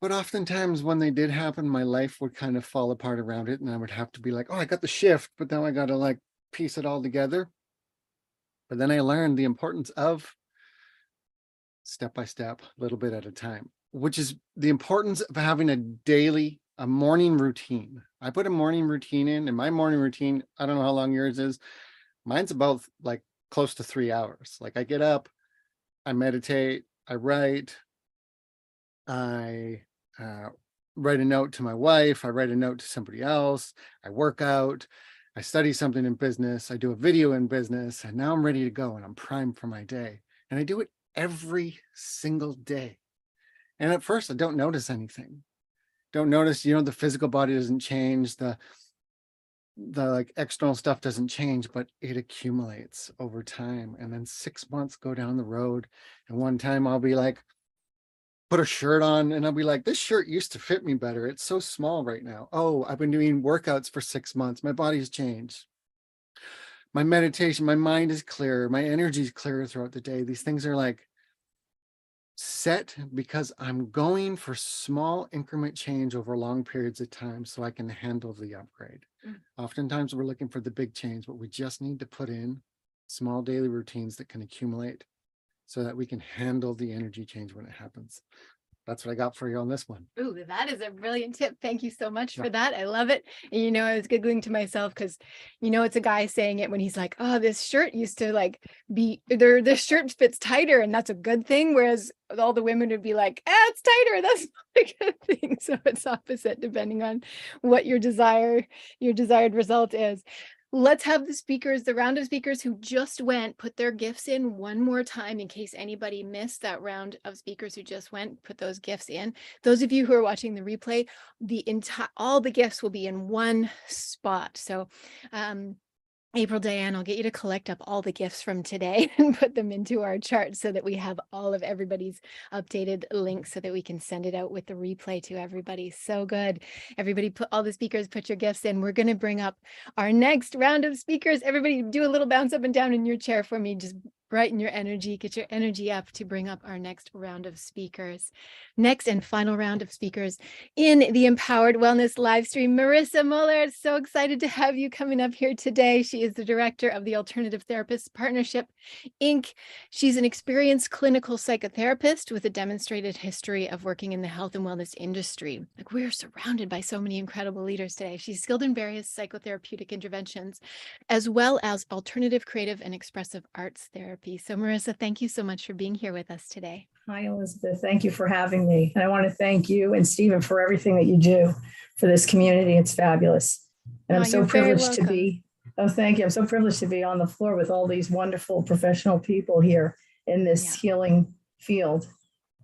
But oftentimes when they did happen, my life would kind of fall apart around it. And I would have to be like, oh, I got the shift, but now I got to like piece it all together. But then I learned the importance of step by step, a little bit at a time, which is the importance of having a morning routine. I put a morning routine in, and my morning routine, I don't know how long yours is. Mine's about like close to 3 hours. Like, I get up, I meditate, I write, I write a note to my wife, I write a note to somebody else, I work out, I study something in business, I do a video in business, and now I'm ready to go and I'm primed for my day. And I do it every single day. And at first I don't notice anything. Don't notice, you know, the physical body doesn't change, the the like external stuff doesn't change, but it accumulates over time. And then 6 months go down the road. And one time I'll be like, put a shirt on and I'll be like, this shirt used to fit me better. It's so small right now. Oh, I've been doing workouts for 6 months. My body's changed. My meditation, my mind is clearer. My energy is clearer throughout the day. These things are like set because I'm going for small increment change over long periods of time so I can handle the upgrade. Oftentimes we're looking for the big change, but we just need to put in small daily routines that can accumulate so that we can handle the energy change when it happens. That's what I got for you on this one.
Ooh, that is a brilliant tip. Thank you so much for that. I love it. And you know, I was giggling to myself because, you know, it's a guy saying it when he's like, oh, this shirt used to like be there, this shirt fits tighter and that's a good thing. Whereas all the women would be like, it's tighter. That's not a good thing. So it's opposite depending on what your desired result is. Let's have the speakers, the round of speakers who just went, put their gifts in one more time in case anybody missed that round of speakers who just went, put those gifts in. Those of you who are watching the replay, all the gifts will be in one spot. So April, Diane, I'll get you to collect up all the gifts from today and put them into our chart so that we have all of everybody's updated links so that we can send it out with the replay to everybody. So good. Everybody, put all the speakers, put your gifts in. We're going to bring up our next round of speakers. Everybody do a little bounce up and down in your chair for me. Just brighten your energy, get your energy up to bring up our next round of speakers. Next and final round of speakers in the Empowered Wellness live stream, Marissa Muller. So excited to have you coming up here today. She is the director of the Alternative Therapists Partnership, Inc. She's an experienced clinical psychotherapist with a demonstrated history of working in the health and wellness industry. Like, we're surrounded by so many incredible leaders today. She's skilled in various psychotherapeutic interventions, as well as alternative, creative, and expressive arts therapy. So Marissa, thank you so much for being here with us today.
Hi, Elizabeth. Thank you for having me. And I want to thank you and Stephen for everything that you do for this community. It's fabulous. And I'm so privileged to be, thank you. I'm so privileged to be on the floor with all these wonderful professional people here in this healing field.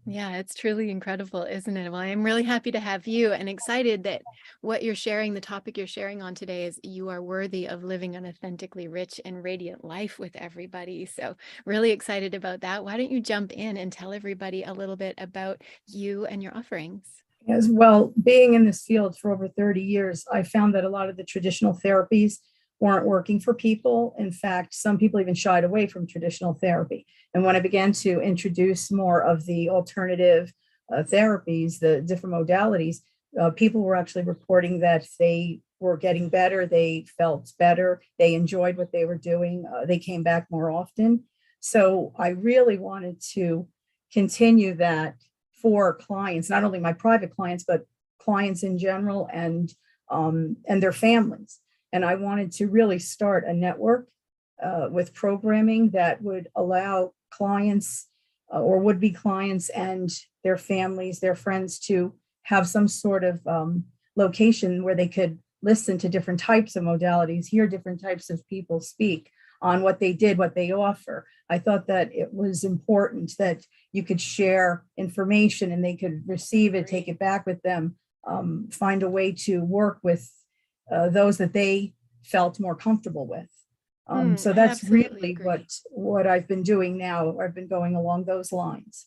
Yeah, it's truly incredible, isn't it? Well, I'm really happy to have you and excited that what you're sharing, the topic you're sharing on today is you are worthy of living an authentically rich and radiant life with everybody. So really excited about that. Why don't you jump in and tell everybody a little bit about you and your offerings?
As well, being in this field for over 30 years, I found that a lot of the traditional therapies weren't working for people. In fact, some people even shied away from traditional therapy. And when I began to introduce more of the alternative therapies, the different modalities, people were actually reporting that they were getting better, they felt better, they enjoyed what they were doing, they came back more often. So I really wanted to continue that for clients, not only my private clients, but clients in general and their families. And I wanted to really start a network with programming that would allow clients or would-be clients and their families, their friends to have some sort of location where they could listen to different types of modalities, hear different types of people speak on what they did, what they offer. I thought that it was important that you could share information and they could receive it, take it back with them, find a way to work with those that they felt more comfortable with. So that's really what I've been doing now. I've been going along those lines.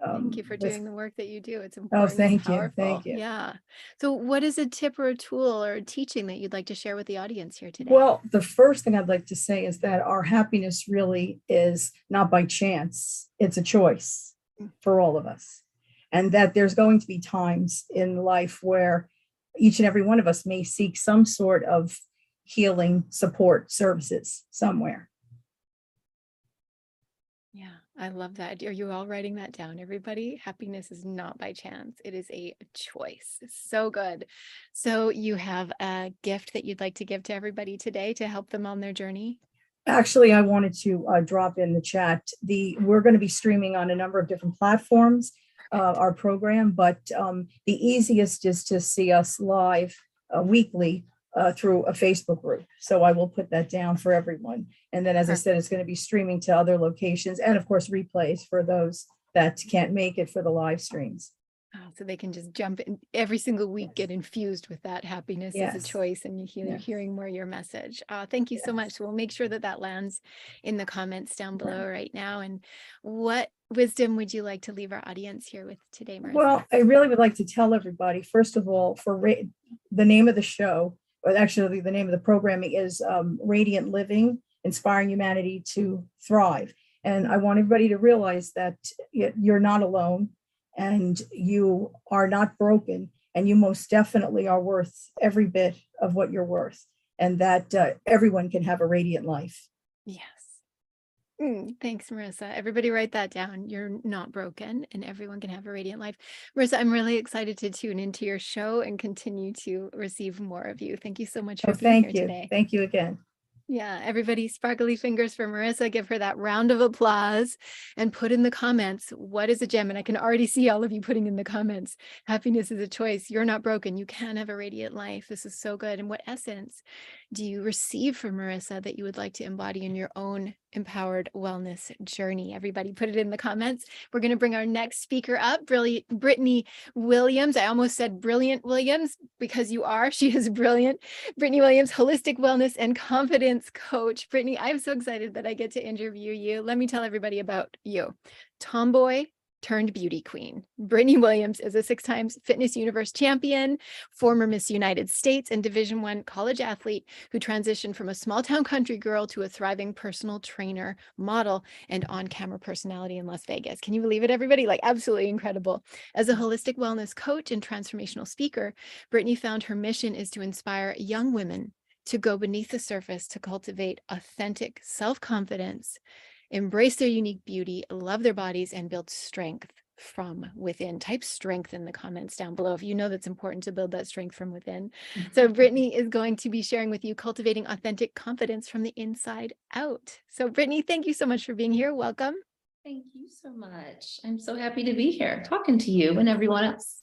Thank you for doing the work that you do. It's important.
Oh, thank
you.
you. Thank you.
Yeah. So what is a tip or a tool or a teaching that you'd like to share with the audience here today?
Well, the first thing I'd like to say is that our happiness really is not by chance. It's a choice for all of us. And that there's going to be times in life where each and every one of us may seek some sort of healing support services somewhere.
Yeah, I love that. Are you all writing that down, everybody? Happiness is not by chance. It is a choice. So good. So you have a gift that you'd like to give to everybody today to help them on their journey?
Actually, I wanted to drop in the chat. We're going to be streaming on a number of different platforms, our program, but the easiest is to see us live weekly through a Facebook group. So I will put that down for everyone. And then, as I said, it's going to be streaming to other locations and of course replays for those that can't make it for the live streams.
So they can just jump in every single week, get infused with that happiness as a
Yes.
choice, and you
Yes.
hearing more your message. Thank you so much. So we'll make sure that that lands in the comments down below right now. And what wisdom would you like to leave our audience here with today, Marissa?
Well, I really would like to tell everybody, first of all, the name of the show, or actually the name of the programming is Radiant Living, Inspiring Humanity to Thrive. And I want everybody to realize that you're not alone, and you are not broken, and you most definitely are worth every bit of what you're worth, and that everyone can have a radiant life.
Yes. Thanks, Marissa. Everybody write that down. You're not broken, and everyone can have a radiant life. Marissa, I'm really excited to tune into your show and continue to receive more of you. Thank you so much for being here today.
Thank you again.
Yeah, everybody, sparkly fingers for Marissa. Give her that round of applause and put in the comments, what is a gem? And I can already see all of you putting in the comments, happiness is a choice. You're not broken. You can have a radiant life. This is so good. And what essence do you receive from Marissa that you would like to embody in your own empowered wellness journey? Everybody put it in the comments. We're going to bring our next speaker up, Brittany Williams. I almost said Brilliant Williams because you are. She is brilliant. Brittany Williams, holistic wellness and confidence coach. Brittany, I'm so excited that I get to interview you. Let me tell everybody about you. Tomboy turned beauty queen. Brittany Williams is a 6-time Fitness Universe champion, former Miss United States and Division I college athlete who transitioned from a small town country girl to a thriving personal trainer, model, and on-camera personality in Las Vegas. Can you believe it, everybody? Like, absolutely incredible. As a holistic wellness coach and transformational speaker, Brittany found her mission is to inspire young women to go beneath the surface to cultivate authentic self-confidence, embrace their unique beauty, love their bodies, and build strength from within. Type strength in the comments down below if you know that's important to build that strength from within. So Brittany is going to be sharing with you cultivating authentic confidence from the inside out. So Brittany, thank you so much for being here. Welcome.
Thank you so much. I'm so happy to be here talking to you and everyone else.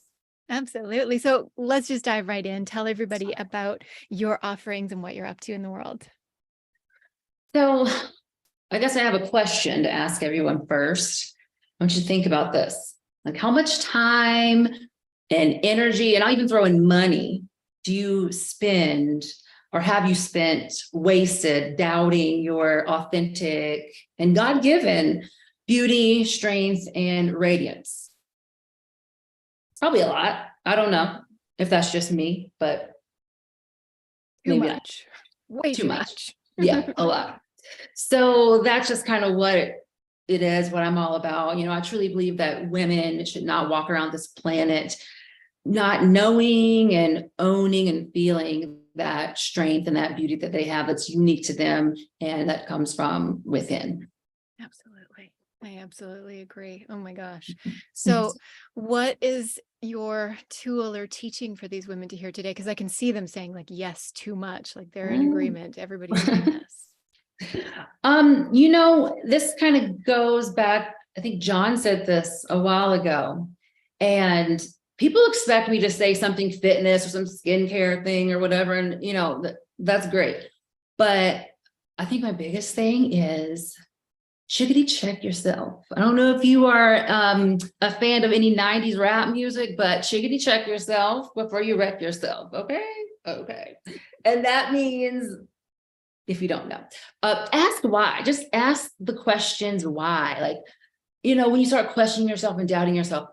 Absolutely. So let's just dive right in. Tell everybody about your offerings and what you're up to in the world.
So I guess I have a question to ask everyone first. I want you to think about this. Like, how much time and energy, and I'll even throw in money, do you spend or have you spent wasted doubting your authentic and God-given beauty, strength, and radiance? Probably a lot. I don't know if that's just me, but
Too much. Way
too much. Yeah, a lot. So that's just kind of what it is, what I'm all about. You know, I truly believe that women should not walk around this planet not knowing and owning and feeling that strength and that beauty that they have that's unique to them and that comes from within.
Absolutely. I absolutely agree. Oh my gosh. So what is your tool or teaching for these women to hear today? Because I can see them saying like, yes, too much, like they're in agreement. Everybody's doing this.
You know, this kind of goes back, I think John said this a while ago, and people expect me to say something fitness or some skincare thing or whatever. And, you know, that's great. But I think my biggest thing is chickadee check yourself. I don't know if you are a fan of any 90s rap music, but chickadee check yourself before you wreck yourself. Okay. Okay. And that means, if you don't know, ask why. Just ask the questions why. Like, you know, when you start questioning yourself and doubting yourself,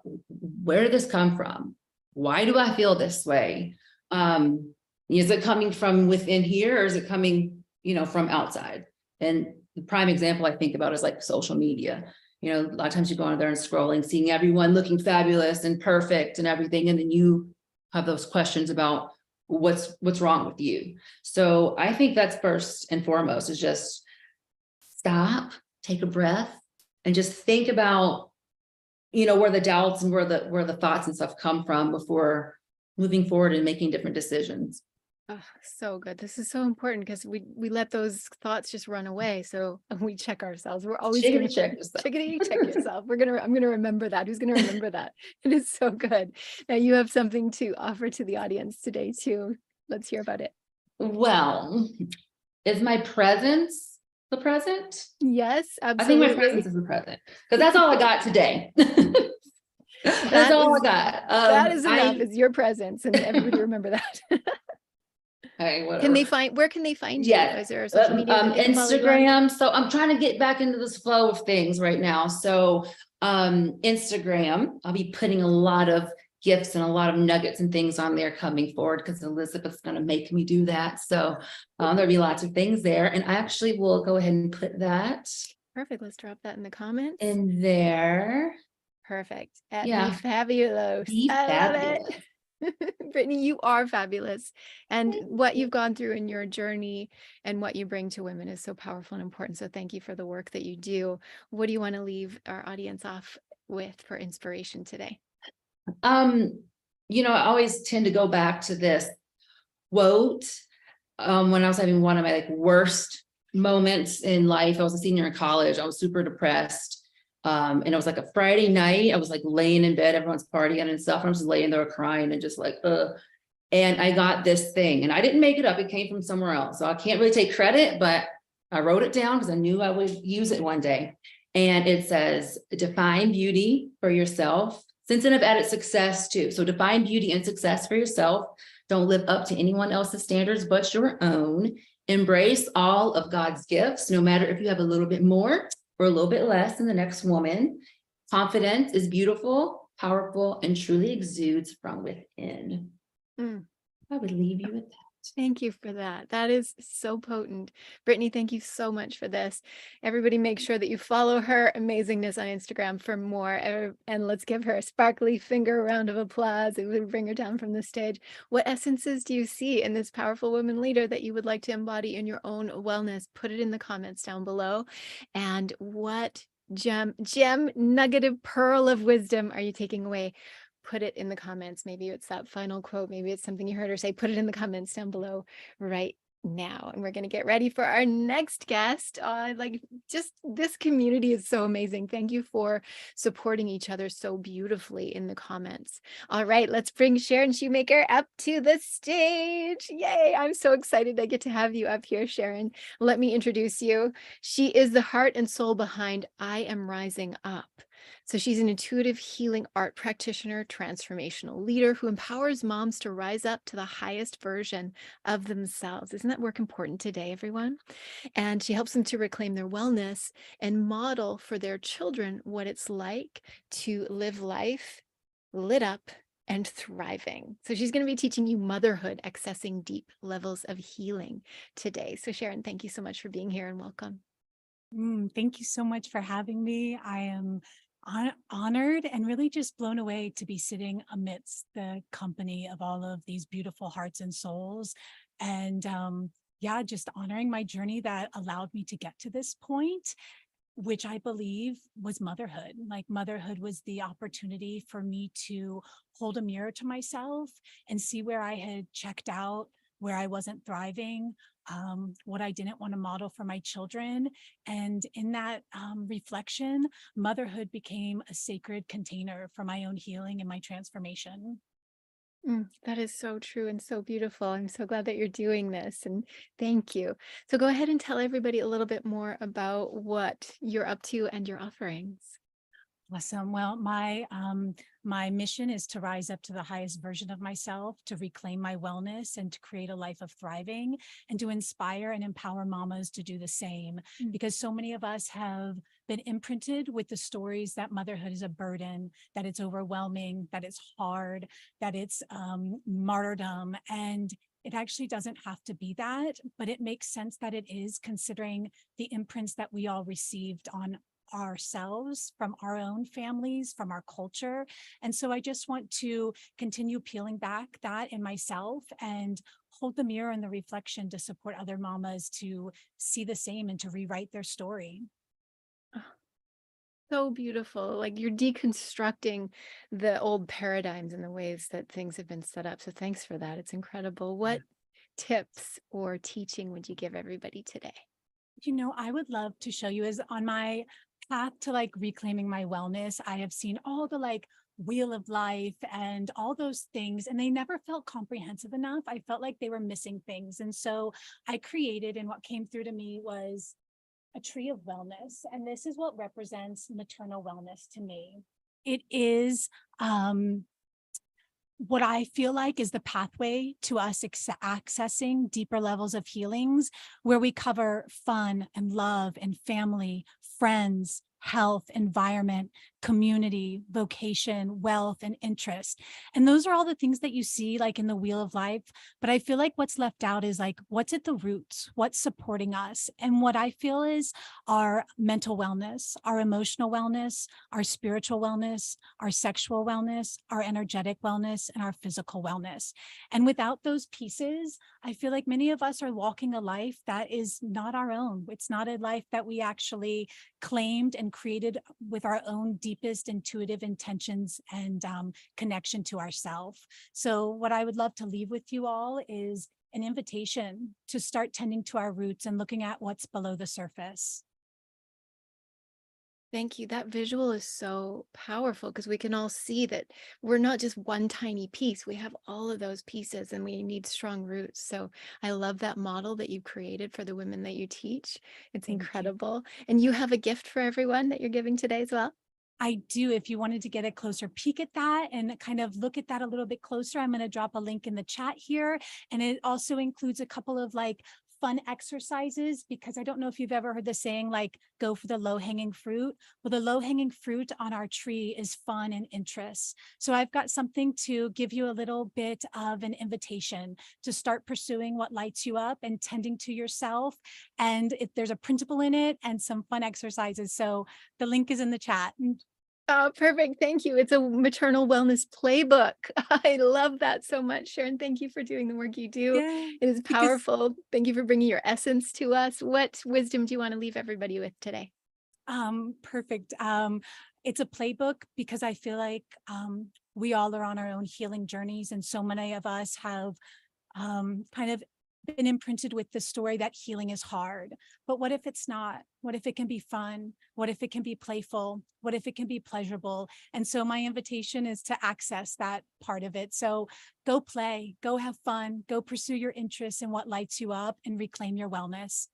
where did this come from? Why do I feel this way? Is it coming from within here, or is it coming, you know, from outside? And the prime example I think about is like social media. You know, a lot of times you go on there and scrolling, seeing everyone looking fabulous and perfect and everything, and then you have those questions about what's wrong with you. So I think that's first and foremost, is just stop, take a breath, and just think about, you know, where the doubts and where the thoughts and stuff come from before moving forward and making different decisions.
Oh, so good. This is so important because we let those thoughts just run away. So we check ourselves. We're always
Chickadee
going to
check yourself.
Chickadee check yourself. I'm going to remember that. Who's going to remember that? It is so good. Now you have something to offer to the audience today too. Let's hear about it.
Well, is my presence the present?
Yes,
I
absolutely.
think my presence is the present because that's all I got today. That's all I got.
That is enough, is your presence, and everybody remember that.
Okay, whatever.
Can they find, where can they find you?
Yeah,
Is there a social media that they can follow you on?
Instagram. So I'm trying to get back into this flow of things right now. So Instagram, I'll be putting a lot of gifts and a lot of nuggets and things on there coming forward because Elizabeth's going to make me do that. So there'll be lots of things there. And I actually will go ahead and put that.
Perfect. Let's drop that in the comments.
In there.
Perfect. At
Yeah.
Be Fabulous.
Be
I
fabulous.
love it. Brittany, you are fabulous. And what you've gone through in your journey and what you bring to women is so powerful and important. So thank you for the work that you do. What do you want to leave our audience off with for inspiration today?
You know, I always tend to go back to this quote. When I was having one of my worst moments in life, I was a senior in college. I was super depressed. And it was like a Friday night. I was like laying in bed, everyone's partying and stuff. And I was just laying there crying and just like, and I got this thing and I didn't make it up. It came from somewhere else. So I can't really take credit, but I wrote it down because I knew I would use it one day. And it says, define beauty for yourself. Since then I've added success too. So define beauty and success for yourself. Don't live up to anyone else's standards but your own. Embrace all of God's gifts, no matter if you have a little bit more or a little bit less than the next woman. Confidence is beautiful, powerful, and truly exudes from within. I would leave you with that.
Thank you for that. That is so potent. Brittany, thank you so much for this. Everybody make sure that you follow her amazingness on Instagram for more. And let's give her a sparkly finger round of applause. It would bring her down from the stage. What essences do you see in this powerful woman leader that you would like to embody in your own wellness? Put it in the comments down below. And what gem, nugget of pearl of wisdom are you taking away? Put it in the comments. Maybe it's that final quote. Maybe it's something you heard her say. Put it in the comments down below right now. And we're going to get ready for our next guest. Like, just this community is so amazing. Thank you for supporting each other so beautifully in the comments. All right, let's bring Sharon Shoemaker up to the stage. Yay. I'm so excited I get to have you up here, Sharon. Let me introduce you. She is the heart and soul behind I Am Rising Up. So she's an intuitive healing art practitioner, transformational leader who empowers moms to rise up to the highest version of themselves. Isn't that work important today, everyone? And she helps them to reclaim their wellness and model for their children what it's like to live life lit up and thriving. So she's going to be teaching you motherhood, accessing deep levels of healing today. So Sharon, thank you so much for being here and welcome.
Thank you so much for having me. I am honored and really just blown away to be sitting amidst the company of all of these beautiful hearts and souls. And yeah, just honoring my journey that allowed me to get to this point, which I believe was motherhood. Like, motherhood was the opportunity for me to hold a mirror to myself and see where I had checked out, where I wasn't thriving, what I didn't want to model for my children. And in that reflection, motherhood became a sacred container for my own healing and my transformation.
That is so true and so beautiful. I'm so glad that you're doing this, and thank you. So go ahead and tell everybody a little bit more about what you're up to and your offerings.
Awesome. Well, my mission is to rise up to the highest version of myself, to reclaim my wellness, and to create a life of thriving, and to inspire and empower mamas to do the same. Because so many of us have been imprinted with the stories that motherhood is a burden, that it's overwhelming, that it's hard, that it's martyrdom. And it actually doesn't have to be that, but it makes sense that it is, considering the imprints that we all received on ourselves from our own families, from our culture. And so I just want to continue peeling back that in myself and hold the mirror and the reflection to support other mamas to see the same and to rewrite their story.
So beautiful. Like, you're deconstructing the old paradigms and the ways that things have been set up. So thanks for that. It's incredible. What tips or teaching would you give everybody today?
You know, I would love to show you, is on my path to like reclaiming my wellness, I have seen all the like wheel of life and all those things, and they never felt comprehensive enough. I felt like they were missing things. And so I created, and what came through to me was a tree of wellness. And this is what represents maternal wellness to me. it is what I feel like is the pathway to us accessing deeper levels of healings, where we cover fun and love and family, friends, health, environment, community, vocation, wealth, and interest. And those are all the things that you see like in the wheel of life. But I feel like what's left out is like, what's at the roots? What's supporting us? And what I feel is our mental wellness, our emotional wellness, our spiritual wellness, our sexual wellness, our energetic wellness, and our physical wellness. And without those pieces, I feel like many of us are walking a life that is not our own. It's not a life that we actually claimed and created with our own deepest intuitive intentions and connection to ourselves. So what I would love to leave with you all is an invitation to start tending to our roots and looking at what's below the surface.
Thank you. That visual is so powerful because we can all see that we're not just one tiny piece. We have all of those pieces and we need strong roots. So I love that model that you created for the women that you teach. It's incredible. And you have a gift for everyone that you're giving today as well?
I do. If you wanted to get a closer peek at that and kind of look at that a little bit closer, I'm going to drop a link in the chat here. And it also includes a couple of like fun exercises, because I don't know if you've ever heard the saying, like, go for the low hanging fruit. Well, the low hanging fruit on our tree is fun and interest. So I've got something to give you a little bit of an invitation to start pursuing what lights you up and tending to yourself. And if there's a principle in it and some fun exercises. So the link is in the chat.
Oh, perfect. Thank you. It's a maternal wellness playbook. I love that so much, Sharon. Thank you for doing the work you do.
Yeah,
it is powerful. Thank you for bringing your essence to us. What wisdom do you want to leave everybody with today?
Perfect. It's a playbook because I feel like we all are on our own healing journeys, and so many of us have kind of been imprinted with the story that healing is hard. But what if it's not? What if it can be fun? What if it can be playful? What if it can be pleasurable? And so my invitation is to access that part of it. So go play, go have fun, go pursue your interests in what lights you up, and reclaim your wellness.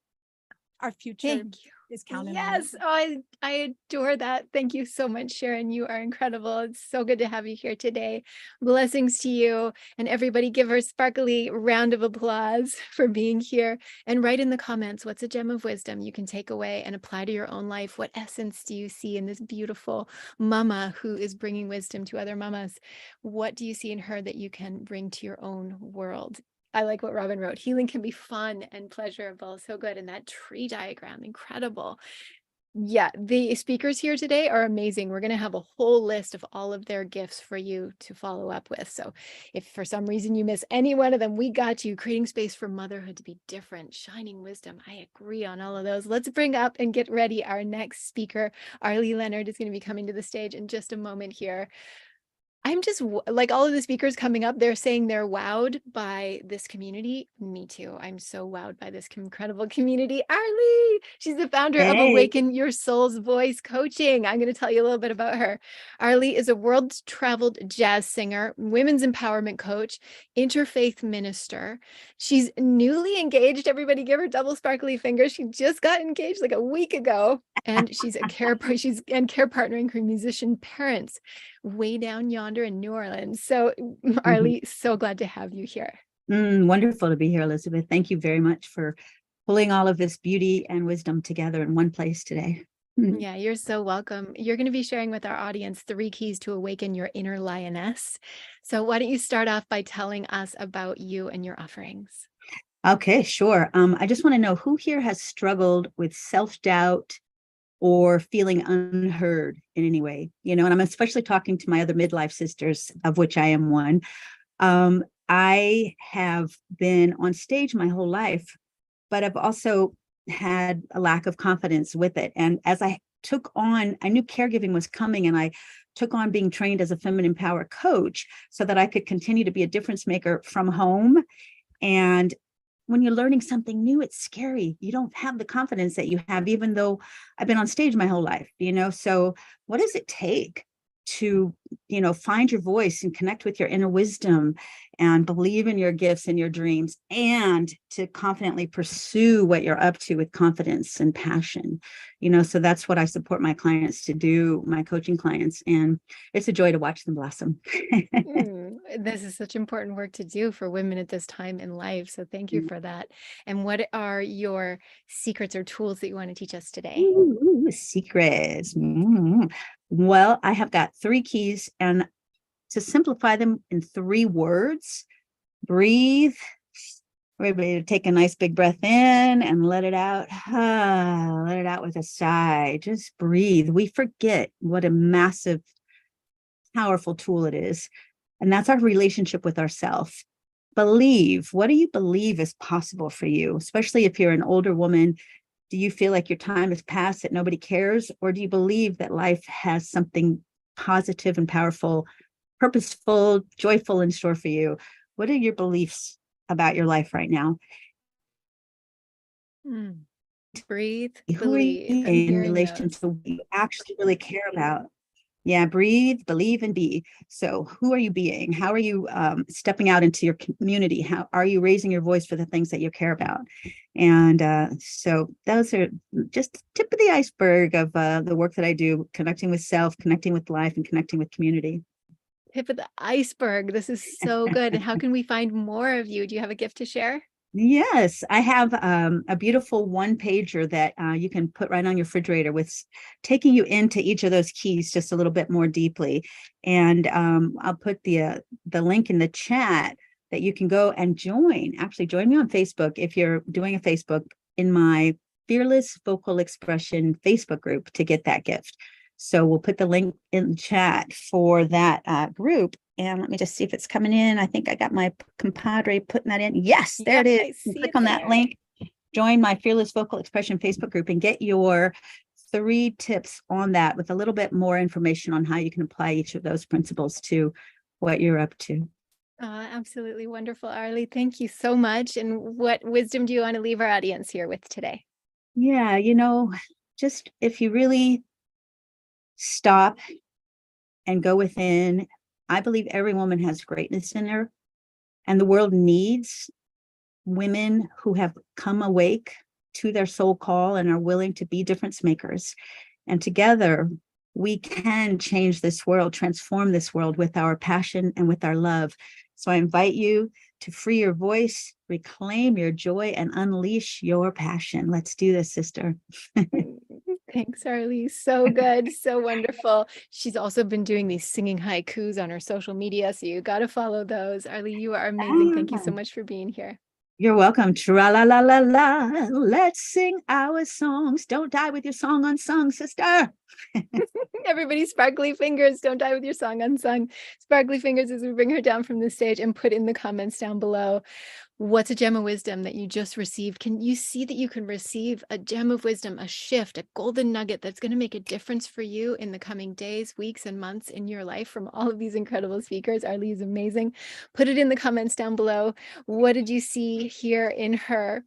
Our future is counted on it.
Yes. Oh, I adore that. Thank you so much, Sharon. You are incredible. It's so good to have you here today. Blessings to you, and everybody give her a sparkly round of applause for being here. And write in the comments, what's a gem of wisdom you can take away and apply to your own life? What essence do you see in this beautiful mama who is bringing wisdom to other mamas? What do you see in her that you can bring to your own world? I like what Robin wrote. Healing can be fun and pleasurable. So good. And that tree diagram, incredible. Yeah, the speakers here today are amazing. We're going to have a whole list of all of their gifts for you to follow up with. So if for some reason you miss any one of them, we got you. Creating space for motherhood to be different, shining wisdom. I agree on all of those. Let's bring up and get ready our next speaker. Aubree Leonard is going to be coming to the stage in just a moment here. I'm just like all of the speakers coming up, they're saying they're wowed by this community. Me too. I'm so wowed by this incredible community. Aubree, she's the founder of Awaken Your Soul's Voice Coaching. I'm going to tell you a little bit about her. Aubree is a world-traveled jazz singer, women's empowerment coach, interfaith minister. She's newly engaged. Everybody give her double sparkly fingers. She just got engaged like a week ago. And she's a care partnering for musician parents way down yonder in New Orleans. So Aubree, so glad to have you here.
Wonderful to be here, Elizabeth. Thank you very much for pulling all of this beauty and wisdom together in one place today.
Yeah, you're so welcome. You're going to be sharing with our audience 3 keys to awaken your inner lioness. So why don't you start off by telling us about you and your offerings?
Okay, sure. I just want to know who here has struggled with self-doubt or feeling unheard in any way, and I'm especially talking to my other midlife sisters, of which I am one. I have been on stage my whole life, but I've also had a lack of confidence with it. And as I took on, I knew caregiving was coming, and I took on being trained as a feminine power coach so that I could continue to be a difference maker from home. And when you're learning something new, it's scary. You don't have the confidence that you have, even though I've been on stage my whole life, So what does it take to, find your voice and connect with your inner wisdom and believe in your gifts and your dreams, and to confidently pursue what you're up to with confidence and passion. So that's what I support my clients to do, my coaching clients, and it's a joy to watch them blossom.
This is such important work to do for women at this time in life. So thank you for that. And what are your secrets or tools that you want to teach us today?
Ooh, secrets. Well, I have got 3 keys, and to simplify them in 3 words: breathe. Everybody to take a nice big breath in and let it out. Let it out with a sigh. Just breathe. We forget what a massive, powerful tool it is. And that's our relationship with ourselves. Believe. What do you believe is possible for you? Especially if you're an older woman. Do you feel like your time has passed, that nobody cares? Or do you believe that life has something positive and powerful, purposeful, joyful in store for you? What are your beliefs about your life right now?
Breathe,
Who are you
believe.
in relation to what you actually really care about? Yeah, breathe, believe, and be. So who are you being? How are you stepping out into your community? How are you raising your voice for the things that you care about? And so those are just the tip of the iceberg of the work that I do, connecting with self, connecting with life, and connecting with community.
Tip of the iceberg. This is so good. And how can we find more of you? Do you have a gift to share?
Yes, I have a beautiful 1-pager that you can put right on your refrigerator, with taking you into each of those keys just a little bit more deeply. And I'll put the link in the chat that you can go and join. Actually, join me on Facebook if you're doing a Facebook, in my Fearless Vocal Expression Facebook group, to get that gift. So we'll put the link in the chat for that group. And let me just see if it's coming in. I think I got my compadre putting that in. Yes, there it is. Click on that link. Join my Fearless Vocal Expression Facebook group and get your 3 tips on that, with a little bit more information on how you can apply each of those principles to what you're up to.
Absolutely wonderful, Aubree. Thank you so much. And what wisdom do you want to leave our audience here with today?
Yeah, just if you really stop and go within, I believe every woman has greatness in her, and the world needs women who have come awake to their soul call and are willing to be difference makers. And together we can change this world, transform this world with our passion and with our love. So I invite you to free your voice, reclaim your joy, and unleash your passion. Let's do this, sister.
Thanks, Aubree. So good. So wonderful. She's also been doing these singing haikus on her social media, so you got to follow those. Aubree, you are amazing. Thank you so much for being here.
You're welcome. Tra-la-la-la-la. Let's sing our songs. Don't die with your song unsung, sister.
Everybody, sparkly fingers. Don't die with your song unsung. Sparkly fingers as we bring her down from the stage, and put in the comments down below, what's a gem of wisdom that you just received? Can you see that you can receive a gem of wisdom, a shift, a golden nugget that's going to make a difference for you in the coming days, weeks, and months in your life from all of these incredible speakers? Aubree is amazing. Put it in the comments down below. What did you see here in her?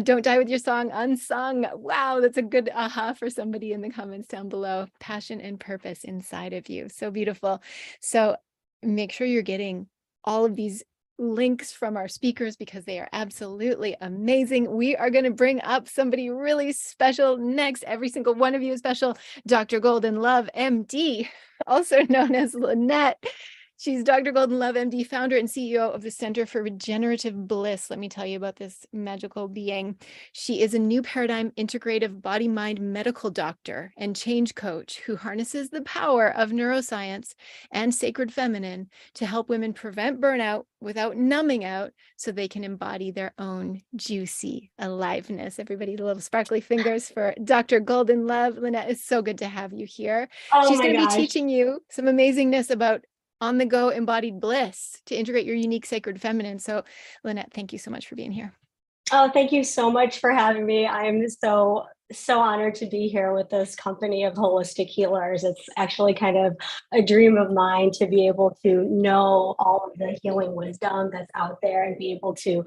Don't die with your song unsung. Wow, that's a good aha for somebody in the comments down below. Passion and purpose inside of you. So beautiful. So make sure you're getting all of these links from our speakers, because they are absolutely amazing. We are going to bring up somebody really special next. Every single one of you is special. Dr. Golden Love, MD, also known as Lynette. She's Dr. Golden Love, MD, founder and CEO of the Center for Regenerative Bliss. Let me tell you about this magical being. She is a new paradigm integrative body-mind medical doctor and change coach who harnesses the power of neuroscience and sacred feminine to help women prevent burnout without numbing out, so they can embody their own juicy aliveness. Everybody, little sparkly fingers for Dr. Golden Love. Lynette, it's so good to have you here. She's going to be teaching you some amazingness about on-the-go embodied bliss to integrate your unique sacred feminine. So Lynette, thank you so much for being here.
Oh, thank you so much for having me. I'm so honored to be here with this company of holistic healers. It's actually kind of a dream of mine to be able to know all of the healing wisdom that's out there and be able to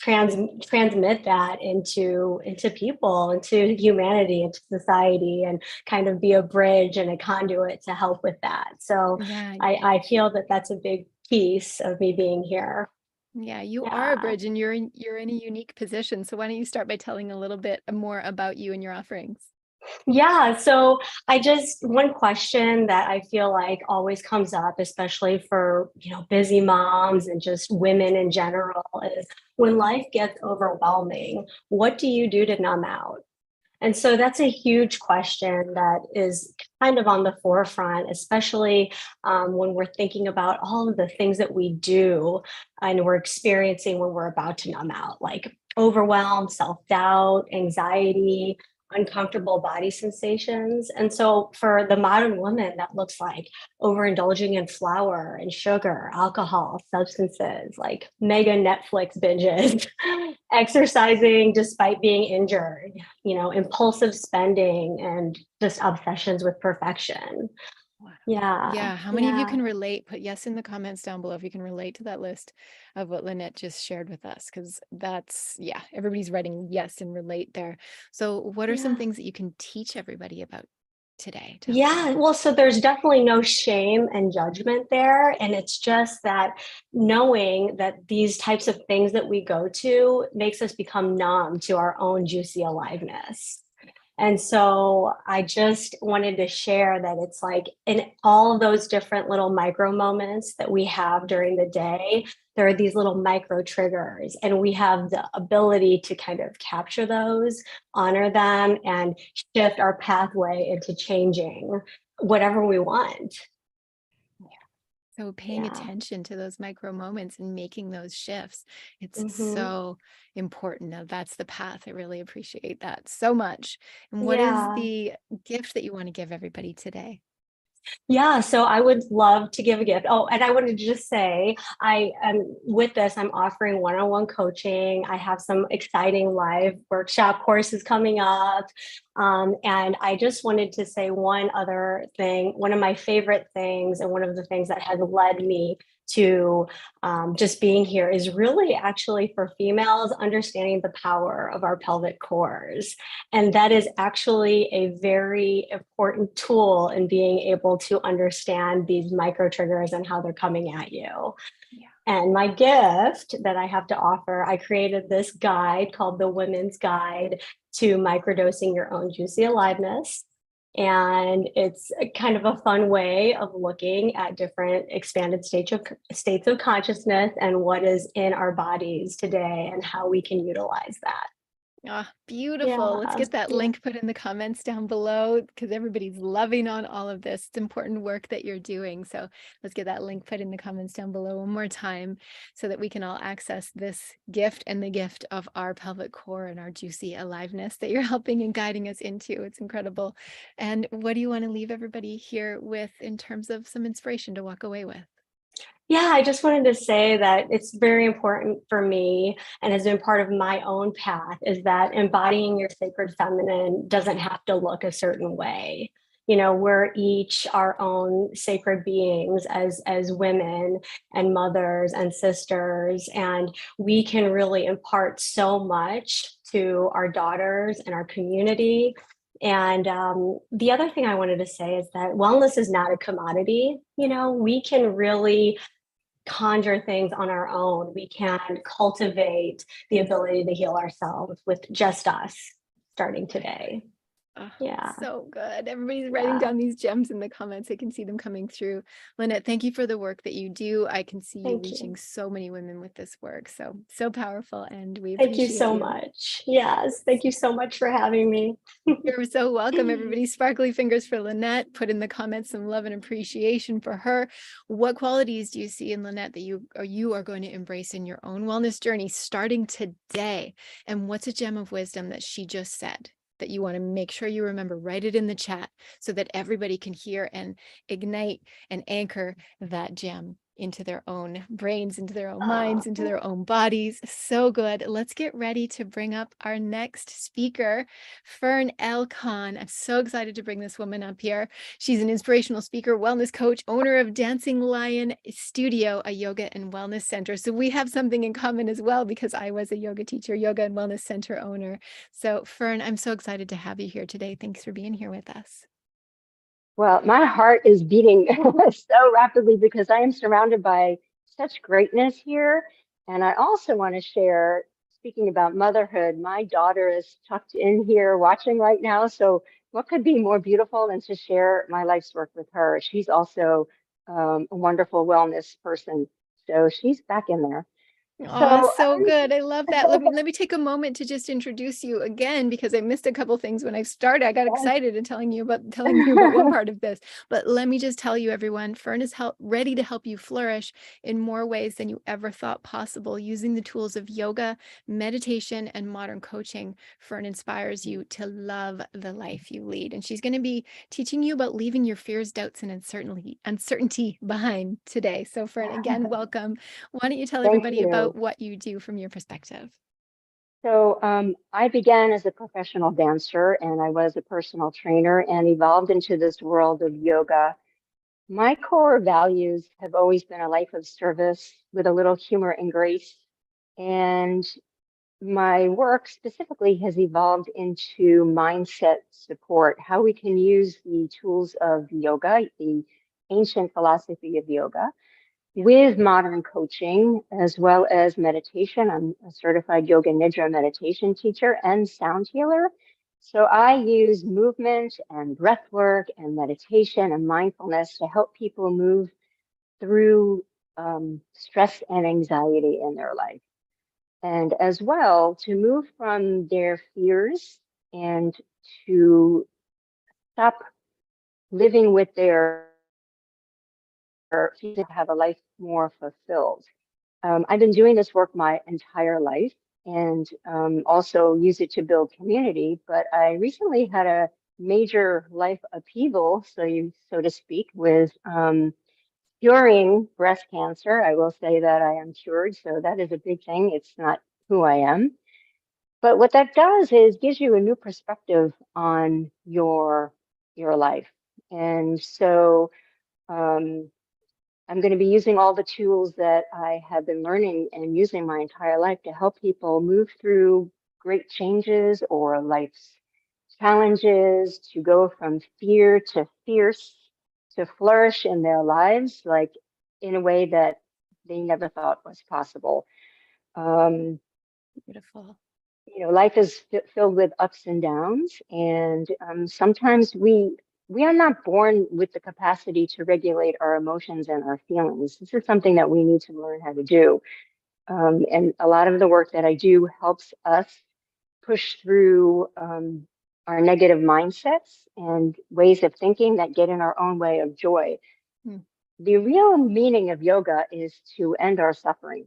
transmit that into people, into humanity, into society, and kind of be a bridge and a conduit to help with that. So
Yeah.
I feel that that's a big piece of me being here.
Yeah, you are a bridge, and you're in a unique position. So why don't you start by telling a little bit more about you and your offerings?
Yeah, so one question that I feel like always comes up, especially for, busy moms and just women in general, is when life gets overwhelming, what do you do to numb out? And so that's a huge question that is kind of on the forefront, especially when we're thinking about all of the things that we do and we're experiencing when we're about to numb out, like overwhelm, self-doubt, anxiety, uncomfortable body sensations. And so for the modern woman, that looks like overindulging in flour and sugar, alcohol, substances, like mega Netflix binges, exercising despite being injured, impulsive spending, and just obsessions with perfection. Yeah.
Yeah. How many of you can relate? Put yes in the comments down below if you can relate to that list of what Lynette just shared with us, because that's, everybody's writing yes and relate there. So what are some things that you can teach everybody about today?
Well, so there's definitely no shame and judgment there. And it's just that knowing that these types of things that we go to makes us become numb to our own juicy aliveness. And so I just wanted to share that it's like in all of those different little micro moments that we have during the day, there are these little micro triggers, and we have the ability to kind of capture those, honor them, and shift our pathway into changing whatever we want.
So paying attention to those micro moments and making those shifts, it's so important. Now that's the path. I really appreciate that so much. And what is the gift that you want to give everybody today?
Yeah, so I would love to give a gift. Oh, and I wanted to just say, I am with this, I'm offering one-on-one coaching. I have some exciting live workshop courses coming up. And I just wanted to say one other thing. One of my favorite things, and one of the things that has led me to just being here, is really actually for females understanding the power of our pelvic cores. And that is actually a very important tool in being able to understand these micro triggers and how they're coming at you. And my gift that I have to offer, I created this guide called the Women's Guide to Microdosing Your Own Juicy Aliveness. And it's a kind of a fun way of looking at different expanded states of consciousness and what is in our bodies today and how we can utilize that.
Ah, beautiful. Let's get that link put in the comments down below, because everybody's loving on all of this. It's important work that you're doing. So let's get that link put in the comments down below one more time so that we can all access this gift and the gift of our pelvic core and our juicy aliveness that you're helping and guiding us into. It's incredible. And what do you want to leave everybody here with in terms of some inspiration to walk away with?
Yeah, I just wanted to say that it's very important for me, and has been part of my own path, is that embodying your sacred feminine doesn't have to look a certain way. We're each our own sacred beings as women and mothers and sisters, and we can really impart so much to our daughters and our community. And the other thing I wanted to say is that wellness is not a commodity. We can really conjure things on our own. We can cultivate the ability to heal ourselves with just us starting today.
So good. Everybody's writing down these gems in the comments. I can see them coming through. Lynette, thank you for the work that you do. I can see you reaching so many women with this work. So powerful. And we appreciate
Thank you so much. Yes. Thank you so much for having me.
You're so welcome. Everybody, sparkly fingers for Lynette. Put in the comments some love and appreciation for her. What qualities do you see in Lynette that you are going to embrace in your own wellness journey starting today? And what's a gem of wisdom that she just said that you want to make sure you remember? Write it in the chat so that everybody can hear and ignite and anchor that gem into their own brains, into their own minds, into their own bodies. So good. Let's get ready to bring up our next speaker, Fern L Conn. I'm so excited to bring this woman up here. She's an inspirational speaker, wellness coach, owner of Dancing Lion Studio, a yoga and wellness center. So we have something in common as well, because I was a yoga teacher, yoga and wellness center owner. So Fern, I'm so excited to have you here today. Thanks for being here with us.
Well, my heart is beating so rapidly because I am surrounded by such greatness here. And I also want to share, speaking about motherhood, my daughter is tucked in here watching right now. So what could be more beautiful than to share my life's work with her? She's also a wonderful wellness person. So she's back in there.
Oh, so good. I love that. Let me take a moment to just introduce you again, because I missed a couple things when I started. I got excited and telling you about one part of this. But let me just tell you, everyone, Fern is ready to help you flourish in more ways than you ever thought possible, using the tools of yoga, meditation, and modern coaching. Fern inspires you to love the life you lead. And she's going to be teaching you about leaving your fears, doubts, and uncertainty behind today. So Fern, again, welcome. Why don't you tell everybody about what you do from your perspective?
So I began as a professional dancer, and I was a personal trainer and evolved into this world of yoga. My core values have always been a life of service with a little humor and grace. And my work specifically has evolved into mindset support, how we can use the tools of yoga, the ancient philosophy of yoga, with modern coaching, as well as meditation. I'm a certified yoga nidra meditation teacher and sound healer. So I use movement and breath work and meditation and mindfulness to help people move through stress and anxiety in their life. And as well, to move from their fears and to stop living with their to have a life more fulfilled. I've been doing this work my entire life, and also use it to build community. But I recently had a major life upheaval, so to speak, with curing breast cancer. I will say that I am cured, so that is a big thing. It's not who I am. But what that does is gives you a new perspective on your life. And so I'm going to be using all the tools that I have been learning and using my entire life to help people move through great changes or life's challenges, to go from fear to fierce, to flourish in their lives, like in a way that they never thought was possible.
Beautiful.
You know, life is filled with ups and downs, and sometimes we are not born with the capacity to regulate our emotions and our feelings. This is something that we need to learn how to do. And a lot of the work that I do helps us push through our negative mindsets and ways of thinking that get in our own way of joy. The real meaning of yoga is to end our suffering.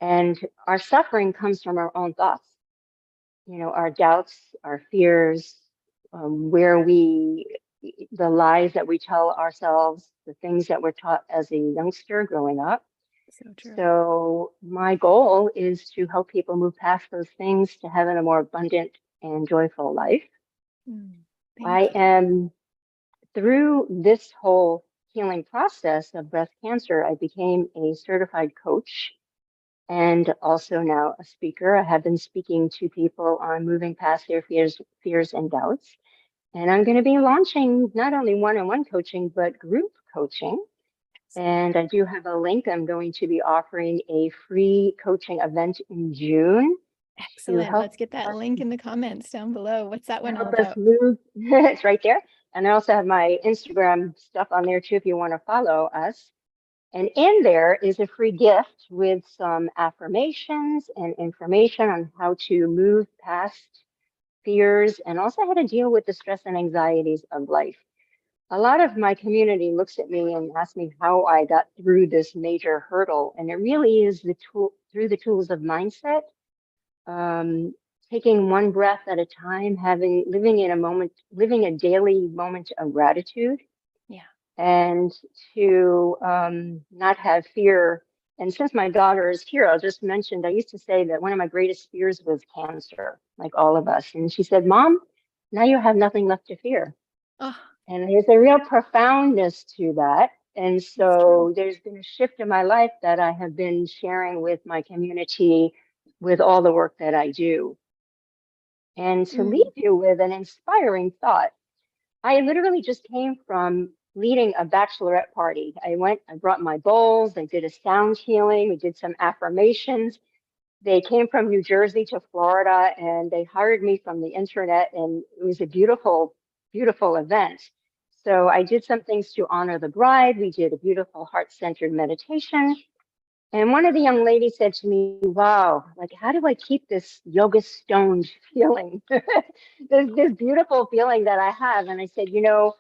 And our suffering comes from our own thoughts. You know, our doubts, our fears, the lies that we tell ourselves, the things that we're taught as a youngster growing up.
So true.
So my goal is to help people move past those things to having a more abundant and joyful life. I am, through this whole healing process of breast cancer, I became a certified coach and also now a speaker. I have been speaking to people on moving past their fears and doubts. And I'm going to be launching not only one-on-one coaching, but group coaching. And I do have a link. I'm going to be offering a free coaching event in June.
Excellent. Let's get that link in the comments down below. What's that one all about?
It's right there. And I also have my Instagram stuff on there too, if you want to follow us. And in there is a free gift with some affirmations and information on how to move past fears and also how to deal with the stress and anxieties of life. A lot of my community looks at me and asks me how I got through this major hurdle. And it really is through the tools of mindset, taking one breath at a time, living a daily moment of gratitude.
Yeah.
and to not have fear. And since my daughter is here, I'll just mention, I used to say that one of my greatest fears was cancer, like all of us. And she said, Mom, now you have nothing left to fear.
Oh.
And there's a real profoundness to that. And so there's been a shift in my life that I have been sharing with my community with all the work that I do. And to leave you with an inspiring thought, I literally just came from leading a bachelorette party. I brought my bowls, I did a sound healing, we did some affirmations. They came from New Jersey to Florida and they hired me from the internet, and it was a beautiful, beautiful event. So I did some things to honor the bride. We did a beautiful heart-centered meditation. And one of the young ladies said to me, wow, like, how do I keep this yoga stoned feeling? this beautiful feeling that I have. And I said, you know,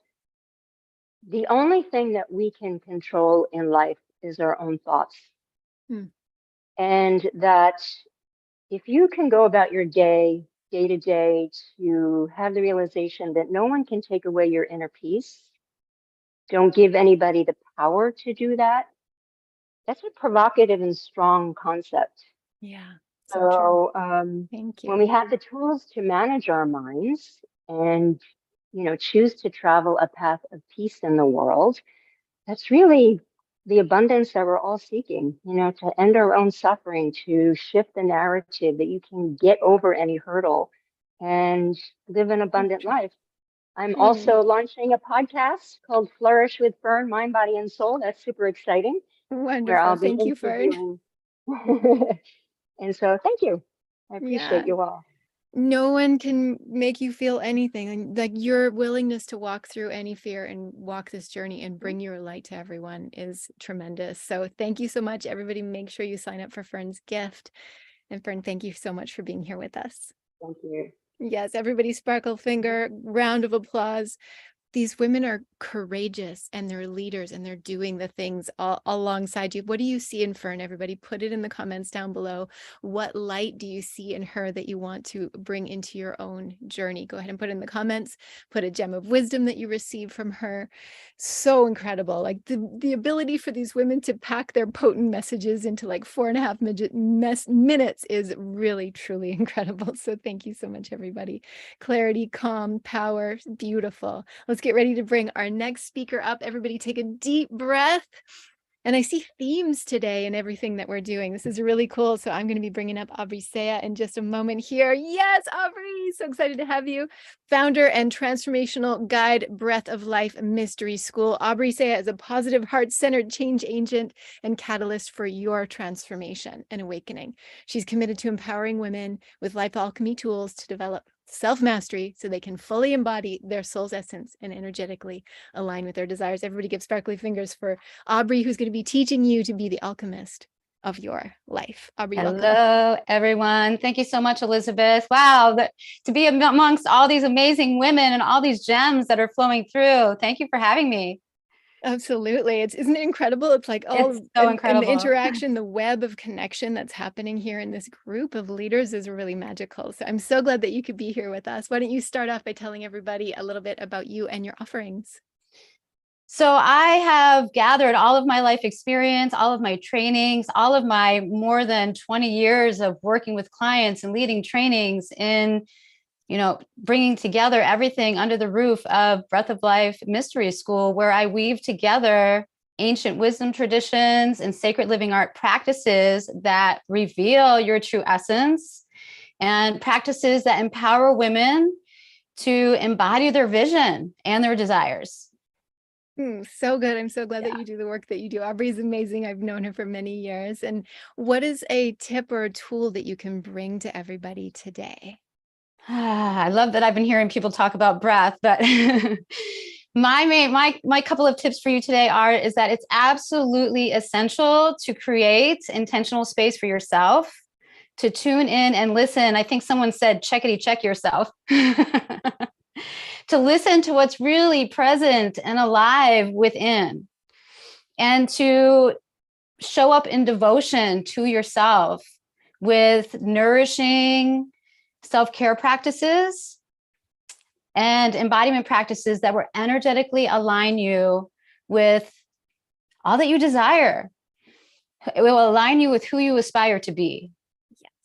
the only thing that we can control in life is our own thoughts. And that if you can go about your day to day, to have the realization that no one can take away your inner peace, don't give anybody the power to do that. That's a provocative and strong concept.
Yeah.
So
Thank you.
when we have the tools to manage our minds and, you know, choose to travel a path of peace in the world, that's really the abundance that we're all seeking, you know, to end our own suffering, to shift the narrative that you can get over any hurdle and live an abundant life. I'm also launching a podcast called Flourish with Fern, Mind, Body, and Soul. That's super exciting. Where I'll
Wonderful.
be
Thank you, Fern.
interviewing. And so thank you. I appreciate you all.
No one can make you feel anything. And like your willingness to walk through any fear and walk this journey and bring your light to everyone is tremendous. So thank you so much. Everybody, make sure you sign up for Fern's gift. And Fern, thank you so much for being here with us.
Thank you.
Yes, everybody sparkle finger, round of applause. These women are courageous and they're leaders and they're doing the things alongside you. What do you see in Fern? Everybody put it in the comments down below. What light do you see in her that you want to bring into your own journey? Go ahead and put it in the comments. Put a gem of wisdom that you received from her. So incredible. Like the ability for these women to pack their potent messages into like 4.5 minutes is really, truly incredible. So thank you so much, everybody. Clarity, calm, power, beautiful. Let's get ready to bring our next speaker up. Everybody take a deep breath. And I see themes today in everything that we're doing. This is really cool. So I'm going to be bringing up Aubree in just a moment here. Yes, Aubree, so excited to have you. Founder and transformational guide, Breath of Life Mystery School. Aubree is a positive, heart-centered change agent and catalyst for your transformation and awakening. She's committed to empowering women with life alchemy tools to develop self-mastery so they can fully embody their soul's essence and energetically align with their desires. Everybody give sparkly fingers for Aubree, who's going to be teaching you to be the alchemist of your life. Aubree, welcome.
Hello, everyone. Thank you so much, Elizabeth. Wow, to be amongst all these amazing women and all these gems that are flowing through. Thank you for having me.
Absolutely. Isn't it incredible? It's like all
It's so incredible.
And the interaction, the web of connection that's happening here in this group of leaders is really magical. So I'm so glad that you could be here with us. Why don't you start off by telling everybody a little bit about you and your offerings?
So I have gathered all of my life experience, all of my trainings, all of my more than 20 years of working with clients and leading trainings in, you know, bringing together everything under the roof of Breath of Life Mystery School, where I weave together ancient wisdom traditions and sacred living art practices that reveal your true essence and practices that empower women to embody their vision and their desires.
So good. I'm so glad that you do the work that you do. Aubree is amazing. I've known her for many years. And what is a tip or a tool that you can bring to everybody today?
I love that I've been hearing people talk about breath, but my couple of tips for you today is that it's absolutely essential to create intentional space for yourself, to tune in and listen. I think someone said, check yourself. To listen to what's really present and alive within, and to show up in devotion to yourself with nourishing self-care practices and embodiment practices that will energetically align you with all that you desire. It will align you with who you aspire to be.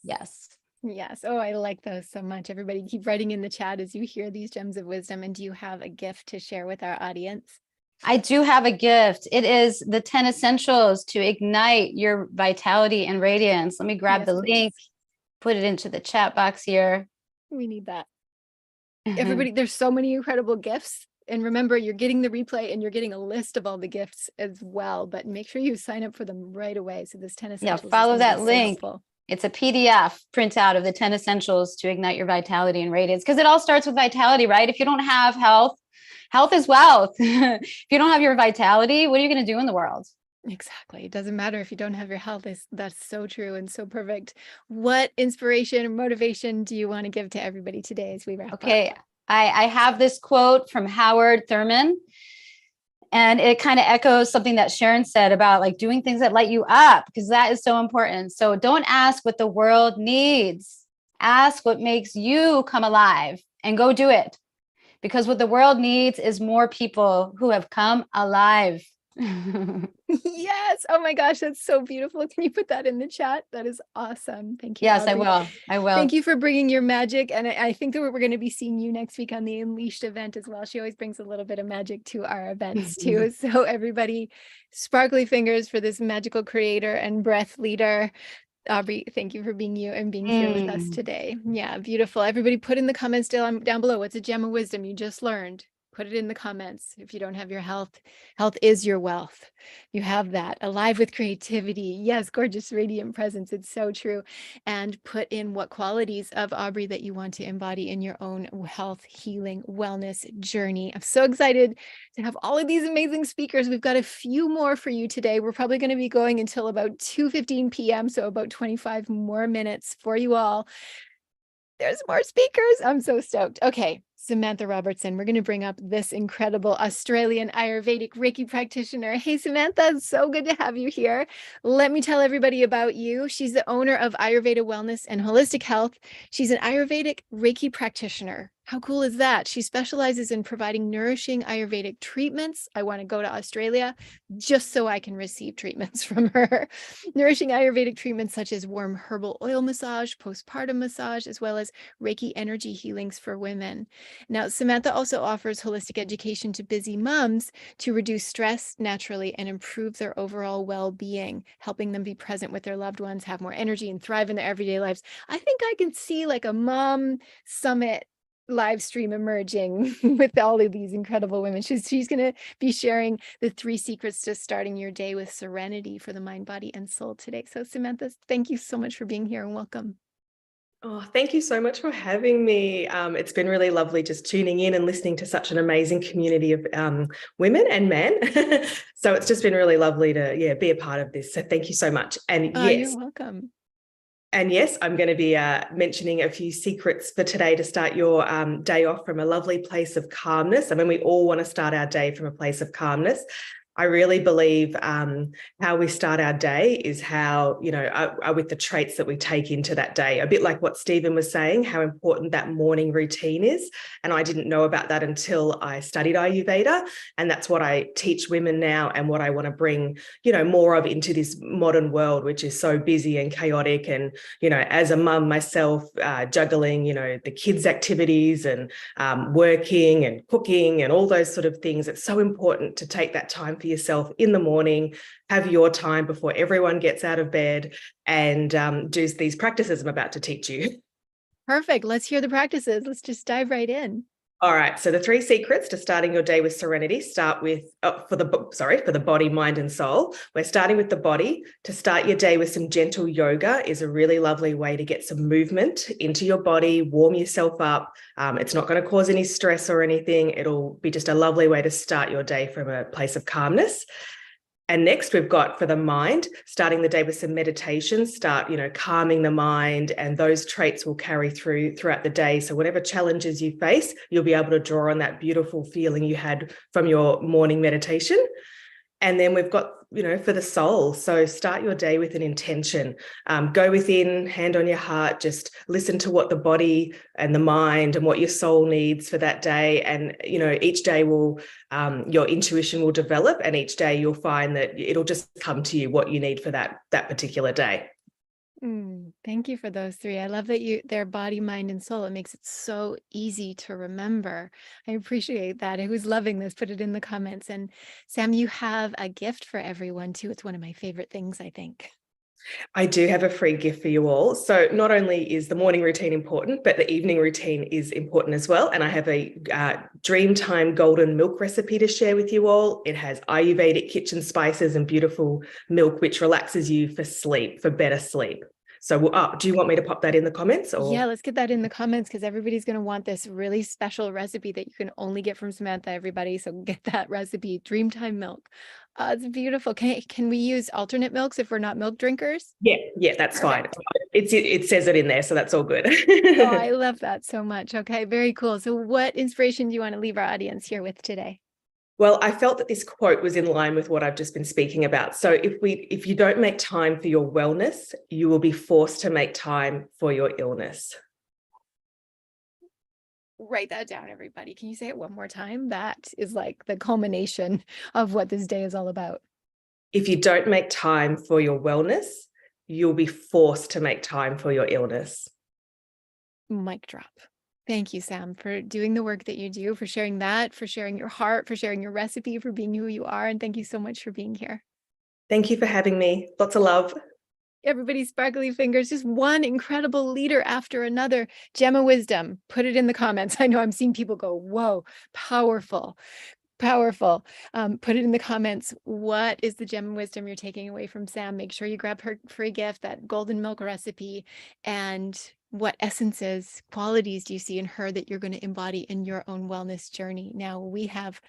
Yes.
Yes. Oh, I like those so much. Everybody keep writing in the chat as you hear these gems of wisdom. And do you have a gift to share with our audience?
I do have a gift. It is the 10 essentials to ignite your vitality and radiance. Let me grab the link, put it into the chat box here.
We need that. Everybody, there's so many incredible gifts. And remember, you're getting the replay and you're getting a list of all the gifts as well. But make sure you sign up for them right away. So this 10 essentials.
Yeah, follow that link. It's a PDF printout of the 10 essentials to ignite your vitality and radiance. Because it all starts with vitality, right? If you don't have health, health is wealth. If you don't have your vitality, what are you going to do in the world?
Exactly. It doesn't matter if you don't have your health. That's so true and so perfect. What inspiration or motivation do you want to give to everybody today as we wrap up?
Okay. I have this quote from Howard Thurman, and it kind of echoes something that Sharon said about like doing things that light you up, because that is so important. So don't ask what the world needs. Ask what makes you come alive and go do it. Because what the world needs is more people who have come alive.
Yes. Oh my gosh, that's so beautiful. Can you put that in the chat? That is awesome. Thank you.
Yes,
Aubree.
I will.
Thank you for bringing your magic. And I think that we're going to be seeing you next week on the Unleashed event as well. She always brings a little bit of magic to our events too. So everybody, sparkly fingers for this magical creator and breath leader. Aubree, thank you for being you and being here with us today. Yeah, beautiful. Everybody put in the comments down below. What's a gem of wisdom you just learned? Put it in the comments. If you don't have your health, health is your wealth. You have that. Alive with creativity. Yes, gorgeous, radiant presence. It's so true. And put in what qualities of Aubree that you want to embody in your own health, healing, wellness journey. I'm so excited to have all of these amazing speakers. We've got a few more for you today. We're probably going to be going until about 2:15 p.m. So about 25 more minutes for you all. There's more speakers. I'm so stoked. Okay, Samantha Robertson, we're going to bring up this incredible Australian Ayurvedic Reiki practitioner. Hey, Samantha, it's so good to have you here. Let me tell everybody about you. She's the owner of Ayurveda Wellness and Holistic Health. She's an Ayurvedic Reiki practitioner. How cool is that? She specializes in providing nourishing Ayurvedic treatments. I want to go to Australia just so I can receive treatments from her. Nourishing Ayurvedic treatments such as warm herbal oil massage, postpartum massage, as well as Reiki energy healings for women. Now, Samantha also offers holistic education to busy moms to reduce stress naturally and improve their overall well-being, helping them be present with their loved ones, have more energy, and thrive in their everyday lives. I think I can see like a mom summit live stream emerging with all of these incredible women. She's going to be sharing the 3 secrets to starting your day with serenity for the mind, body, and soul today. So Samantha, thank you so much for being here and welcome.
Oh, thank you so much for having me. It's been really lovely just tuning in and listening to such an amazing community of women and men. So it's just been really lovely to be a part of this. So thank you so much. And yes,
you're welcome.
And yes, I'm going to be mentioning a few secrets for today to start your day off from a lovely place of calmness. I mean, we all want to start our day from a place of calmness. I really believe how we start our day is how, are with the traits that we take into that day. A bit like what Stephen was saying, how important that morning routine is. And I didn't know about that until I studied Ayurveda. And that's what I teach women now and what I want to bring, more of into this modern world, which is so busy and chaotic. And, as a mum myself, juggling, the kids' activities and working and cooking and all those sort of things, it's so important to take that time for yourself in the morning, have your time before everyone gets out of bed, and do these practices I'm about to teach you.
Perfect. Let's hear the practices. Let's just dive right in.
All right. So the 3 secrets to starting your day with serenity start with, for the body, mind, and soul. We're starting with the body. To start your day with some gentle yoga is a really lovely way to get some movement into your body, warm yourself up. It's not going to cause any stress or anything. It'll be just a lovely way to start your day from a place of calmness. And next we've got for the mind, starting the day with some meditation, calming the mind, and those traits will carry throughout the day. So whatever challenges you face, you'll be able to draw on that beautiful feeling you had from your morning meditation. And then we've got, for the soul. So start your day with an intention. Go within, hand on your heart, just listen to what the body and the mind and what your soul needs for that day. And, each day your intuition will develop, and each day you'll find that it'll just come to you what you need for that particular day.
Thank you for those three. I love that they're body, mind, and soul. It makes it so easy to remember. I appreciate that. Who's loving this? Put it in the comments. And Sam, you have a gift for everyone too. It's one of my favorite things, I think.
I do have a free gift for you all. So not only is the morning routine important, but the evening routine is important as well. And I have a Dreamtime golden milk recipe to share with you all. It has Ayurvedic kitchen spices and beautiful milk, which relaxes you for sleep, for better sleep. So do you want me to pop that in the comments? Or?
Yeah, let's get that in the comments, because everybody's going to want this really special recipe that you can only get from Samantha, everybody. So get that recipe, Dreamtime milk. It's beautiful. Can we use alternate milks if we're not milk drinkers?
Yeah, that's fine. It says it in there, so that's all good.
Oh, I love that so much. Okay, very cool. So what inspiration do you want to leave our audience here with today?
Well, I felt that this quote was in line with what I've just been speaking about. So if you don't make time for your wellness, you will be forced to make time for your illness.
Write that down, everybody. Can you say it one more time? That is like the culmination of what this day is all about.
If you don't make time for your wellness, you'll be forced to make time for your illness.
Mic drop. Thank you, Sam, for doing the work that you do, for sharing that, for sharing your heart, for sharing your recipe, for being who you are. And thank you so much for being here.
Thank you for having me. Lots of love.
Everybody's sparkly fingers, just one incredible leader after another. Gem of wisdom, put it in the comments. I know I'm seeing people go, whoa, powerful. Powerful. Put it in the comments. What is the gem of wisdom you're taking away from Sam? Make sure you grab her free gift, that golden milk recipe. And what essences, qualities do you see in her that you're going to embody in your own wellness journey? Now we have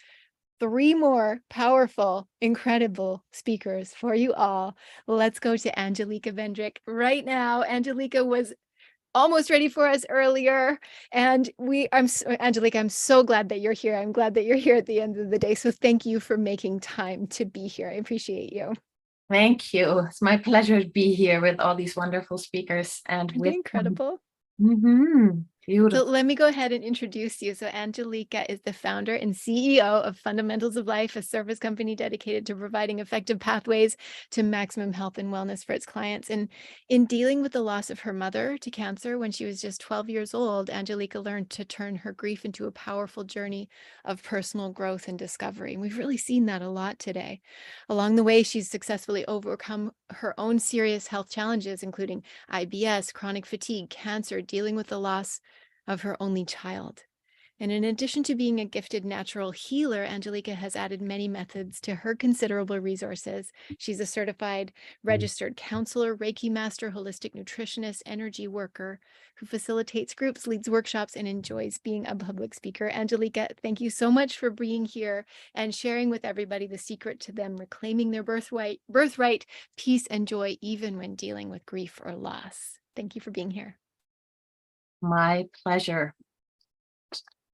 3 more powerful, incredible speakers for you all. Let's go to Angelica Vendrick right now. Angelica was almost ready for us earlier. And Angelica, I'm so glad that you're here. I'm glad that you're here at the end of the day. So thank you for making time to be here. I appreciate you.
Thank you. It's my pleasure to be here with all these wonderful speakers and with
incredible.
Beautiful.
So let me go ahead and introduce you. So Angelica is the founder and CEO of Fundamentals of Life, a service company dedicated to providing effective pathways to maximum health and wellness for its clients. And in dealing with the loss of her mother to cancer when she was just 12 years old, Angelica learned to turn her grief into a powerful journey of personal growth and discovery. And we've really seen that a lot today. Along the way, she's successfully overcome her own serious health challenges, including IBS, chronic fatigue, cancer, dealing with the loss of her only child. And in addition to being a gifted natural healer, Angelica has added many methods to her considerable resources. She's a certified registered counselor, Reiki master, holistic nutritionist, energy worker who facilitates groups, leads workshops, and enjoys being a public speaker. Angelica, thank you so much for being here and sharing with everybody the secret to them reclaiming their birthright, peace, and joy, even when dealing with grief or loss. Thank you for being here.
My pleasure.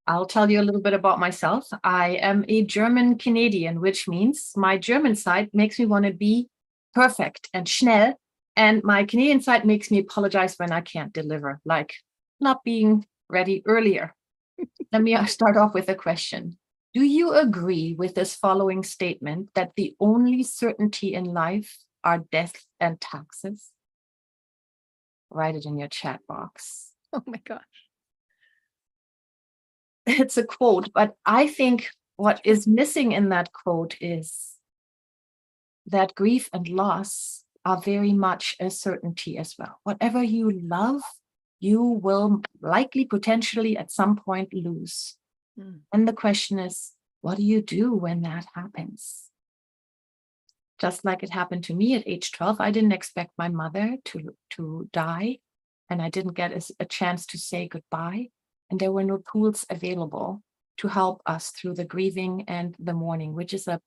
I'll tell you a little bit about myself. I am a German Canadian, which means my German side makes me want to be perfect and schnell, and my Canadian side makes me apologize when I can't deliver, like not being ready earlier. Let me start off with a question. Do you agree with this following statement that the only certainty in life are death and taxes? Write it in your chat box.
Oh my gosh.
It's a quote, but I think what is missing in that quote is that grief and loss are very much a certainty as well. Whatever you love, you will likely potentially at some point lose. And the question is, what do you do when that happens? Just like it happened to me at age 12, I didn't expect my mother to die. And I didn't get a chance to say goodbye. And there were no tools available to help us through the grieving and the mourning, which is a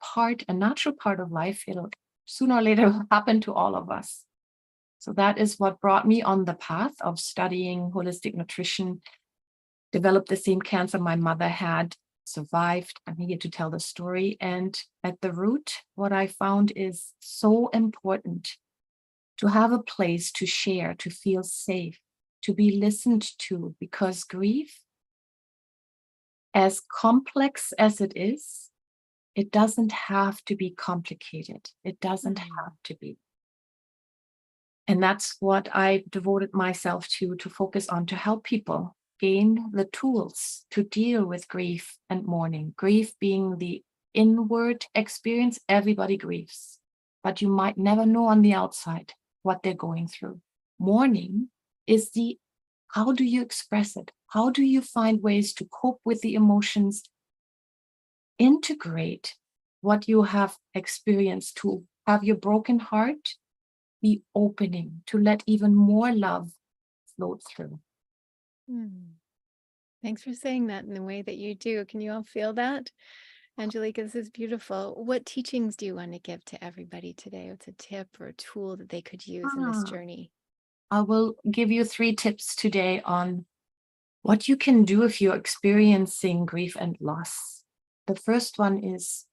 natural part of life. It'll sooner or later happen to all of us. So that is what brought me on the path of studying holistic nutrition, developed the same cancer my mother had, survived. I'm here to tell the story. And at the root, what I found is so important to have a place to share, to feel safe, to be listened to, because grief, as complex as it is, it doesn't have to be complicated. It doesn't have to be. And that's what I devoted myself to focus on, to help people gain the tools to deal with grief and mourning. Grief being the inward experience, everybody grieves, but you might never know on the outside what they're going through. Mourning is how do you express it? How do you find ways to cope with the emotions, integrate what you have experienced, to have your broken heart be opening, to let even more love float through.
Thanks for saying that in the way that you do. Can you all feel that? Angelica, this is beautiful. What teachings do you want to give to everybody today? What's a tip or a tool that they could use in this journey?
I will give you 3 tips today on what you can do if you're experiencing grief and loss. The first one is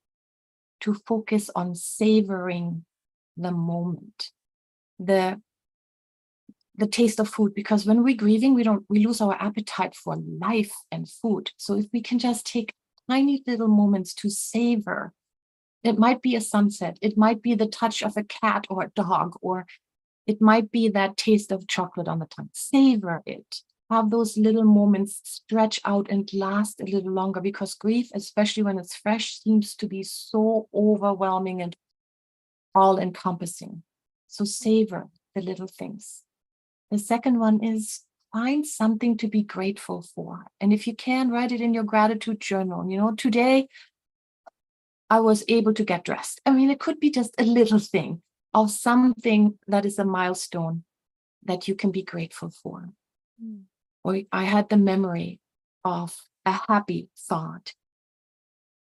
to focus on savoring the moment, the taste of food, because when we're grieving, we lose our appetite for life and food. So if we can just take tiny little moments to savor, it might be a sunset, it might be the touch of a cat or a dog, or it might be that taste of chocolate on the tongue. Savor it. Have those little moments stretch out and last a little longer, because grief, especially when it's fresh, seems to be so overwhelming and all-encompassing. So savor the little things. The second one is find something to be grateful for. And if you can, write it in your gratitude journal. You know, today I was able to get dressed. I mean, it could be just a little thing of something that is a milestone that you can be grateful for. Or I had the memory of a happy thought.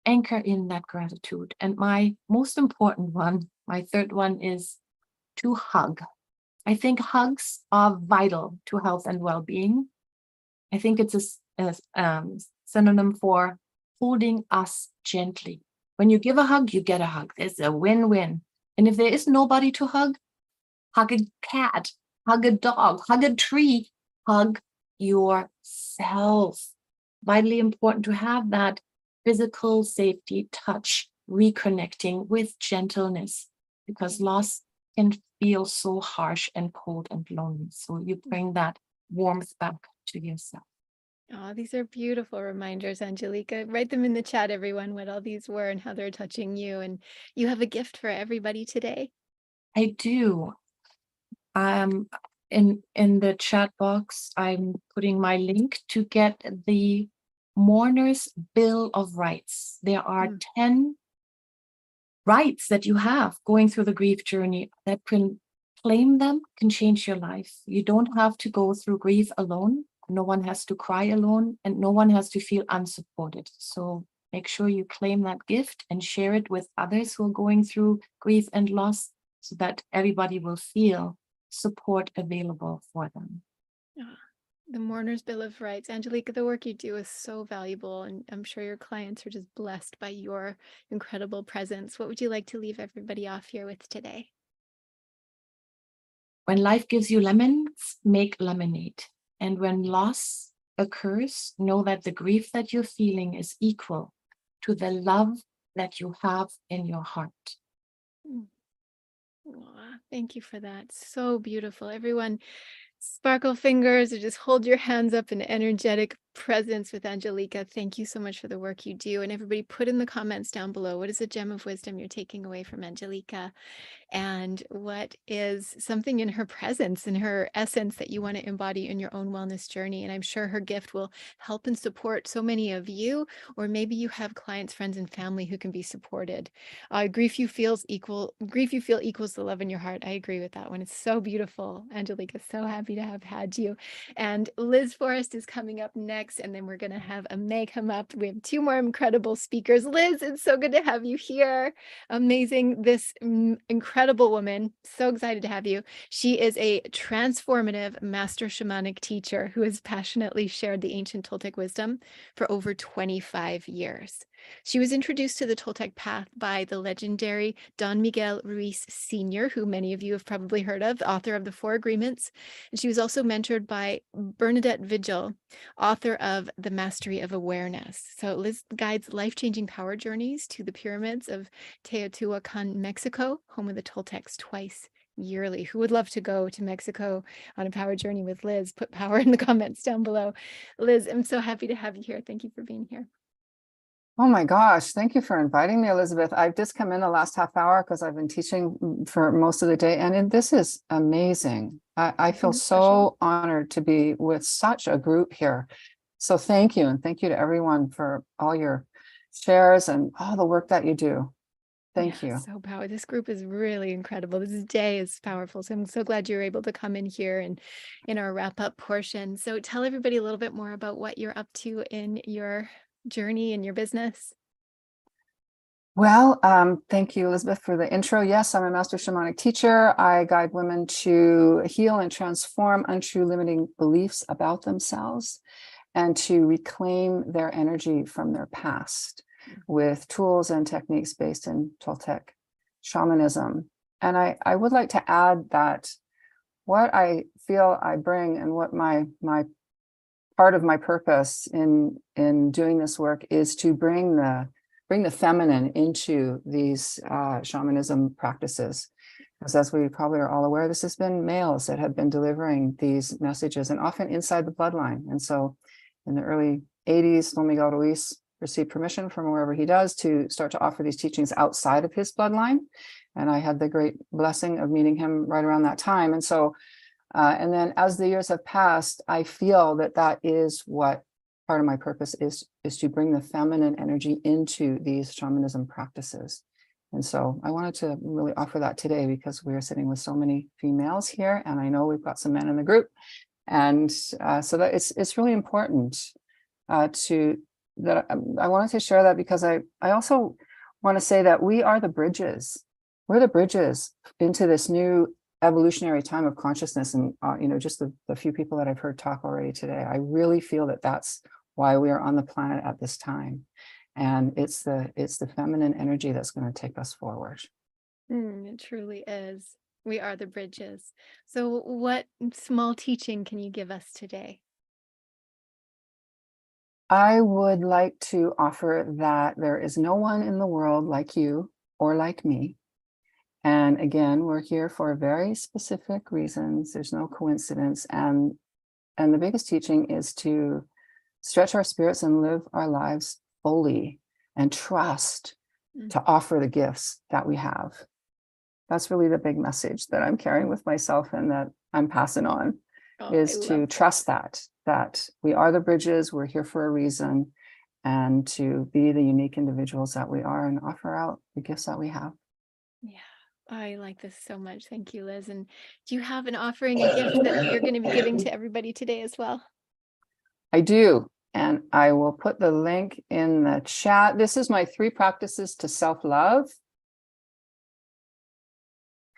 Anchor in that gratitude. And my most important one, my third one, is to hug. I think hugs are vital to health and well-being. I think it's a synonym for holding us gently. When you give a hug, you get a hug. It's a win-win. And if there is nobody to hug a cat, hug a dog, hug a tree, hug yourself. Vitally important to have that physical safety touch, reconnecting with gentleness, because loss can feel so harsh and cold and lonely. So you bring that warmth back to yourself.
Oh, these are beautiful reminders, Angelica. Write them in the chat, everyone, what all these were and how they're touching you. And you have a gift for everybody today.
I do. In the chat box, I'm putting my link to get the Mourner's Bill of Rights. There are 10 rights that you have going through the grief journey that can claim them, can change your life. You don't have to go through grief alone. No one has to cry alone, and no one has to feel unsupported. So make sure you claim that gift and share it with others who are going through grief and loss, so that everybody will feel support available for them.
The Mourner's Bill of Rights. Angelica, the work you do is so valuable, and I'm sure your clients are just blessed by your incredible presence. What would you like to leave everybody off here with today?
When life gives you lemons, make lemonade. And when loss occurs, know that the grief that you're feeling is equal to the love that you have in your heart.
Thank you for that. So beautiful. Everyone, sparkle fingers or just hold your hands up in energetic presence with Angelica. Thank you so much for the work you do. And everybody, put in the comments down below, what is a gem of wisdom you're taking away from Angelica? And what is something in her presence, in her essence, that you want to embody in your own wellness journey? And I'm sure her gift will help and support so many of you, or maybe you have clients, friends, and family who can be supported. Grief you feel equals the love in your heart. I agree with that one. It's so beautiful. Angelica, so happy to have had you. And Liz Forrest is coming up next. next, and then we're going to have Aimee come up. We have two more incredible speakers. Liz, it's so good to have you here. Amazing. This incredible woman. So excited to have you. She is a transformative master shamanic teacher who has passionately shared the ancient Toltec wisdom for over 25 years. She was introduced to the Toltec path by the legendary Don Miguel Ruiz Sr., who many of you have probably heard of, the author of the Four Agreements. And she was also mentored by Bernadette Vigil, author of The Mastery of Awareness. So Liz guides life-changing power journeys to the pyramids of Teotihuacan, Mexico, home of the Toltecs, twice yearly. Who would love to go to Mexico on a power journey with Liz? Put power in the comments down below. Liz, I'm so happy to have you here. Thank you for being here.
Oh my gosh, thank you for inviting me, Elizabeth. I've just come in the last half hour because I've been teaching for most of the day, and this is amazing. I feel so honored to be with such a group here. So thank you, and thank you to everyone for all your shares and all the work that you do. Thank you.
So powerful. This group is really incredible. This day is powerful. So I'm so glad you're able to come in here and in our wrap-up portion. So tell everybody a little bit more about what you're up to in your journey and your business.
Well, thank you, Elizabeth, for the intro. Yes, I'm a master shamanic teacher. I guide women to heal and transform untrue limiting beliefs about themselves and to reclaim their energy from their past with tools and techniques based in Toltec shamanism. And I would like to add that what I feel I bring and what my part of my purpose in doing this work is to bring the feminine into these shamanism practices. Because as we probably are all aware, this has been males that have been delivering these messages, and often inside the bloodline. And so in the early 80s, Don Miguel Ruiz received permission from wherever he does to start to offer these teachings outside of his bloodline. And I had the great blessing of meeting him right around that time. And so and then as the years have passed, I feel that that is what part of my purpose is to bring the feminine energy into these shamanism practices. And so I wanted to really offer that today because we are sitting with so many females here, and I know we've got some men in the group. And so that it's really important I wanted to share that because I also want to say that we are the bridges. We're the bridges into this new evolutionary time of consciousness. And just the few people that I've heard talk already today, I really feel that that's why we are on the planet at this time. And it's the feminine energy that's going to take us forward.
It truly is. We are the bridges. So what small teaching can you give us today?
I would like to offer that there is no one in the world like you or like me. And again, we're here for very specific reasons. There's no coincidence. And the biggest teaching is to stretch our spirits and live our lives fully and trust to offer the gifts that we have. That's really the big message that I'm carrying with myself and that I'm passing on, is to trust that we are the bridges, we're here for a reason, and to be the unique individuals that we are and offer out the gifts that we have.
Yeah. I like this so much. Thank you, Liz. And do you have an offering, a gift that you're going to be giving to everybody today as well?
I do. And I will put the link in the chat. This is my 3 practices to self-love.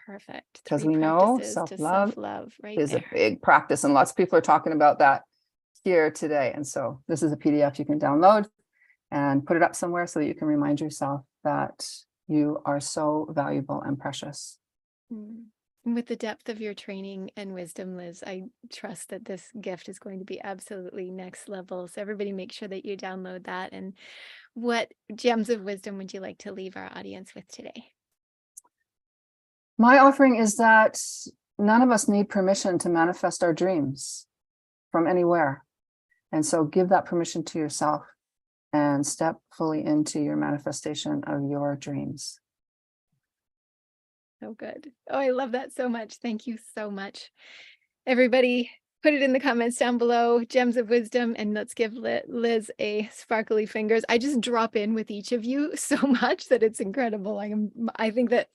Perfect.
Because we know self-love
right
is
there.
a big practice, and lots of people are talking about that here today. And so this is a PDF you can download and put it up somewhere so that you can remind yourself that you are so valuable and precious.
With the depth of your training and wisdom, Liz, I trust that this gift is going to be absolutely next level. So everybody make sure that you download that. And what gems of wisdom would you like to leave our audience with today?
My offering is that none of us need permission to manifest our dreams from anywhere. And so give that permission to yourself and step fully into your manifestation of your dreams.
So good. Oh, I love that so much. Thank you so much. Everybody, Put it in the comments down below, gems of wisdom, and let's give Liz a sparkly fingers. I just drop in with each of you so much that it's incredible. I think that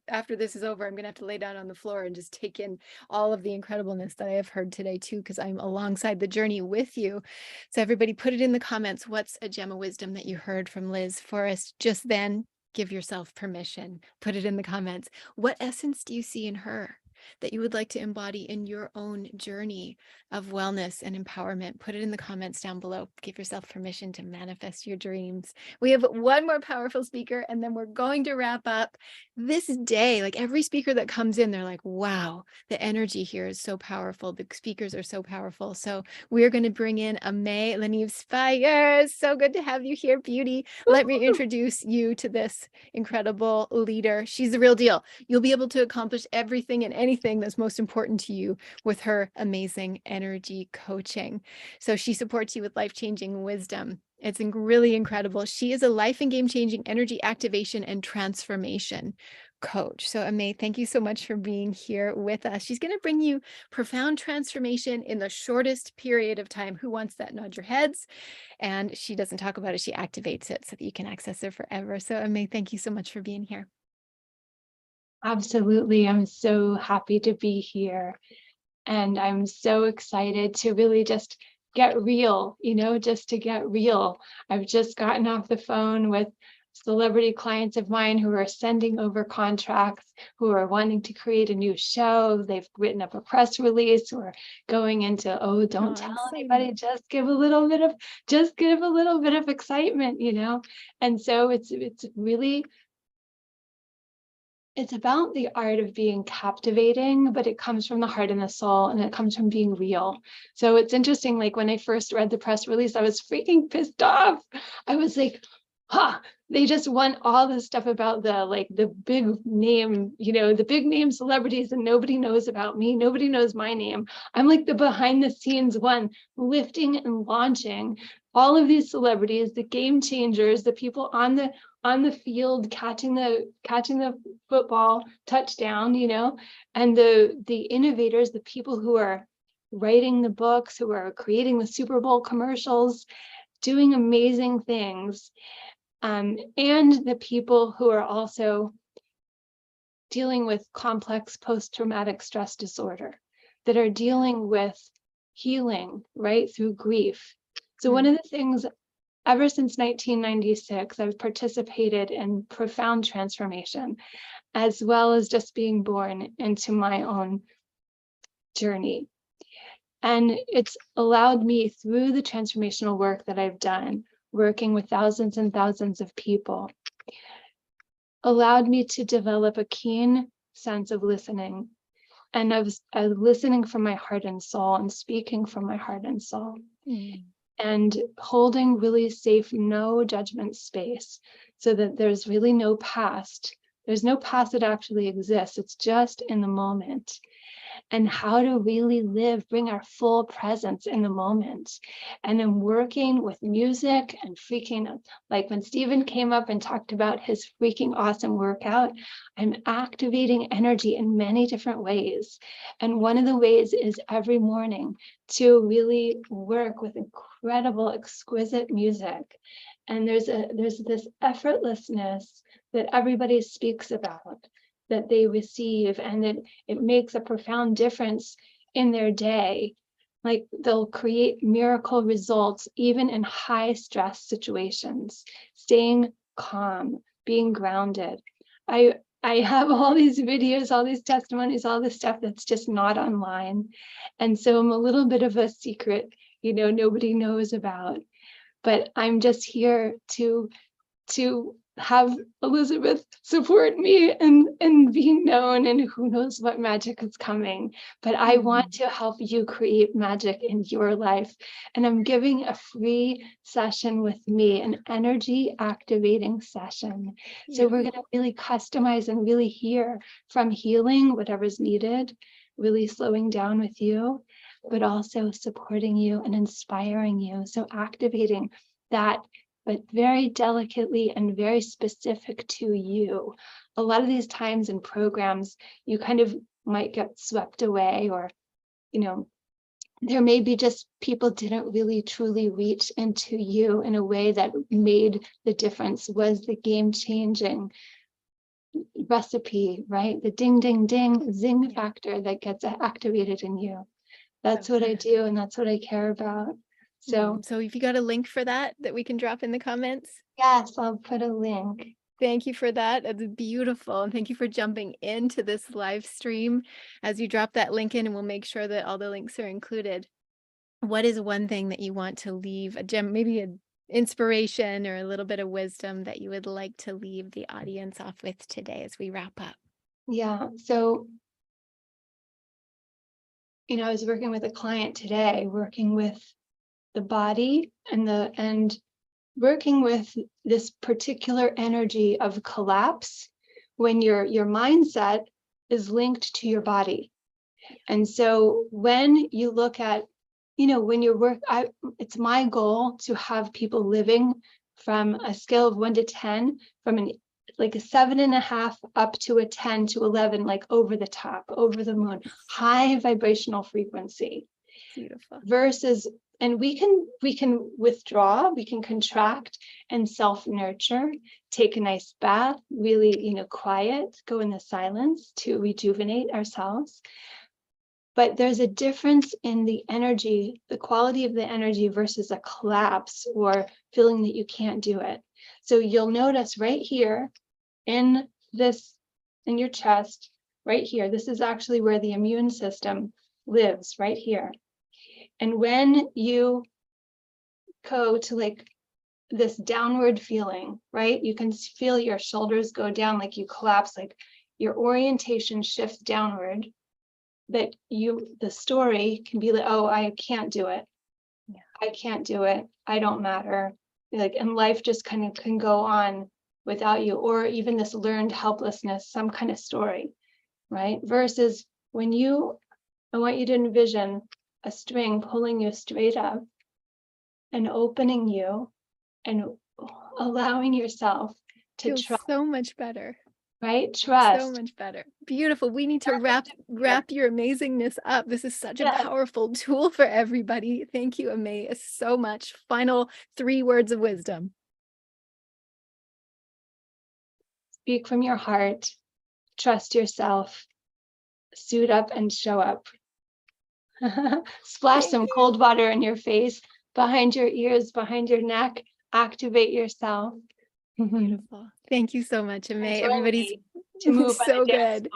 after this is over, I'm gonna have to lay down on the floor and just take in all of the incredibleness that I have heard today too, because I'm alongside the journey with you. So everybody put it in the comments. What's a gem of wisdom that you heard from Liz Forrest just then? Give yourself permission. Put it in the comments. What essence do you see in her that you would like to embody in your own journey of wellness and empowerment? Put it in the comments down below. Give yourself permission to manifest your dreams. We have one more powerful speaker, and then we're going to wrap up this day. Like every speaker that comes in, they're like, wow, the energy here is so powerful. The speakers are so powerful. So we're going to bring in Aimee LaNieve Spiers. So good to have you here, beauty. Let me introduce you to this incredible leader. She's the real deal. You'll be able to accomplish everything and anything that's most important to you with her amazing energy coaching. So she supports you with life-changing wisdom. It's really incredible. She is a life and game-changing energy activation and transformation coach. So Aimee, thank you so much for being here with us. She's going to bring you profound transformation in the shortest period of time. Who wants that? Nod your heads. And she doesn't talk about it. She activates it so that you can access it forever. So Aimee, thank you so much for being here.
Absolutely. I'm so happy to be here. And I'm so excited to really just get real, just to get real. I've just gotten off the phone with celebrity clients of mine who are sending over contracts, who are wanting to create a new show. They've written up a press release, who are going into, don't tell anybody, just give a little bit of excitement, And so it's really, it's about the art of being captivating, but it comes from the heart and the soul, and it comes from being real. So it's interesting, like when I first read the press release, I was freaking pissed off. I was like, they just want all this stuff about the big name, the big name celebrities, and nobody knows about me. Nobody knows my name. I'm like the behind the scenes one, lifting and launching all of these celebrities, the game changers, the people on the field catching the football touchdown, and the innovators, the people who are writing the books, who are creating the Super Bowl commercials, doing amazing things, and the people who are also dealing with complex post-traumatic stress disorder, that are dealing with healing, right, through grief. So one of the things, ever since 1996, I've participated in profound transformation, as well as just being born into my own journey. And it's allowed me, through the transformational work that I've done, working with thousands and thousands of people, allowed me to develop a keen sense of listening, and of listening from my heart and soul, and speaking from my heart and soul. And holding really safe, no judgment space, so that there's really no past. There's no past that actually exists. It's just in the moment. And how to really live, bring our full presence in the moment. And I'm working with music and freaking, like when Stephen came up and talked about his freaking awesome workout, I'm activating energy in many different ways. And one of the ways is every morning to really work with incredible, exquisite music. And there's this effortlessness that everybody speaks about, that they receive, and that it makes a profound difference in their day. Like they'll create miracle results even in high stress situations, staying calm, being grounded. I have all these videos, all these testimonies, all this stuff that's just not online. And so I'm a little bit of a secret, nobody knows about, but I'm just here to have Elizabeth support me and being known, and who knows what magic is coming. But I want to help you create magic in your life. And I'm giving a free session with me, an energy activating session. So we're going to really customize and really hear from healing whatever's needed, really slowing down with you, but also supporting you and inspiring you. So activating that, but very delicately and very specific to you. A lot of these times in programs, you kind of might get swept away, or, there may be just people didn't really truly reach into you in a way that made the difference, was the game-changing recipe, right? The ding, ding, ding, zing factor that gets activated in you. That's what I do, and that's what I care about. So,
So if you got a link for that we can drop in the comments.
yes, I'll put a link.
Thank you for that. That's beautiful. And thank you for jumping into this live stream. As you drop that link in, and we'll make sure that all the links are included. What is one thing that you want to leave, a gem, maybe an inspiration or a little bit of wisdom that you would like to leave the audience off with today as we wrap up?
Yeah. So, I was working with a client today, working with the body and working with this particular energy of collapse when your mindset is linked to your body. And so when you look at, when you it's my goal to have people living from a scale of 1 to 10, from a 7.5 up to a 10 to 11, like over the top, over the moon, high vibrational frequency.
Beautiful.
Versus, and we can withdraw, we can contract and self-nurture, take a nice bath, really, quiet, go in the silence to rejuvenate ourselves. But there's a difference in the energy, the quality of the energy versus a collapse or feeling that you can't do it. So you'll notice right here in your chest, right here, this is actually where the immune system lives, right here. And when you go to this downward feeling, right, you can feel your shoulders go down, like you collapse, like your orientation shifts downward. That the story can be like, oh, I can't do it. Yeah. I can't do it. I don't matter. And life just kind of can go on without you, or even this learned helplessness, some kind of story, right? Versus when I want you to envision a string pulling you straight up and opening you and allowing yourself to trust.
So much better.
Right? Trust.
So much better. Beautiful. We need to wrap your amazingness up. This is such a powerful tool for everybody. Thank you, Aimee, so much. Final 3 words of wisdom.
Speak from your heart. Trust yourself. Suit up and show up. Splash some cold water in your face, behind your ears, behind your neck. Activate yourself.
Beautiful. Thank you so much, Aimee. Everybody's
to move
so good.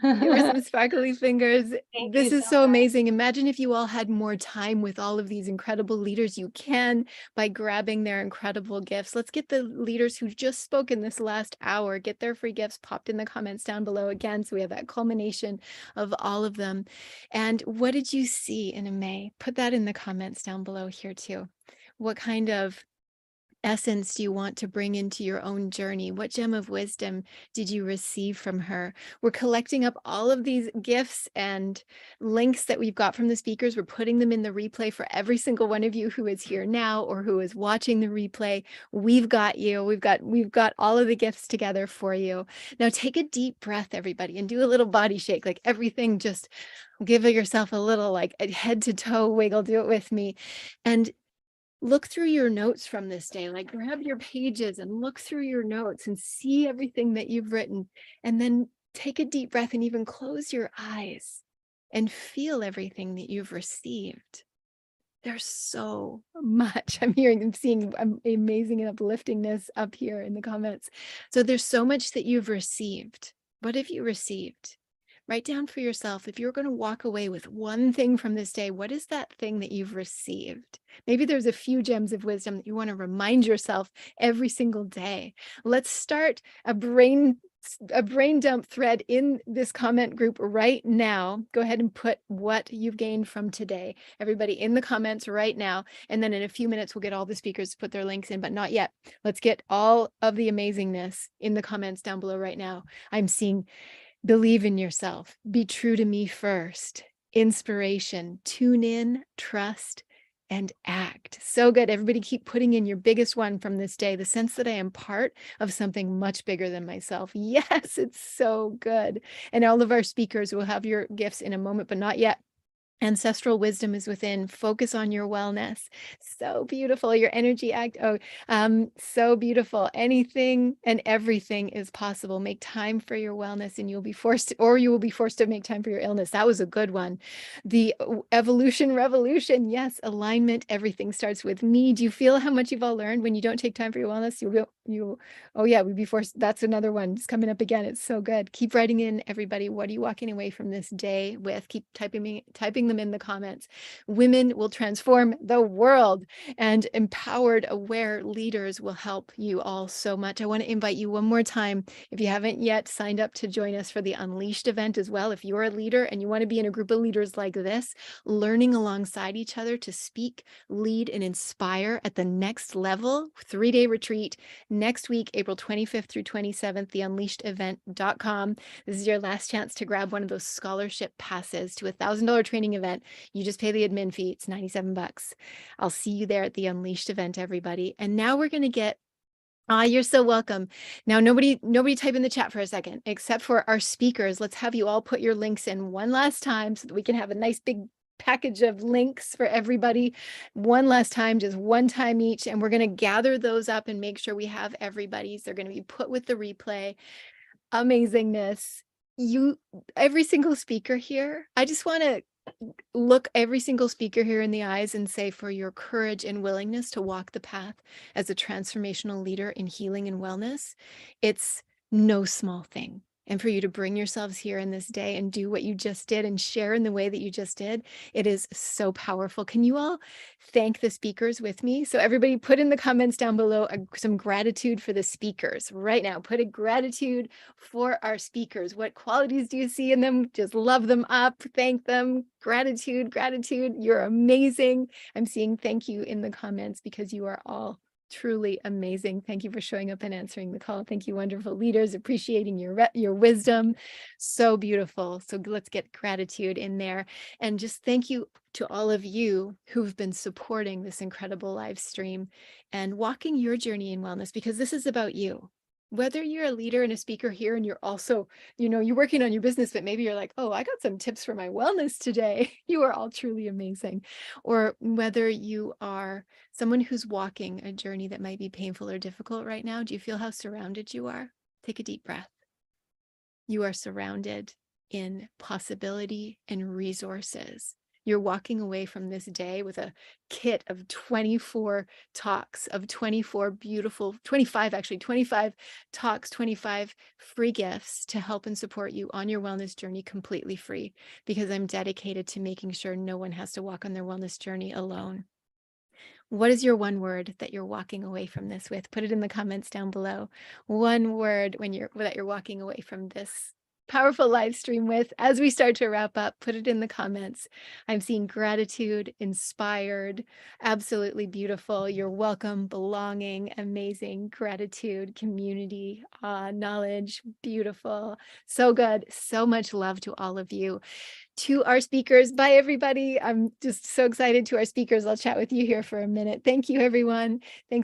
Give her some sparkly fingers. This is so amazing. Imagine if you all had more time with all of these incredible leaders. You can by grabbing their incredible gifts. Let's get the leaders who just spoke in this last hour, get their free gifts popped in the comments down below again. So we have that culmination of all of them. And what did you see in Aimee? Put that in the comments down below here too. What kind of essence do you want to bring into your own journey? What gem of wisdom did you receive from her? We're collecting up all of these gifts and links that we've got from the speakers. We're putting them in the replay for every single one of you who is here now or who is watching the replay. We've got you. We've got all of the gifts together for you. Now take a deep breath, everybody, and do a little body shake, like everything. Just give yourself a little a head to toe wiggle. Do it with me. And look through your notes from this day, grab your pages and look through your notes and see everything that you've written. And then take a deep breath and even close your eyes and feel everything that you've received. There's so much. I'm seeing amazing upliftingness up here in the comments. So there's so much that you've received. What have you received? Write down for yourself, if you're going to walk away with one thing from this day, what is that thing that you've received? Maybe there's a few gems of wisdom that you want to remind yourself every single day. Let's start a brain dump thread in this comment group right now. Go ahead and put what you've gained from today. Everybody in the comments right now. And then in a few minutes, we'll get all the speakers to put their links in, but not yet. Let's get all of the amazingness in the comments down below right now. I'm seeing believe in yourself. Be true to me first. Inspiration. Tune in, trust, and act. So good. Everybody keep putting in your biggest one from this day. The sense that I am part of something much bigger than myself. Yes, it's so good. And all of our speakers will have your gifts in a moment, but not yet. Ancestral wisdom is within. Focus on your wellness. So beautiful. Your energy act. So beautiful. Anything and everything is possible. Make time for your wellness and you will be forced to make time for your illness. That was a good one. The evolution revolution. Yes. Alignment. Everything starts with me. Do you feel how much you've all learned? When you don't take time for your wellness, we'd be forced. That's another one. It's coming up again. It's so good. Keep writing in, everybody. What are you walking away from this day with? Keep typing them in the comments. Women will transform the world, and empowered, aware leaders will help you all so much. I want to invite you one more time. If you haven't yet signed up to join us for the Unleashed event as well, if you're a leader and you want to be in a group of leaders like this, learning alongside each other to speak, lead, and inspire at the next level, 3-day retreat next week, April 25th through 27th, theunleashedevent.com. This is your last chance to grab one of those scholarship passes to a $1,000 training event. You just pay the admin fee. It's $97. I'll see you there at the Unleashed event, everybody. And now we're going to get you're so welcome. Now, nobody type in the chat for a second, except for our speakers. Let's have you all put your links in one last time so that we can have a nice big package of links for everybody one last time, just one time each. And we're going to gather those up and make sure we have everybody's. They're going to be put with the replay. Amazingness. Every single speaker here, I just want to look every single speaker here in the eyes and say, for your courage and willingness to walk the path as a transformational leader in healing and wellness, it's no small thing. And for you to bring yourselves here in this day and do what you just did and share in the way that you just did, it is so powerful. Can you all thank the speakers with me? So everybody put in the comments down below some gratitude for the speakers right now. Put a gratitude for our speakers. What qualities do you see in them? Just love them up. Thank them. Gratitude, gratitude. You're amazing. I'm seeing thank you in the comments because you are all truly amazing. Thank you for showing up and answering the call. Thank you, wonderful leaders, appreciating your wisdom. So beautiful. So let's get gratitude in there. And just thank you to all of you who've been supporting this incredible live stream and walking your journey in wellness, because this is about you. Whether you're a leader and a speaker here and you're also, you're working on your business, but maybe you're like, oh, I got some tips for my wellness today. You are all truly amazing. Or whether you are someone who's walking a journey that might be painful or difficult right now, do you feel how surrounded you are? Take a deep breath. You are surrounded in possibility and resources. You're walking away from this day with a kit of 24 talks, of 25 talks, 25 free gifts to help and support you on your wellness journey completely free, because I'm dedicated to making sure no one has to walk on their wellness journey alone. What is your one word that you're walking away from this with? Put it in the comments down below. One word that you're walking away from this powerful live stream with. As we start to wrap up, put it in the comments. I'm seeing gratitude, inspired, absolutely beautiful. You're welcome, belonging, amazing, gratitude, community, knowledge, beautiful. So good. So much love to all of you. To our speakers, bye everybody. I'm just so excited. To our speakers, I'll chat with you here for a minute. Thank you, everyone. Thanks.